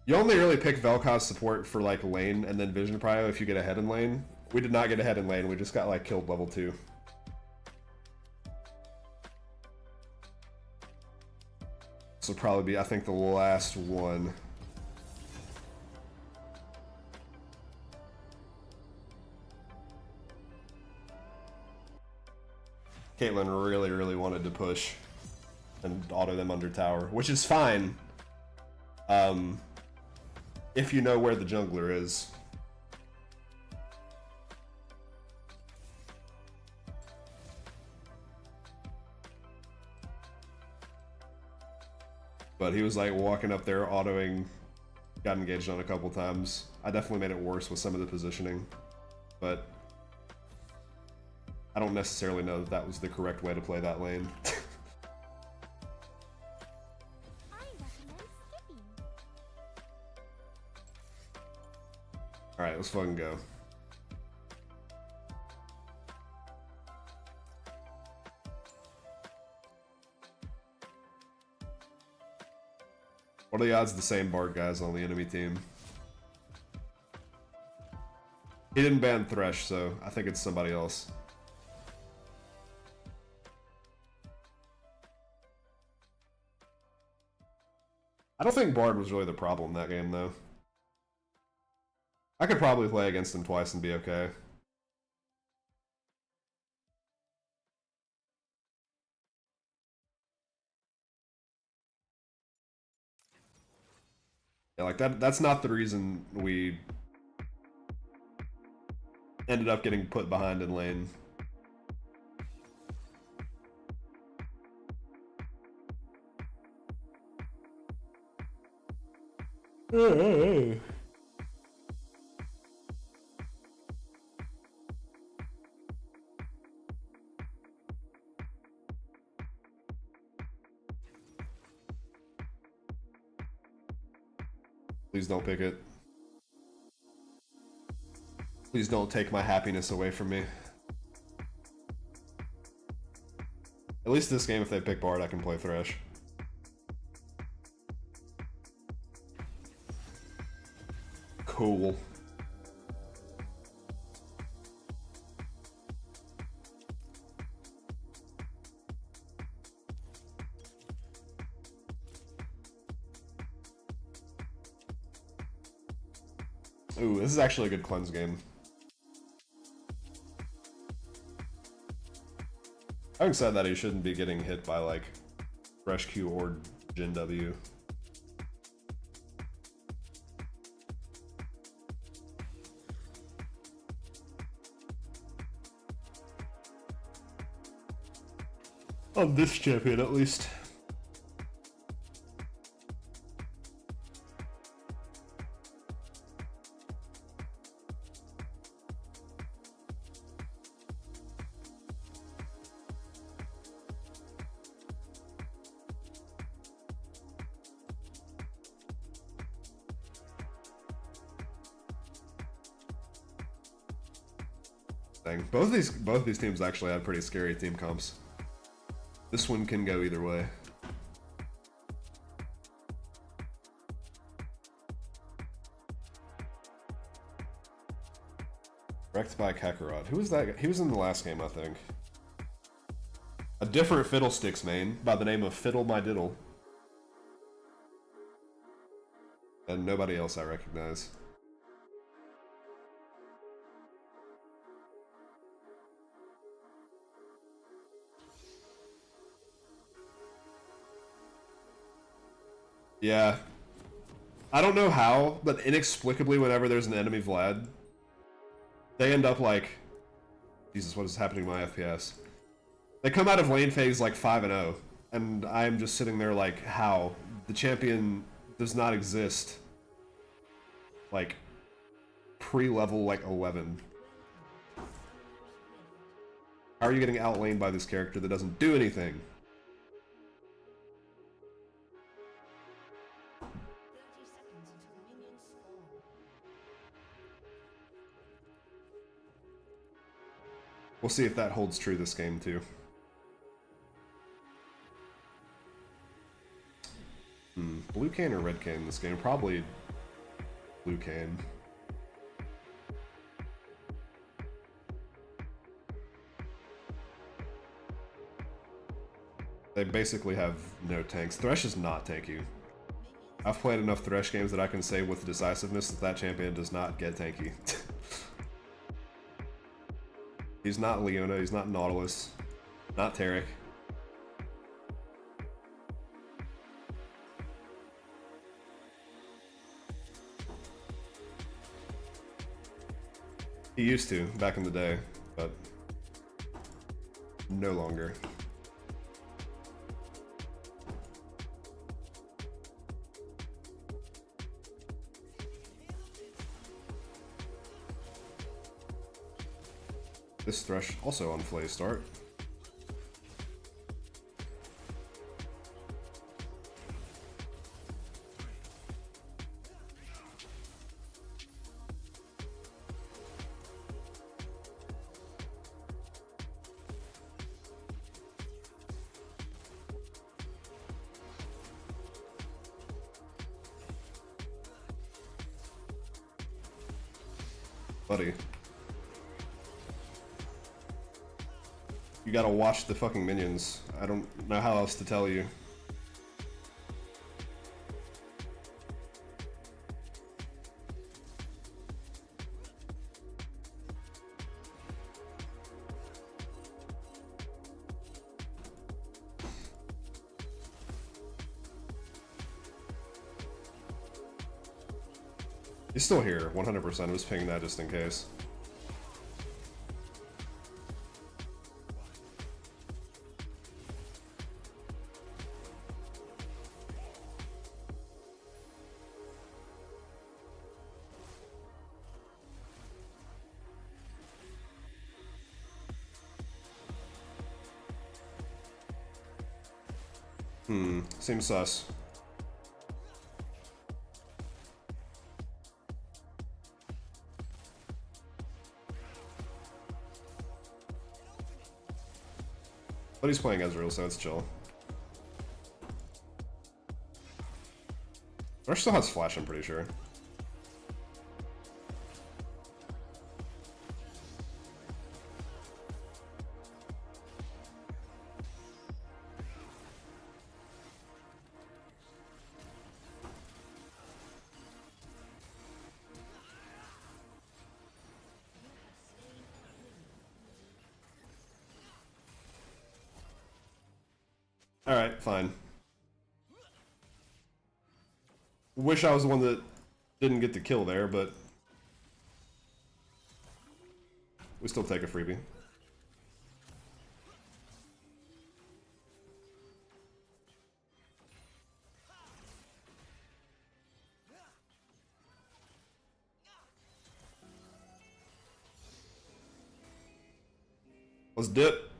Speaker 1: You only really pick Vel'Koz support for like lane and then Vision Prio if you get ahead in lane. We did not get ahead in lane, we just got like killed level 2. This will probably be, I think, the last one. Caitlyn really wanted to push and auto them under tower, which is fine. If you know where the jungler is. But he was like walking up there, autoing, got engaged on a couple times. I definitely made it worse with some of the positioning, but I don't necessarily know that that was the correct way to play that lane.
Speaker 2: I recommend skipping.
Speaker 1: Alright, let's fucking go. What are the odds the same Bard guys on the enemy team? He didn't ban Thresh, so I think it's somebody else. I don't think Bard was really the problem that game, though. I could probably play against him twice and be okay. Yeah, like that's not the reason we ended up getting put behind in lane. Please don't pick it. Please don't take my happiness away from me. At least this game, if they pick Bard, I can play Thresh. Cool. Ooh, this is actually a good cleanse game. Having said that, he shouldn't be getting hit by like Fresh Q or Jin W. On this champion, at least. Dang. Both of these teams actually have pretty scary team comps. This one can go either way. Wrecked by Kakarot. Who was that? He was in the last game, I think. A different Fiddlesticks main by the name of Fiddle My Diddle. And nobody else I recognize. Yeah. I don't know how, but inexplicably whenever there's an enemy Vlad, they end up like... Jesus, what is happening to my FPS? They come out of lane phase like 5-0, and I'm just sitting there like, how? The champion does not exist. Like, pre-level like 11. How are you getting outlaned by this character that doesn't do anything?
Speaker 3: 30 seconds until minions spawn.
Speaker 1: We'll see if that holds true this game too. Blue can or red can in this game? Probably blue can. They basically have no tanks. Thresh is not tanky. I've played enough Thresh games that I can say with decisiveness that that champion does not get tanky. He's not Leona, he's not Nautilus, not Taric. He used to, back in the day, but no longer. This Thresh also on Flay start. Buddy. You gotta watch the fucking minions. I don't know how else to tell you. He's still here, 100%. I was pinging that just in case. Seems sus. But he's playing Ezreal, so it's chill. Rush still has flash, I'm pretty sure. Alright, fine. Wish I was the one that didn't get the kill there, but we still take a freebie. Let's do it.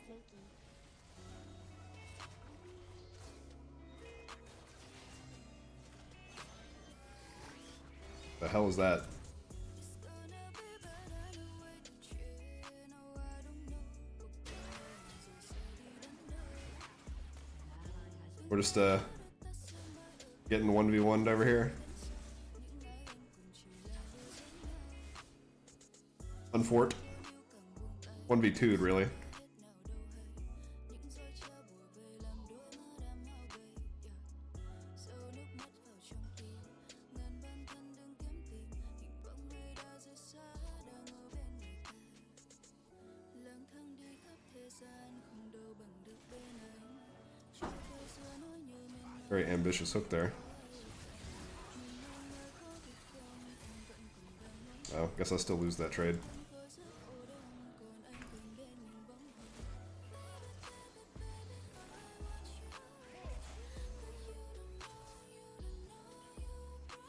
Speaker 2: Slinky.
Speaker 1: The hell is that? We're just getting 1v1'd over here. Unfort. 1v2'd really. Very ambitious hook there. Oh, guess I still lose that trade.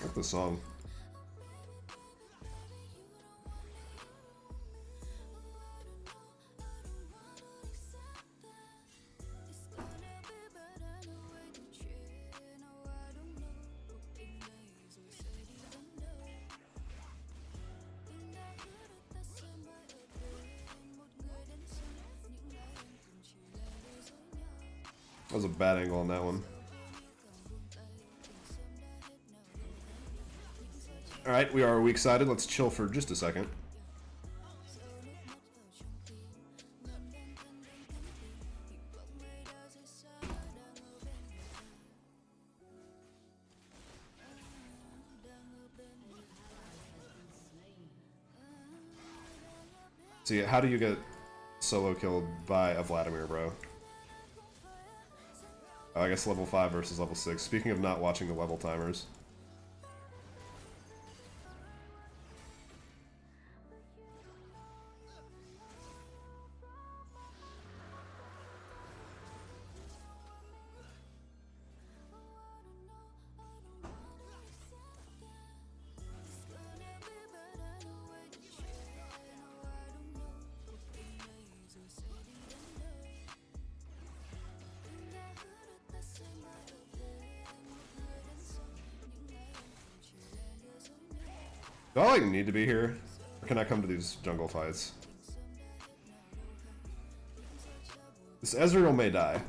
Speaker 1: Like the song. That was a bad angle on that one. Alright, we are weak sided. Let's chill for just a second. See, how do you get solo killed by a Vladimir, bro? Oh, I guess level 5 versus level 6. Speaking of not watching the level timers. Do I like need to be here? Or can I come to these jungle fights? This Ezreal may die.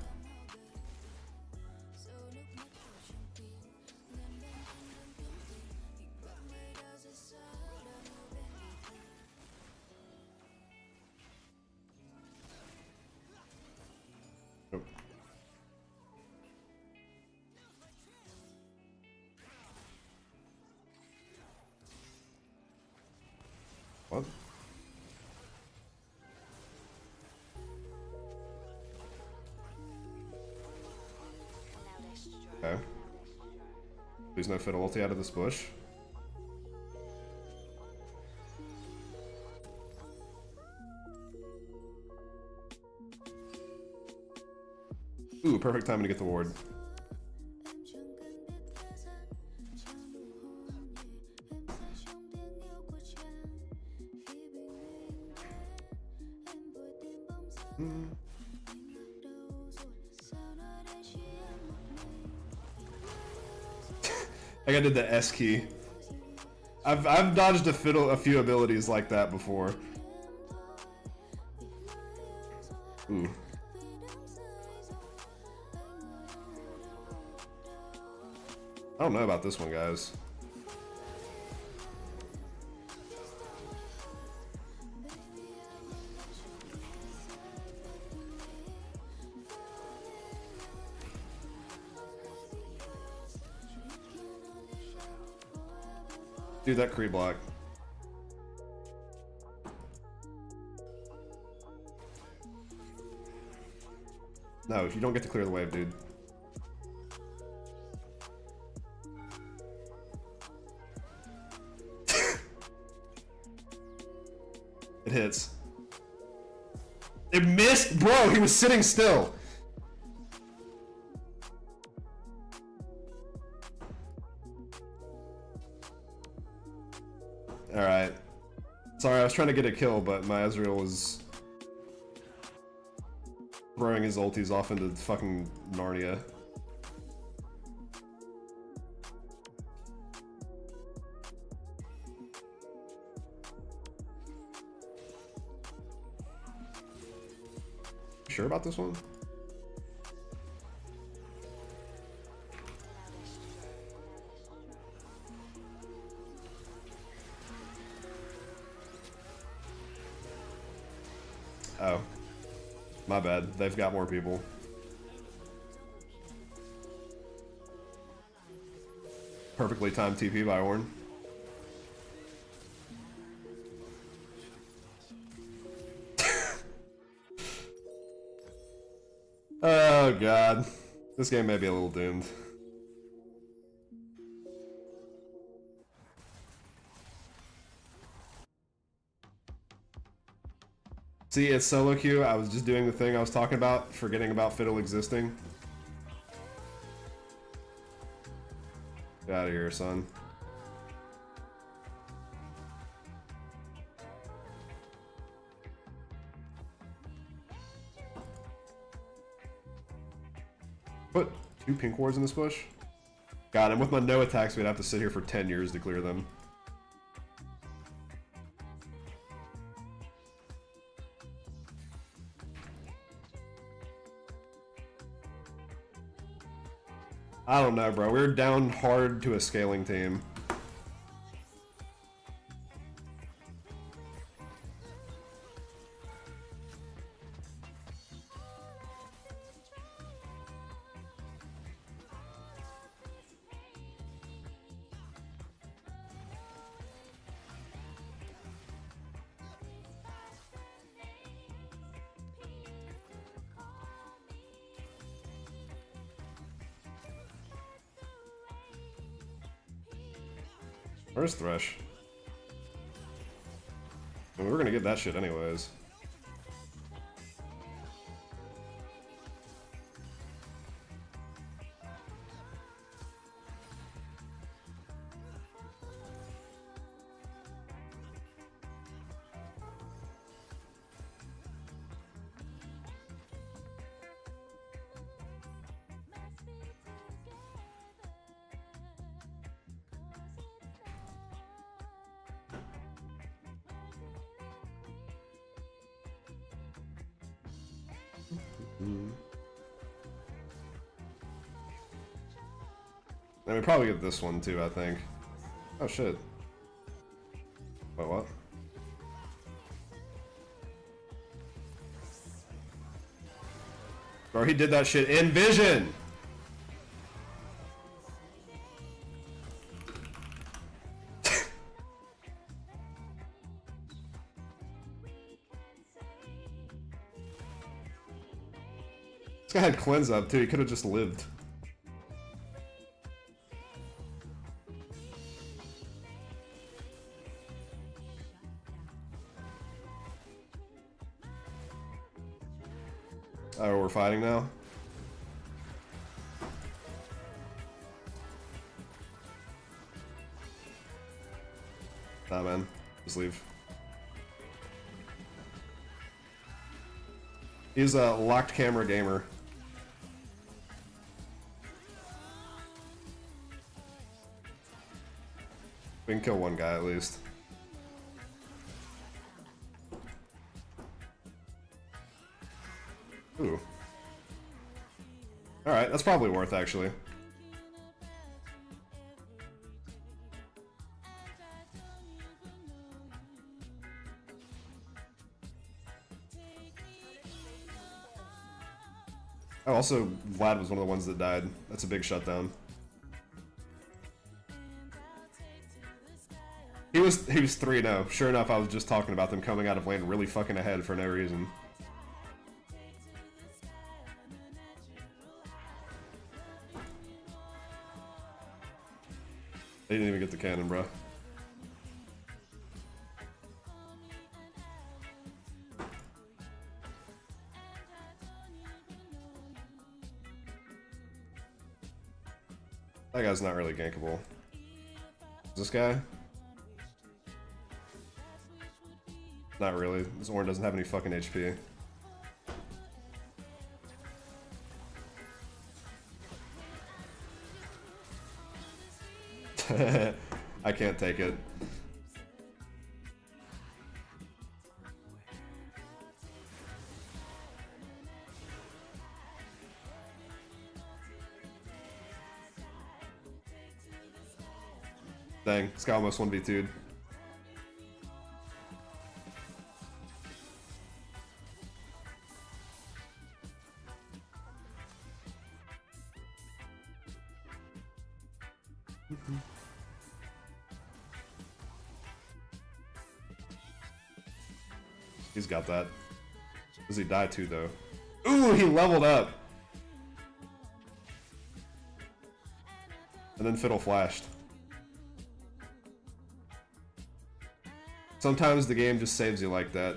Speaker 1: Nope. What? Okay. Please no fit ulti out of this bush. Ooh, perfect timing to get the ward. Like I did the S key. I've dodged a few abilities like that before. Ooh. I don't know about this one, guys. Dude, that creep block. No, you don't get to clear the wave, dude. It hits. It missed? Bro, he was sitting still. Alright. Sorry, I was trying to get a kill, but my Ezreal was throwing his ultis off into fucking Narnia. Sure about this one? Oh. My bad. They've got more people. Perfectly timed TP by Ornn. Oh god. This game may be a little doomed. See, it's solo queue. I was just doing the thing I was talking about, forgetting about Fiddle existing. Get out of here, son. Put 2 pink wards in this bush? God, and with my no attacks, we'd have to sit here for 10 years to clear them. I don't know, bro. We're down hard to a scaling team. Where's Thresh? I mean, we're gonna get that shit anyways. And we probably get this one too, I think. Oh shit. Wait, what? Bro, he did that shit in vision! This guy had cleanse up too, he could have just lived. Oh, we're fighting now? Nah, man. Just leave. He's a locked camera gamer. We can kill one guy at least. Ooh. Alright, that's probably worth actually. Oh, also, Vlad was one of the ones that died. That's a big shutdown. He was 3-0. Sure enough, I was just talking about them coming out of lane really fucking ahead for no reason. They didn't even get the cannon, bro. That guy's not really gankable. Is this guy? Not really. This Ornn doesn't have any fucking HP. I can't take it. Dang, this guy almost 1v2'd. He's got that. Does he die too, though? Ooh, he leveled up! And then Fiddle flashed. Sometimes the game just saves you like that.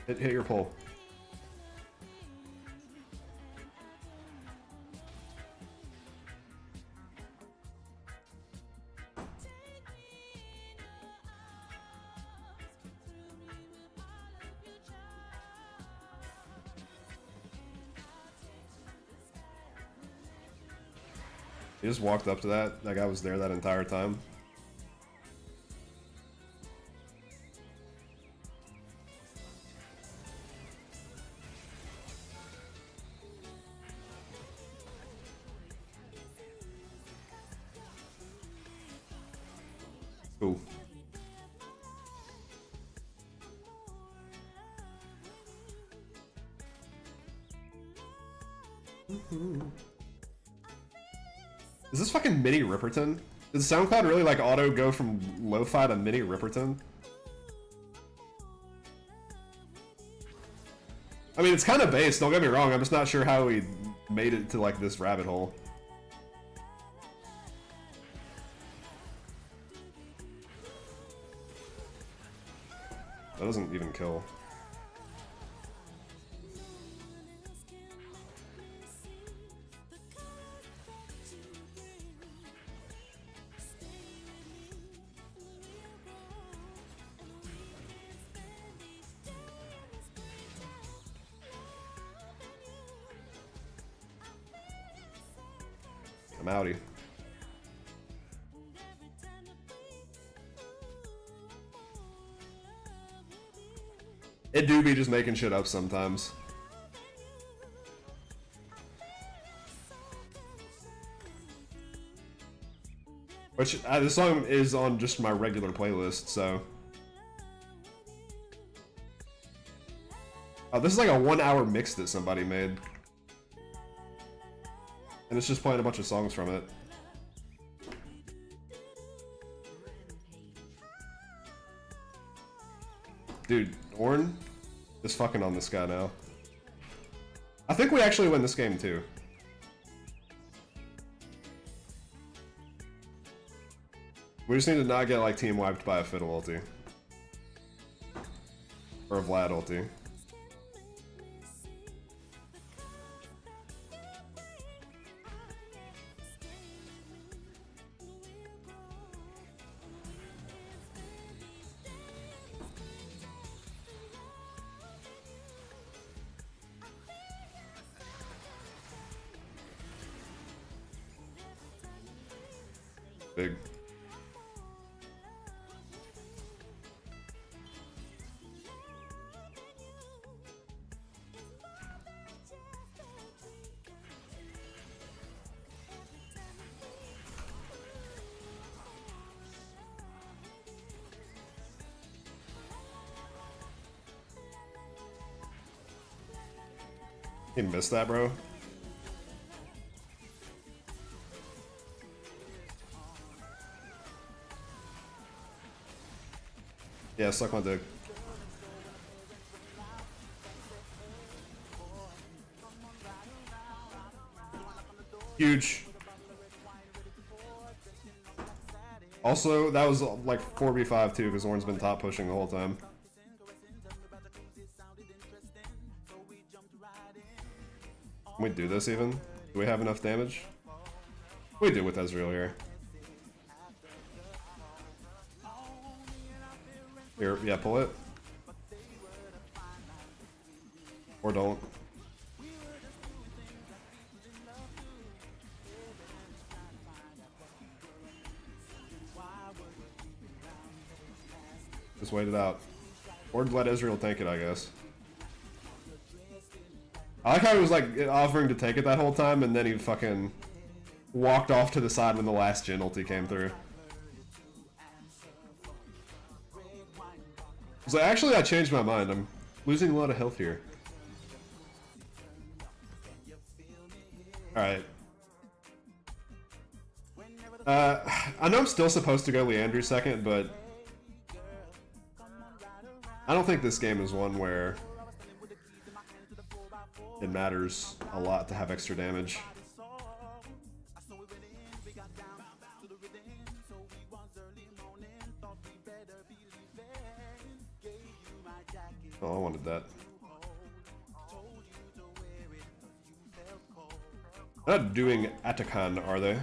Speaker 1: Hit your pole. He just walked up to that. That guy was there that entire time. Cool. Is this fucking Mini Ripperton? Does SoundCloud really like auto go from lo-fi to Mini Ripperton? I mean, it's kind of based, don't get me wrong, I'm just not sure how he made it to like this rabbit hole. That doesn't even kill. I'm outie. It do be just making shit up sometimes. Which, this song is on just my regular playlist, so... Oh, this is like a 1-hour mix that somebody made. And it's just playing a bunch of songs from it. Dude, Ornn is fucking on this guy now. I think we actually win this game too. We just need to not get like team wiped by a Fiddle ulti. Or a Vlad ulti. Big. You missed that, bro. Yeah, suck my dick. Huge. Also, that was like 4v5 too, because Ornn's been top pushing the whole time. Can we do this even? Do we have enough damage? We do with Ezreal here. Here, yeah, pull it. Or don't. Just wait it out. Or let Israel take it, I guess. I like how he was like offering to take it that whole time, and then he fucking walked off to the side when the last gen ulti came through. So actually, I changed my mind. I'm losing a lot of health here. Alright. I know I'm still supposed to go Leandru second, but I don't think this game is one where it matters a lot to have extra damage. Oh, I wanted that. They're not doing Atakan, are they?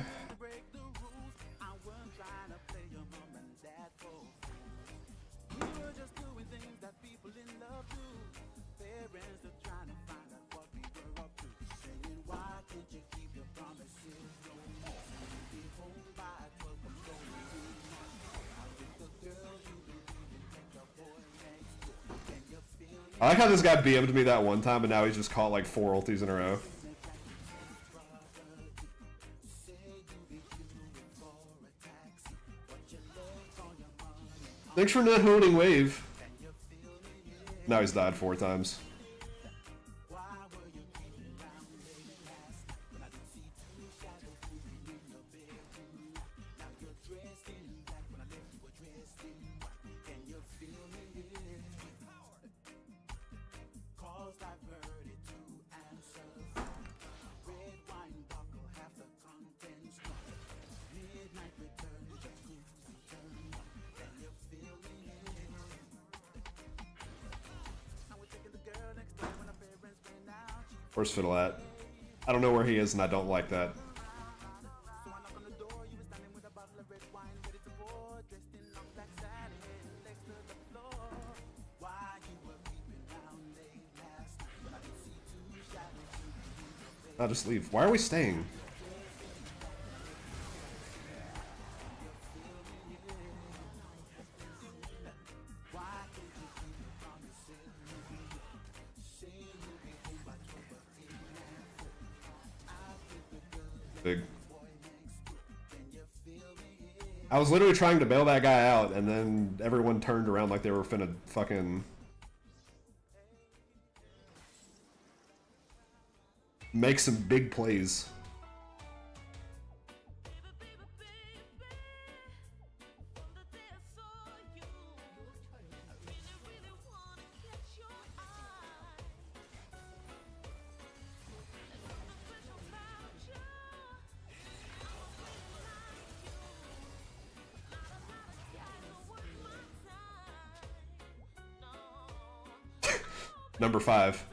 Speaker 1: I like how this guy BM'd me that one time, and now he's just caught like 4 ultis in a row. Thanks for not holding wave. Now he's died 4 times. Where's Fiddle at? I don't know where he is, and I don't like that. I'll just leave. Why are we staying? Big. I was literally trying to bail that guy out, and then everyone turned around like they were finna fucking make some big plays. Number 5.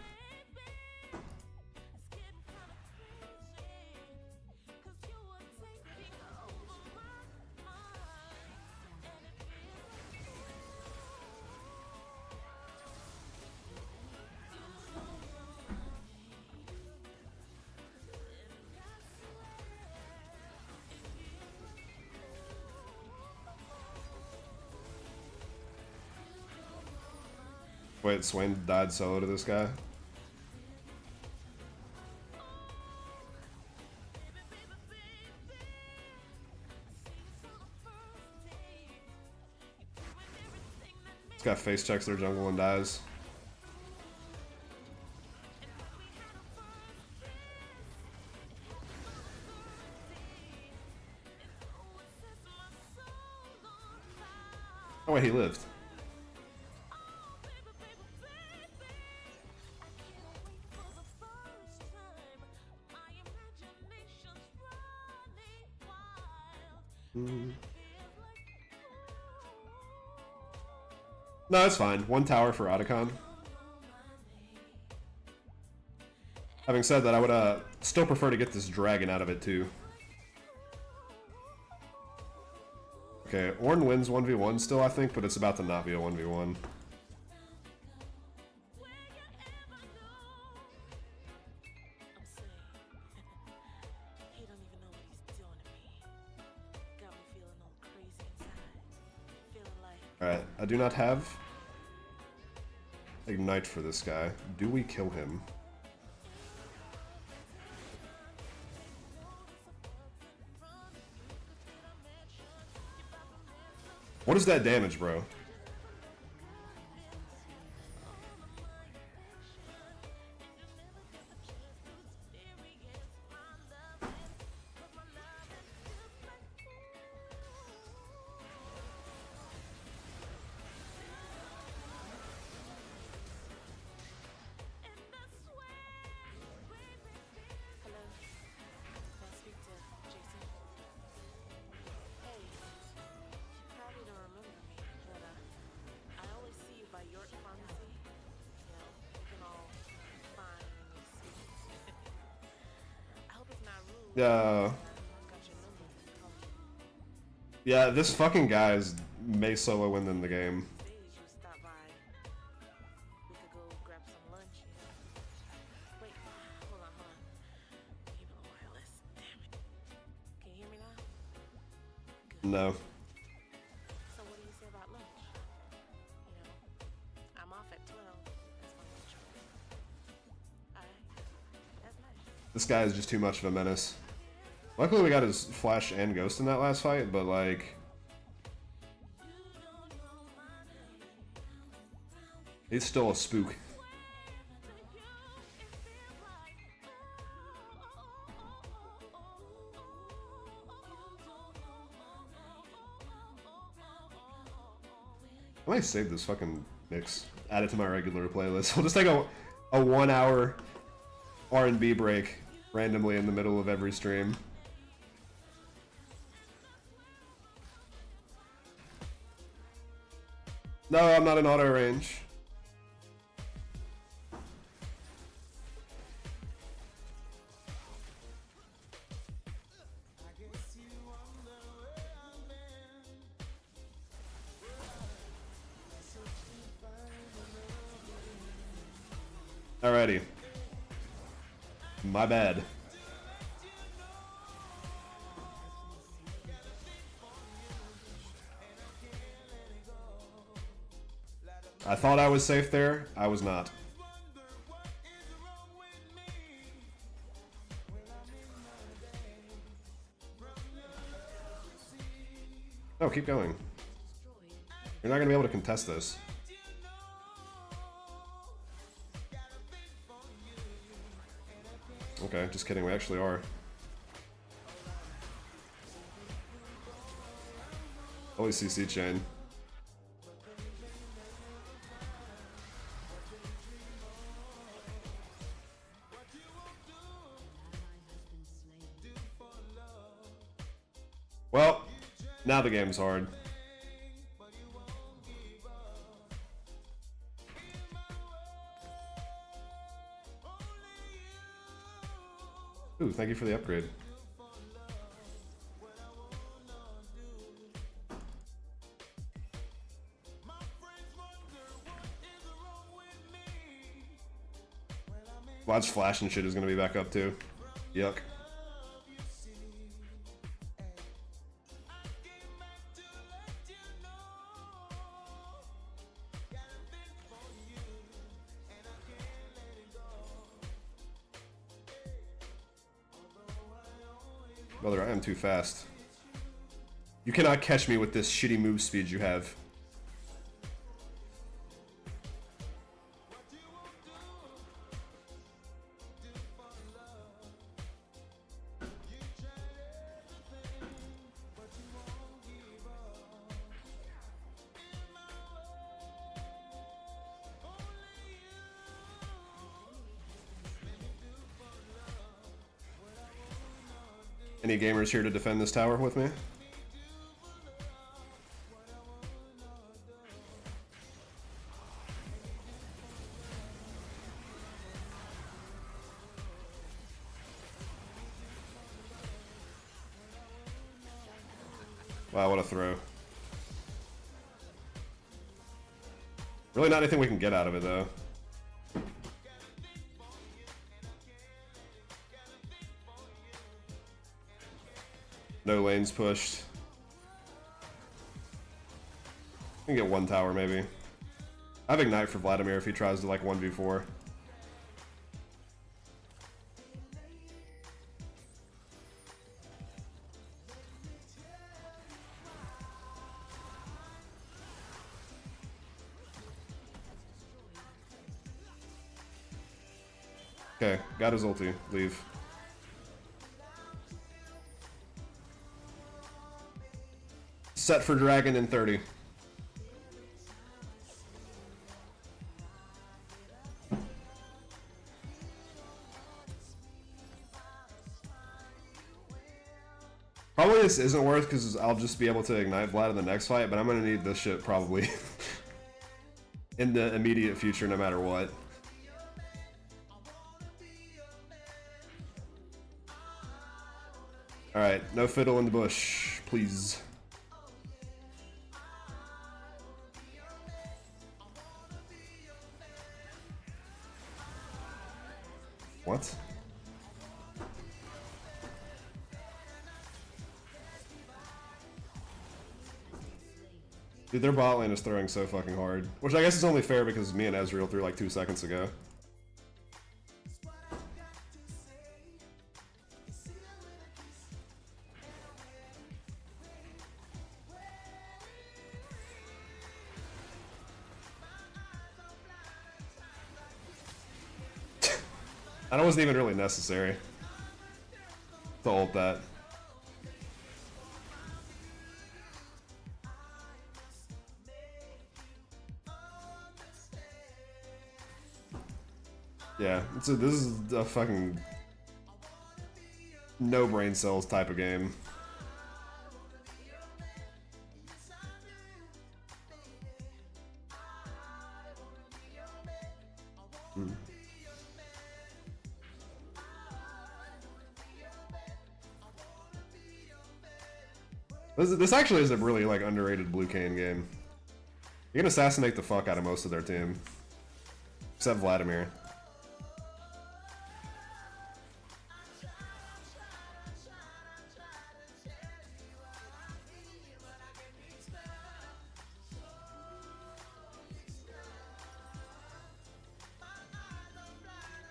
Speaker 1: Wait, Swain died solo to this guy? This guy face checks their jungle and dies. Oh wait, he lived. No, it's fine. 1 tower for Otacon. Having said that, I would still prefer to get this dragon out of it too. Okay, Ornn wins 1v1 still, I think, but it's about to not be a 1v1. Alright, I do not have Ignite for this guy. Do we kill him? What is that damage, bro? Yeah. Yeah, this fucking guy is may solo win in the game. No.
Speaker 4: So what do you say about lunch? You know, I'm off at 12. That's my lunch break. Alright. That's nice.
Speaker 1: This guy is just too much of a menace. Luckily we got his flash and ghost in that last fight, but like... he's still a spook. I might save this fucking mix. Add it to my regular playlist. We'll just take a 1 hour R&B break randomly in the middle of every stream. No, I'm not in auto range. Alrighty. My bad. I thought I was safe there. I was not. Oh, keep going. You're not gonna be able to contest this. Okay, just kidding, we actually are. Holy CC chain. Well, now the game's hard. Ooh, thank you for the upgrade. Watch flash and shit is gonna be back up too. Yuck. Brother, I am too fast. You cannot catch me with this shitty move speed you have. Any gamers here to defend this tower with me? Wow, what a throw. Really not anything we can get out of it, though. No lanes pushed. I can get one tower, maybe. I have Ignite for Vladimir if he tries to, like, 1v4. Okay, got his ulti. Leave. Set for Dragon in 30. Probably this isn't worth because I'll just be able to ignite Vlad in the next fight, but I'm gonna need this shit probably in the immediate future no matter what. Alright, no fiddle in the bush, please. What? Dude, their bot lane is throwing so fucking hard. Which I guess is only fair because me and Ezreal threw like 2 seconds ago. That wasn't even really necessary to ult that. Yeah, this is a fucking no brain cells type of game. This actually is a really like underrated Blue Cane game. You can assassinate the fuck out of most of their team, except Vladimir.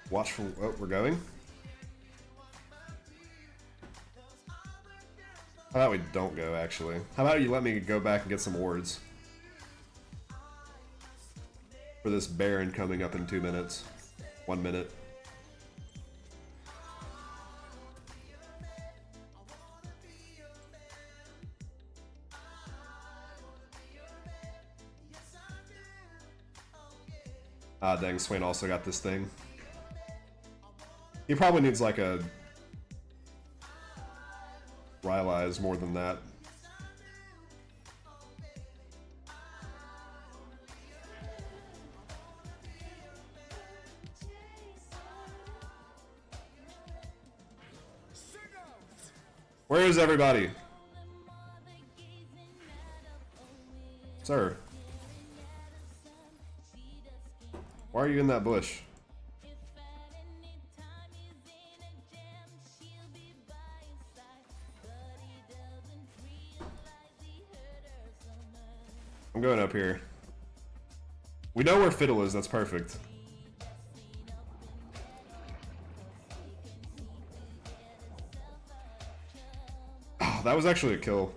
Speaker 1: Watch for. Oh, we're going. How about we don't go, actually? How about you let me go back and get some wards? For this Baron coming up in 2 minutes. 1 minute. Ah, dang, Swain also got this thing. He probably needs like a Rylai's more than that. Where is everybody? Sir. Why are you in that bush? I'm going up here. We know where Fiddle is, that's perfect. Oh, that was actually a kill.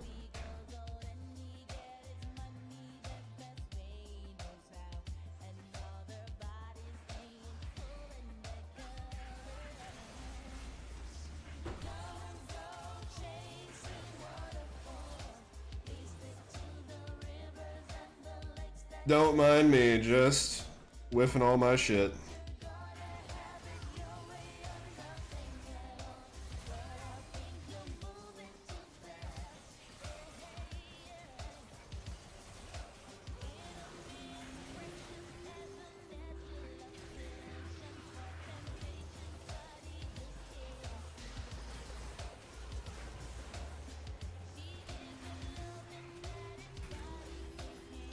Speaker 1: Don't mind me, just whiffing all my shit.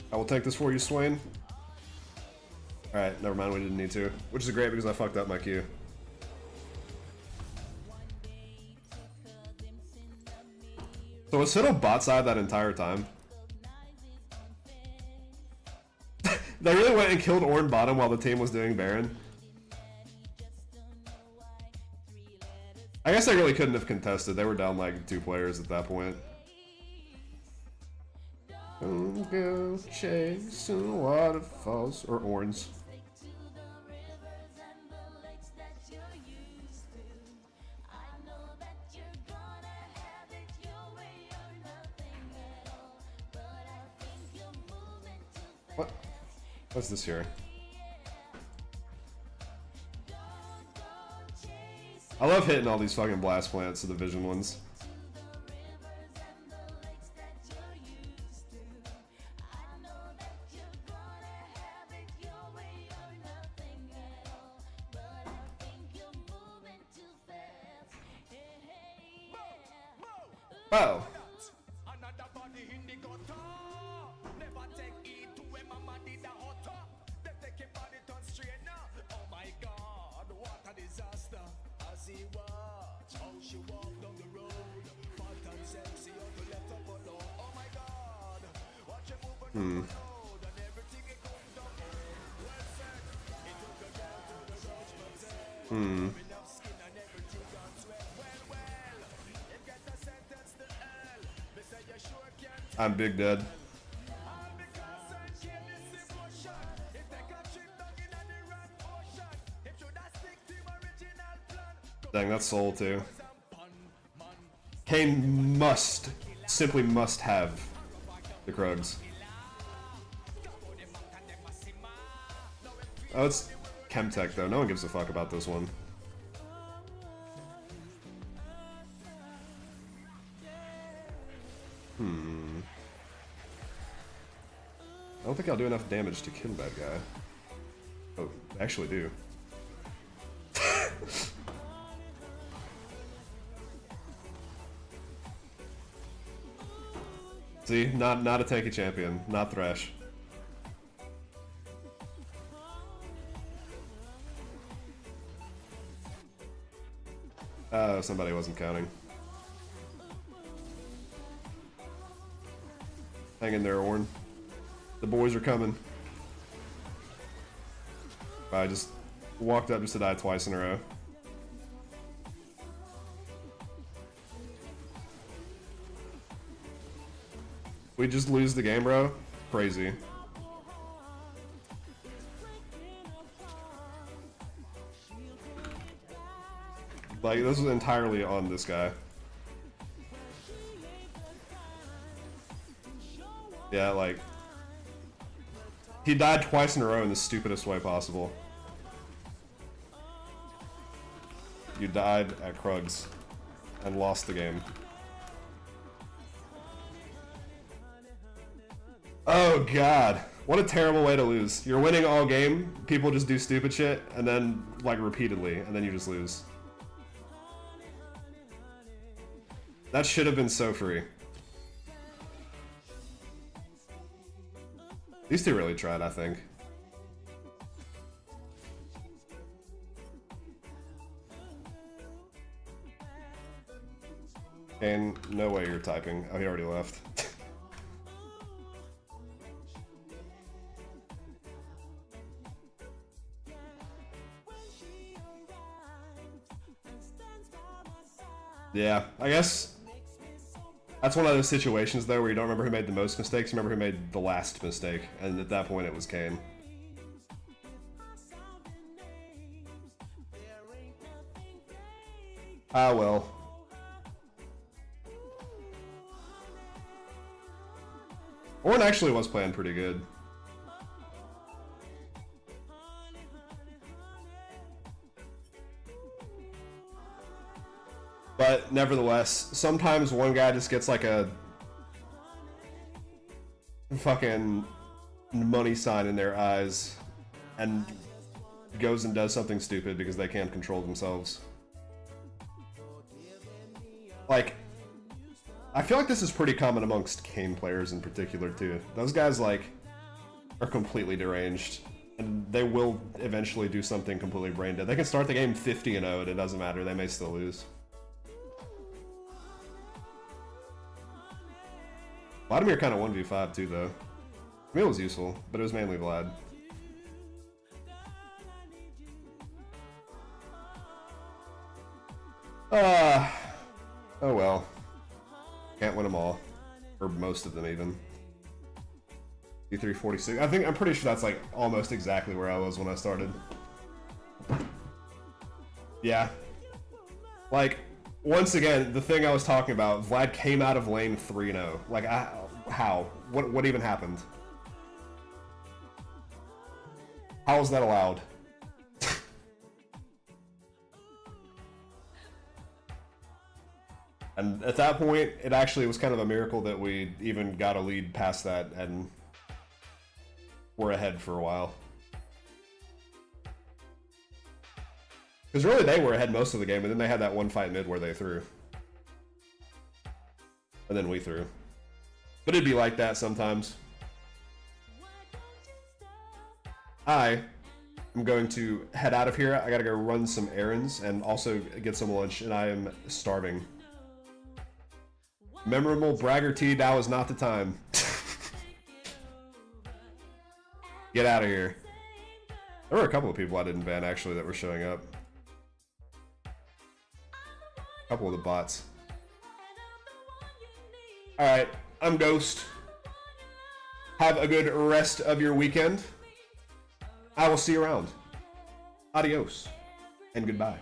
Speaker 1: I will take this for you, Swain. Alright, never mind, we didn't need to. Which is great because I fucked up my Q. So was Fiddle bot side that entire time? They really went and killed Ornn bottom while the team was doing Baron? I guess they really couldn't have contested. They were down like 2 players at that point. Don't go chasing waterfalls. Or Ornns. What? What's this here? I love hitting all these fucking blast plants, the vision ones. Oh. I'm Big Dead. Dang, that's Soul too. Kane must, simply must have the Krugs. Oh, it's Chemtech though. No one gives a fuck about this one. I don't think I'll do enough damage to kill that guy. Oh, I actually do. See, not a tanky champion, not Thresh. Oh, somebody wasn't counting. Hang in there, Ornn. The boys are coming. I just walked up just to die twice in a row. We just lose the game, bro? Crazy. Like, this was entirely on this guy. Yeah, like... He died twice in a row in the stupidest way possible. You died at Krugs and lost the game. Oh god. What a terrible way to lose. You're winning all game, people just do stupid shit, and then, like, repeatedly, and then you just lose. That should have been so free. These two really tried, I think. And no way you're typing. Oh, he already left. Yeah, I guess that's one of those situations though where you don't remember who made the most mistakes, you remember who made the last mistake, and at that point it was Kane. Ah well. Ornn actually was playing pretty good. But nevertheless, sometimes one guy just gets like a fucking money sign in their eyes and goes and does something stupid because they can't control themselves. Like, I feel like this is pretty common amongst Kane players in particular too. Those guys like are completely deranged. And they will eventually do something completely brain dead. They can start the game 50-0 and it doesn't matter. They may still lose. Vladimir kind of 1v5 too, though. I mean, it was useful, but it was mainly Vlad. Oh well. Can't win them all. Or most of them, even. D346. I'm pretty sure that's like almost exactly where I was when I started. Yeah. Like, once again, the thing I was talking about, Vlad came out of lane 3-0. Like, how? What even happened? How is that allowed? And at that point, it actually was kind of a miracle that we even got a lead past that, and we're ahead for a while. Because really, they were ahead most of the game, and then they had that one fight mid where they threw. And then we threw. But it'd be like that sometimes. I am going to head out of here. I gotta go run some errands and also get some lunch, and I am starving. Memorable braggarty, now is not the time. Get out of here. There were a couple of people I didn't ban, actually, that were showing up. A couple of the bots. Alright, I'm Ghost. Have a good rest of your weekend. I will see you around. Adios, and goodbye.